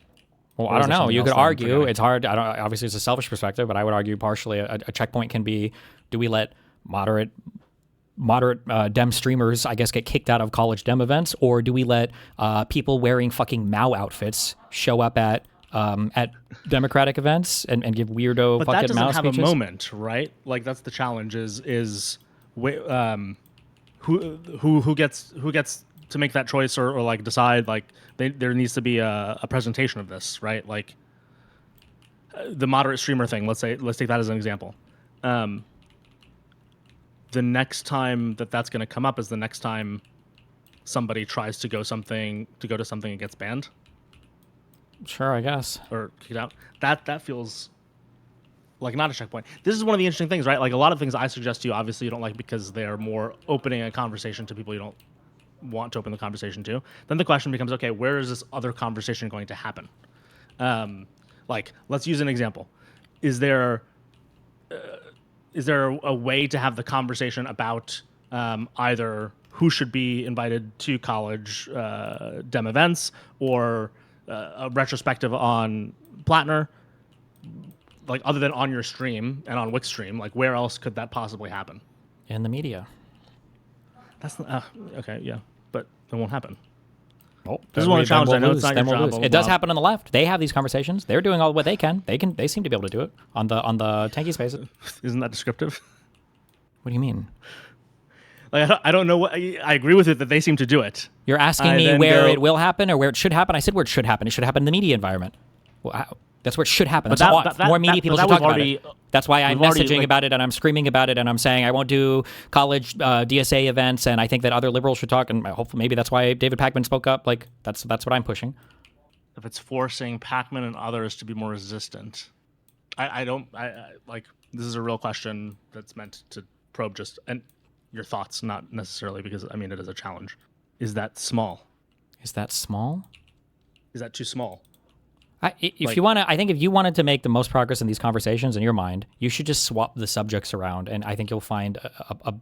Well, I don't know. You could argue. It's hard. Obviously, it's a selfish perspective, but I would argue partially a checkpoint can be, do we let moderate Dem streamers, I guess, get kicked out of college Dem events, or do we let people wearing fucking Mao outfits show up at Democratic events and give weirdo fucking Mao speeches? But that doesn't have a moment, right? Like that's the challenge. Who gets to make that choice or like decide like there needs to be a presentation of this, right? Like the moderate streamer thing. Let's take that as an example. The next time that's going to come up is the next time somebody tries to go to something and gets banned. Sure, I guess. Or kicked out. That feels like not a checkpoint. This is one of the interesting things, right? Like a lot of things I suggest to you, obviously you don't like because they're more opening a conversation to people you don't want to open the conversation to. Then the question becomes, okay, where is this other conversation going to happen? Like, let's use an example. Is there a way to have the conversation about either who should be invited to college Dem events or a retrospective on Plattner, like other than on your stream and on Wix stream? Like, where else could that possibly happen? In the media. That's okay, yeah, but it won't happen. Well, this is one of the challenges. I know it's not your job. It does happen on the left. They have these conversations. They're doing all what they can. They seem to be able to do it on the tanky spaces. Isn't that descriptive? What do you mean? Like I don't know what I agree with it that they seem to do it. You're asking me where it will happen or where it should happen. I said where it should happen. It should happen in the media environment. Well, that's where it should happen. More media people should talk about it. That's why I'm messaging about it and I'm screaming about it and I'm saying I won't do college DSA events and I think that other liberals should talk, and hopefully maybe that's why David Pakman spoke up. Like that's what I'm pushing. If it's forcing Pakman and others to be more resistant, I like this is a real question that's meant to probe just and your thoughts, not necessarily because I mean it is a challenge. Is that small? Is that small? Is that too small? If you want to, I think if you wanted to make the most progress in these conversations in your mind, you should just swap the subjects around, and I think you'll find a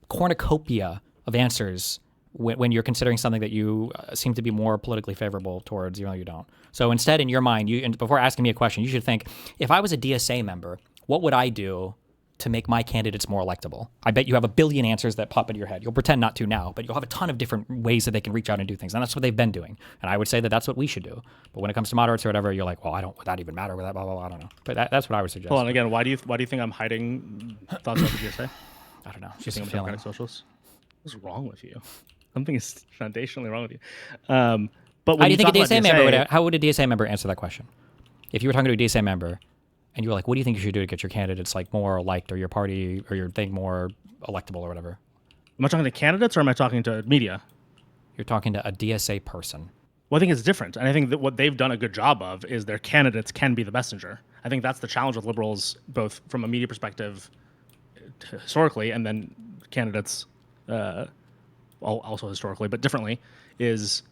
cornucopia of answers when you're considering something that you seem to be more politically favorable towards, even though you don't. So instead, in your mind, and before asking me a question, you should think, if I was a DSA member, what would I do to make my candidates more electable? I bet you have a billion answers that pop into your head. You'll pretend not to now, but you'll have a ton of different ways that they can reach out and do things. And that's what they've been doing. And I would say that that's what we should do. But when it comes to moderates or whatever, you're like, well, would that even matter with that? Blah, blah, blah. I don't know. But that's what I would suggest. Hold on, again, why do you think I'm hiding thoughts about the DSA? I don't know. Do you think I'm democratic socialist? What's wrong with you? Something is foundationally wrong with you. But when how do you think a DSA member DSA, how would a DSA member answer that question? If you were talking to a DSA member and you were like, what do you think you should do to get your candidates like more liked or your party or your thing more electable or whatever? Am I talking to candidates or am I talking to media? You're talking to a DSA person. Well, I think it's different. And I think that what they've done a good job of is their candidates can be the messenger. I think that's the challenge with liberals, both from a media perspective historically and then candidates also historically, but differently, is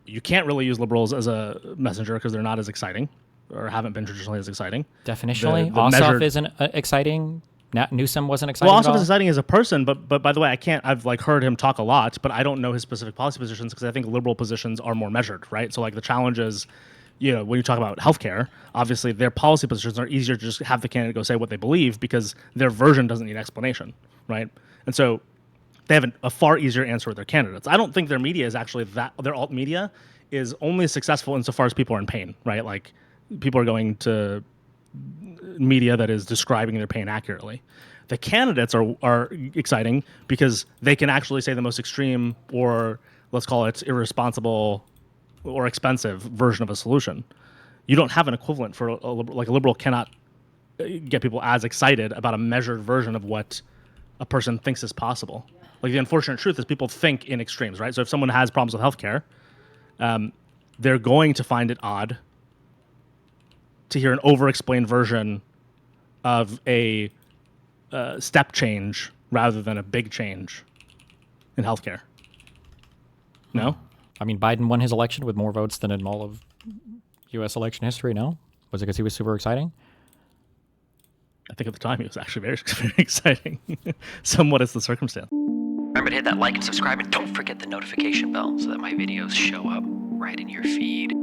you can't really use liberals as a messenger because they're not as exciting or haven't been traditionally as exciting. Definitionally, Ossoff isn't exciting. Newsom wasn't exciting. Well, Ossoff is exciting as a person, but by the way, I've like heard him talk a lot, but I don't know his specific policy positions because I think liberal positions are more measured, right? So like the challenge is, when you talk about healthcare, obviously their policy positions are easier to just have the candidate go say what they believe because their version doesn't need explanation, right? And so they have a far easier answer with their candidates. I don't think their media is actually their alt media is only successful insofar as people are in pain, right? Like people are going to media that is describing their pain accurately. The candidates are exciting because they can actually say the most extreme or let's call it irresponsible or expensive version of a solution. You don't have an equivalent for a liberal cannot get people as excited about a measured version of what a person thinks is possible. Like the unfortunate truth is people think in extremes, right? So if someone has problems with healthcare, they're going to find it odd to hear an over-explained version of a step change rather than a big change in healthcare. No? I mean, Biden won his election with more votes than in all of U.S. election history, no? Was it because he was super exciting? I think at the time he was actually very, very exciting. Somewhat as the circumstance. Remember to hit that like and subscribe, and don't forget the notification bell so that my videos show up right in your feed.